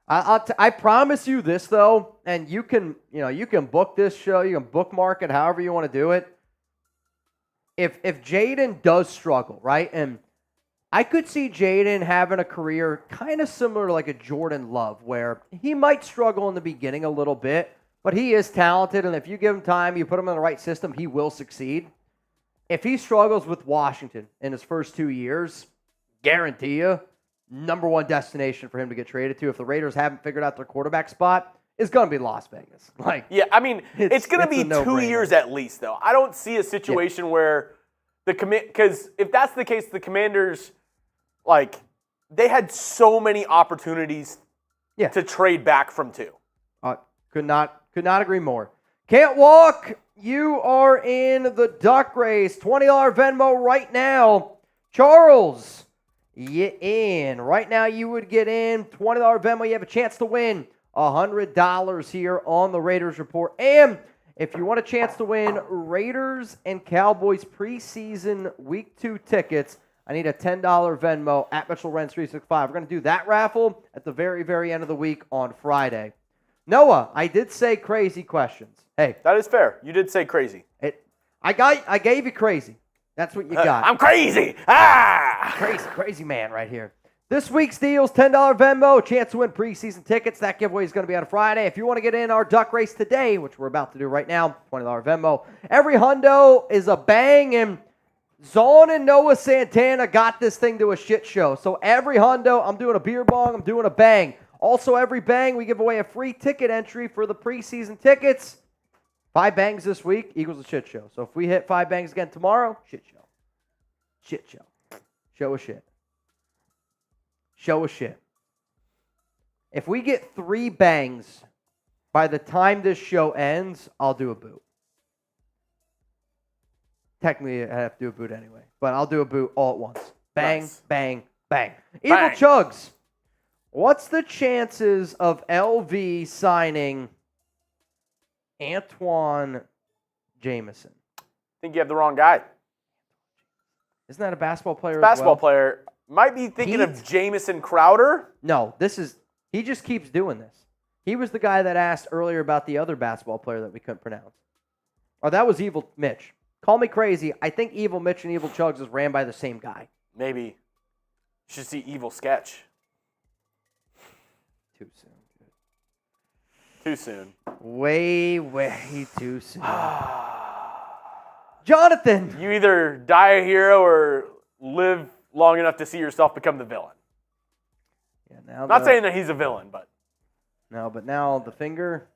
I promise you this, though, and you can book this show, you can bookmark it however you want to do it. If Jaden does struggle, right, and I could see Jaden having a career kind of similar to like a Jordan Love, where he might struggle in the beginning a little bit, but he is talented, and if you give him time, you put him in the right system, he will succeed. If he struggles with Washington in his first 2 years, guarantee you, number 1 destination for him to get traded to, if the Raiders haven't figured out their quarterback spot, is going to be Las Vegas. Like, yeah, I mean, it's going to be 2 years at least, though. I don't see a situation where because if that's the case, the Commanders, like, they had so many opportunities to trade back from 2. Could not agree more. Can't walk. You are in the duck race. $20 Venmo right now. Charles, you in. Right now you would get in. $20 Venmo. You have a chance to win $100 here on the Raiders Report. And if you want a chance to win Raiders and Cowboys preseason Week 2 tickets, I need a $10 Venmo at Mitchell Renz 365. We're going to do that raffle at the very, very end of the week on Friday. Noah, I did say crazy questions. Hey. That is fair. You did say crazy. I gave you crazy. That's what you got. I'm crazy. Crazy man right here. This week's deals, $10 Venmo, chance to win preseason tickets. That giveaway is going to be on Friday. If you want to get in our duck race today, which we're about to do right now, $20 Venmo. Every hundo is a bang, and Zon and Noah Santana got this thing to a shit show. So every hundo, I'm doing a beer bong, I'm doing a bang. Also, every bang, we give away a free ticket entry for the preseason tickets. 5 bangs this week equals a shit show. So if we hit 5 bangs again tomorrow, shit show. Shit show. Show a shit. Show a shit. If we get 3 bangs by the time this show ends, I'll do a boot. Technically, I have to do a boot anyway, but I'll do a boot all at once. Bang, nice. Bang, bang. Evil Chuggs. What's the chances of LV signing Antoine Jameson? I think you have the wrong guy. Isn't that a basketball player? Basketball player. Might be thinking of Jamison Crowder. No, he just keeps doing this. He was the guy that asked earlier about the other basketball player that we couldn't pronounce. Oh, that was Evil Mitch. Call me crazy. I think Evil Mitch and Evil Chuggs is ran by the same guy. Maybe. You should see Evil Sketch. Too soon. Too soon. Way too soon. Jonathan! You either die a hero or live long enough to see yourself become the villain. Yeah, Not saying that he's a villain, but... No, but now the finger...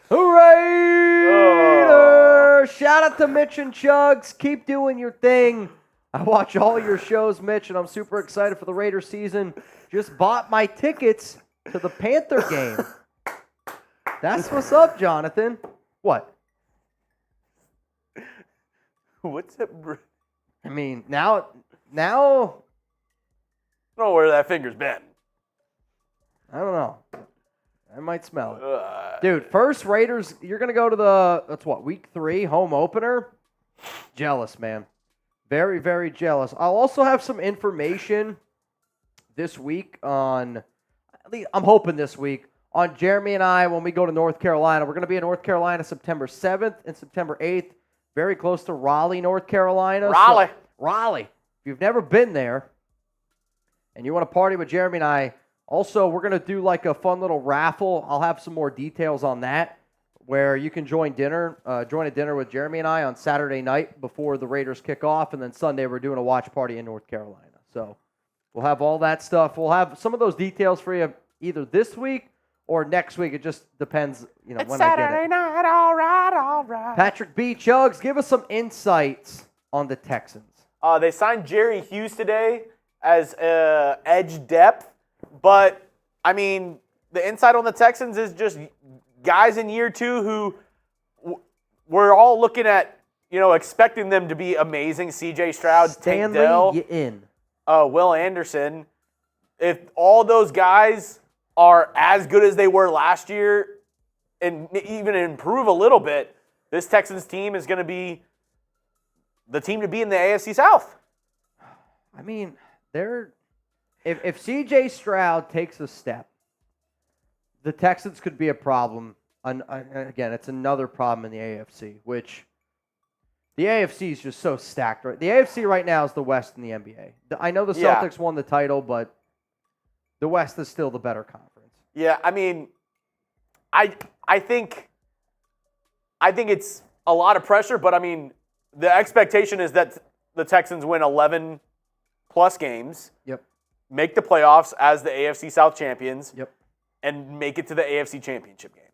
Hooray! Oh. Shout out to Mitch and Chuggs. Keep doing your thing. I watch all your shows, Mitch, and I'm super excited for the Raiders season. Just bought my tickets to the Panther game. That's what's up, Jonathan. What? What's that? I mean, now. I don't know where that finger's been. I don't know. I might smell it. Dude, first Raiders, you're going to go to that's what, week 3, home opener? Jealous, man. Very, very jealous. I'll also have some information this week I'm hoping this week, on Jeremy and I when we go to North Carolina. We're going to be in North Carolina September 7th and September 8th, very close to Raleigh, North Carolina. Raleigh. If you've never been there and you want to party with Jeremy and I, also, we're going to do like a fun little raffle. I'll have some more details on that, where you can join a dinner with Jeremy and I on Saturday night before the Raiders kick off, and then Sunday we're doing a watch party in North Carolina. So we'll have all that stuff. We'll have some of those details for you either this week or next week. It just depends, it's when Saturday I get it. night, all right. Patrick B. Chuggs, give us some insights on the Texans. They signed Jerry Hughes today as edge depth. But, I mean, the insight on the Texans is just guys in year 2 who we're all looking at, expecting them to be amazing. C.J. Stroud, Tank Dell, Will Anderson. If all those guys are as good as they were last year and even improve a little bit, this Texans team is going to be the team to be in the AFC South. I mean, If C.J. Stroud takes a step, the Texans could be a problem. Again, it's another problem in the AFC, which the AFC is just so stacked. Right? The AFC right now is the West in the NBA. I know the Celtics won the title, but the West is still the better conference. Yeah, I mean, I think it's a lot of pressure, but I mean, the expectation is that the Texans win 11 plus games. Yep. Make the playoffs as the AFC South champions. Yep. And make it to the AFC Championship game.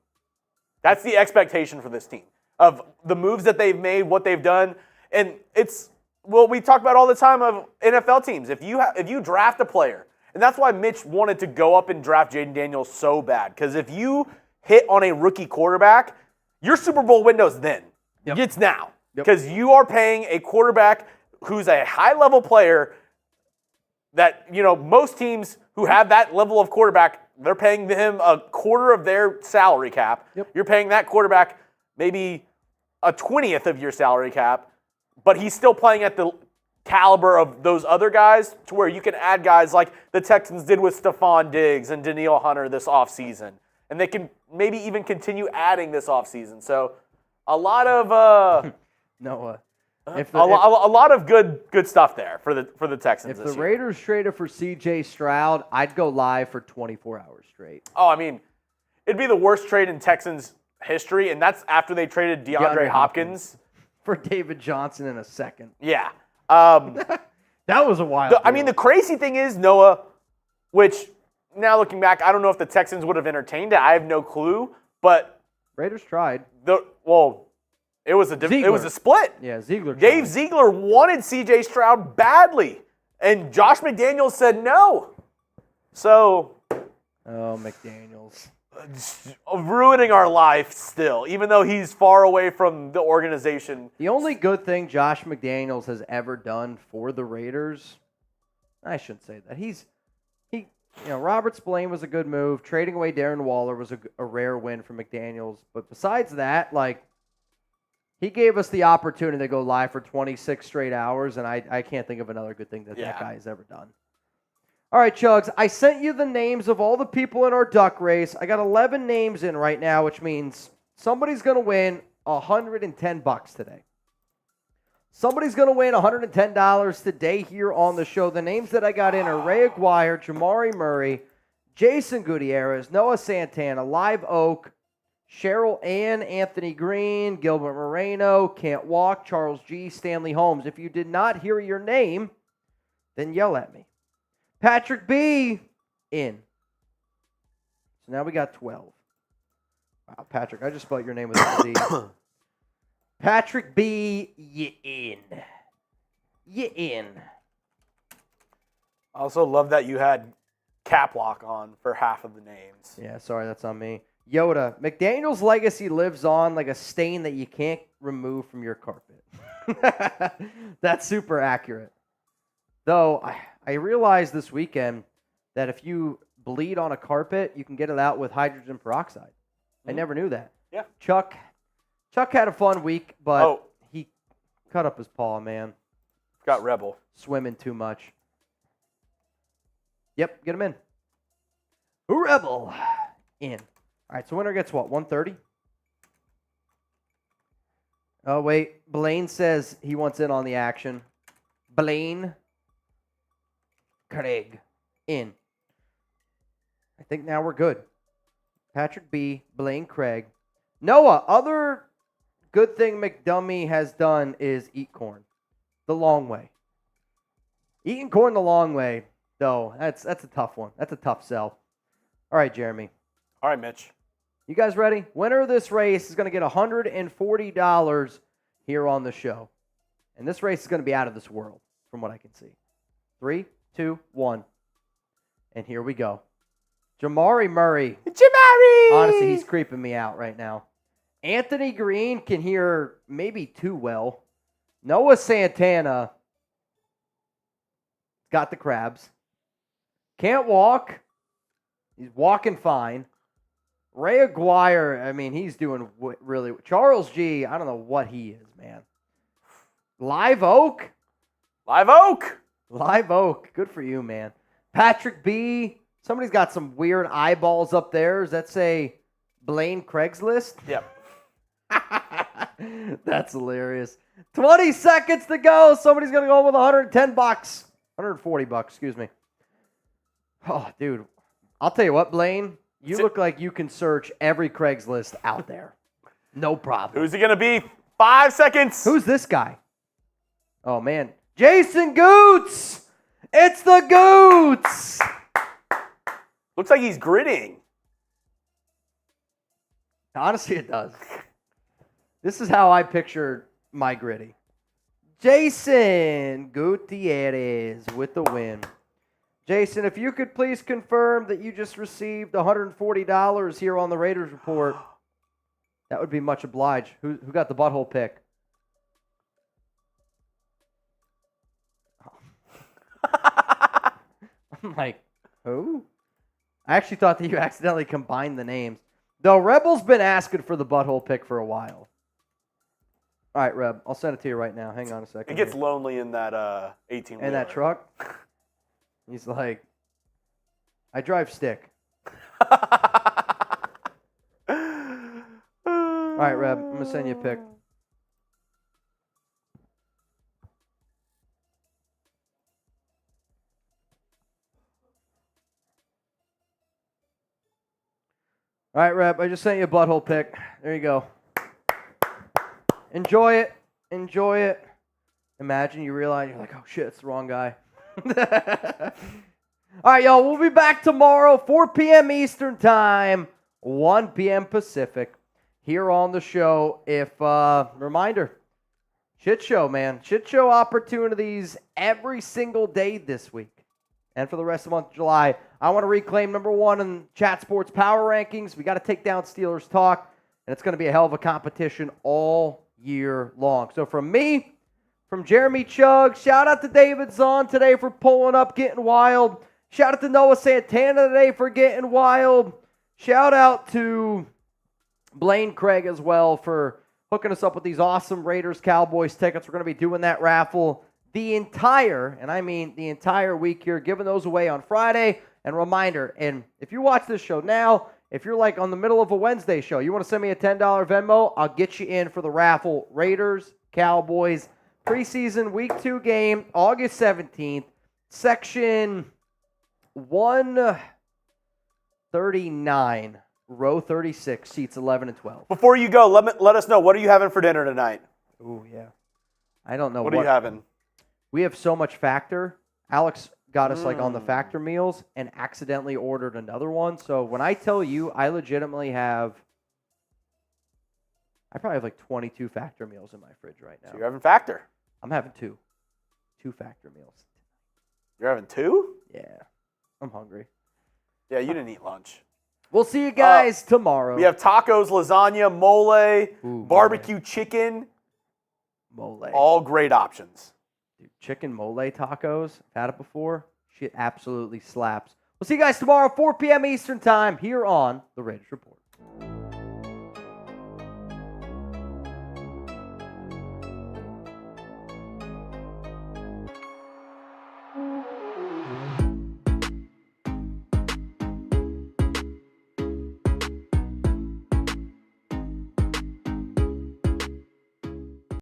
That's the expectation for this team. Of the moves that they've made, what they've done. And it's well, we talk about all the time of NFL teams. If you draft a player, and that's why Mitch wanted to go up and draft Jaden Daniels so bad, because if you hit on a rookie quarterback, your Super Bowl window's then. Yep. It's now. Because you are paying a quarterback who's a high-level player that, most teams who have that level of quarterback, they're paying him a quarter of their salary cap. Yep. You're paying that quarterback maybe a 20th of your salary cap, but he's still playing at the caliber of those other guys to where you can add guys like the Texans did with Stephon Diggs and Danielle Hunter this offseason. And they can maybe even continue adding this offseason. So a lot of Noah. a lot of good stuff there for the Texans. If this the year. Raiders traded for C.J. Stroud, I'd go live for 24 hours straight. Oh, I mean, it'd be the worst trade in Texans history, and that's after they traded DeAndre Hopkins for David Johnson in a second. Yeah. That was a wild. I mean, the crazy thing is, Noah, which now looking back, I don't know if the Texans would have entertained it. I have no clue, but Raiders tried. It was a split. Yeah, Ziegler. Dave Ziegler wanted C.J. Stroud badly, and Josh McDaniels said no. So, McDaniels. Ruining our life still, even though he's far away from the organization. The only good thing Josh McDaniels has ever done for the Raiders, I shouldn't say that. Robert Spillane was a good move. Trading away Darren Waller was a rare win for McDaniels. But besides that, he gave us the opportunity to go live for 26 straight hours, and I can't think of another good thing that guy has ever done. All right, Chuggs, I sent you the names of all the people in our duck race. I got 11 names in right now, which means somebody's going to win $110 today. Somebody's going to win $110 today here on the show. The names that I got in are Ray Aguirre, Jamari Murray, Jason Gutierrez, Noah Santana, Live Oak, Cheryl Ann, Anthony Green, Gilbert Moreno, Can't Walk, Charles G., Stanley Holmes. If you did not hear your name, then yell at me. Patrick B. in. So now we got 12. Wow, Patrick, I just spelled your name with a Z. Patrick B. You in. You in. I also love that you had cap lock on for half of the names. Yeah, sorry, that's on me. Yoda, McDaniel's legacy lives on like a stain that you can't remove from your carpet. That's super accurate. Though, I realized this weekend that if you bleed on a carpet, you can get it out with hydrogen peroxide. I never knew that. Yeah. Chuck had a fun week, but he cut up his paw, man. Got Rebel. Swimming too much. Yep, get him in. Rebel in. All right, so winner gets what, 130? Oh, wait. Blaine says he wants in on the action. Blaine Craig in. I think now we're good. Patrick B., Blaine Craig. Noah, other good thing McDummy has done is eat corn the long way. Eating corn the long way, though, that's a tough one. That's a tough sell. All right, Jeremy. All right, Mitch. You guys ready? Winner of this race is going to get $140 here on the show. And this race is going to be out of this world, from what I can see. 3, 2, 1. And here we go. Jamari Murray. Jamari! Honestly, he's creeping me out right now. Anthony Green can hear maybe too well. Noah Santana got the crabs. Can't walk. He's walking fine. Ray Aguirre, I mean, he's doing really. Charles G., I don't know what he is, man. Live Oak. Live Oak. Live Oak. Good for you, man. Patrick B., somebody's got some weird eyeballs up there. Does that say Blaine Craigslist? Yep. That's hilarious. 20 seconds to go. Somebody's going to go with $110. $140, excuse me. Oh, dude. I'll tell you what, Blaine. You look like you can search every Craigslist out there. No problem. Who's it going to be? 5 seconds. Who's this guy? Oh, man. Jason Goots. It's the Goots. Looks like he's gritting. Honestly, it does. This is how I picture my gritty. Jason Gutierrez with the win. Jason, if you could please confirm that you just received $140 here on the Raiders Report, that would be much obliged. Who got the butthole pick? I'm like, who? I actually thought that you accidentally combined the names. The Rebel's been asking for the butthole pick for a while. All right, Reb, I'll send it to you right now. Hang on a second. It gets lonely in that 18-wheeler. In that truck? He's like, I drive stick. All right, Reb, I'm going to send you a pic. All right, Reb, I just sent you a butthole pic. There you go. Enjoy it. Enjoy it. Imagine you realize you're like, oh, shit, it's the wrong guy. All right, y'all, we'll be back tomorrow, 4 p.m. Eastern Time, 1 p.m. Pacific, here on the show. Reminder, shit show, man. Shit show opportunities every single day this week. And for the rest of the month of July, I want to reclaim number 1 in Chat Sports Power Rankings. We got to take down Steelers Talk, and it's going to be a hell of a competition all year long. So from me, from Jeremy Chuggs, shout out to David Zahn today for pulling up, getting wild. Shout out to Noah Santana today for getting wild. Shout out to Blaine Craig as well for hooking us up with these awesome Raiders-Cowboys tickets. We're going to be doing that raffle the entire, and I mean the entire week here, giving those away on Friday. And reminder, and if you watch this show now, if you're like on the middle of a Wednesday show, you want to send me a $10 Venmo, I'll get you in for the raffle. Raiders, Cowboys, preseason week 2 game, August 17th, section 139, row 36, seats 11 and 12. Before you go, let us know, what are you having for dinner tonight? Ooh, yeah. I don't know what are you having? We have so much Factor. Alex got us like on the Factor meals and accidentally ordered another one. So when I tell you, I legitimately I probably have like 22 Factor meals in my fridge right now. So you're having Factor? I'm having 2 Factor meals. You're having 2? Yeah. I'm hungry. Yeah, you didn't eat lunch. We'll see you guys tomorrow. We have tacos, lasagna, mole, barbecue chicken. Mole. All great options. Dude, chicken mole tacos. I've had it before. Shit absolutely slaps. We'll see you guys tomorrow, 4 p.m. Eastern Time, here on The Raiders Report.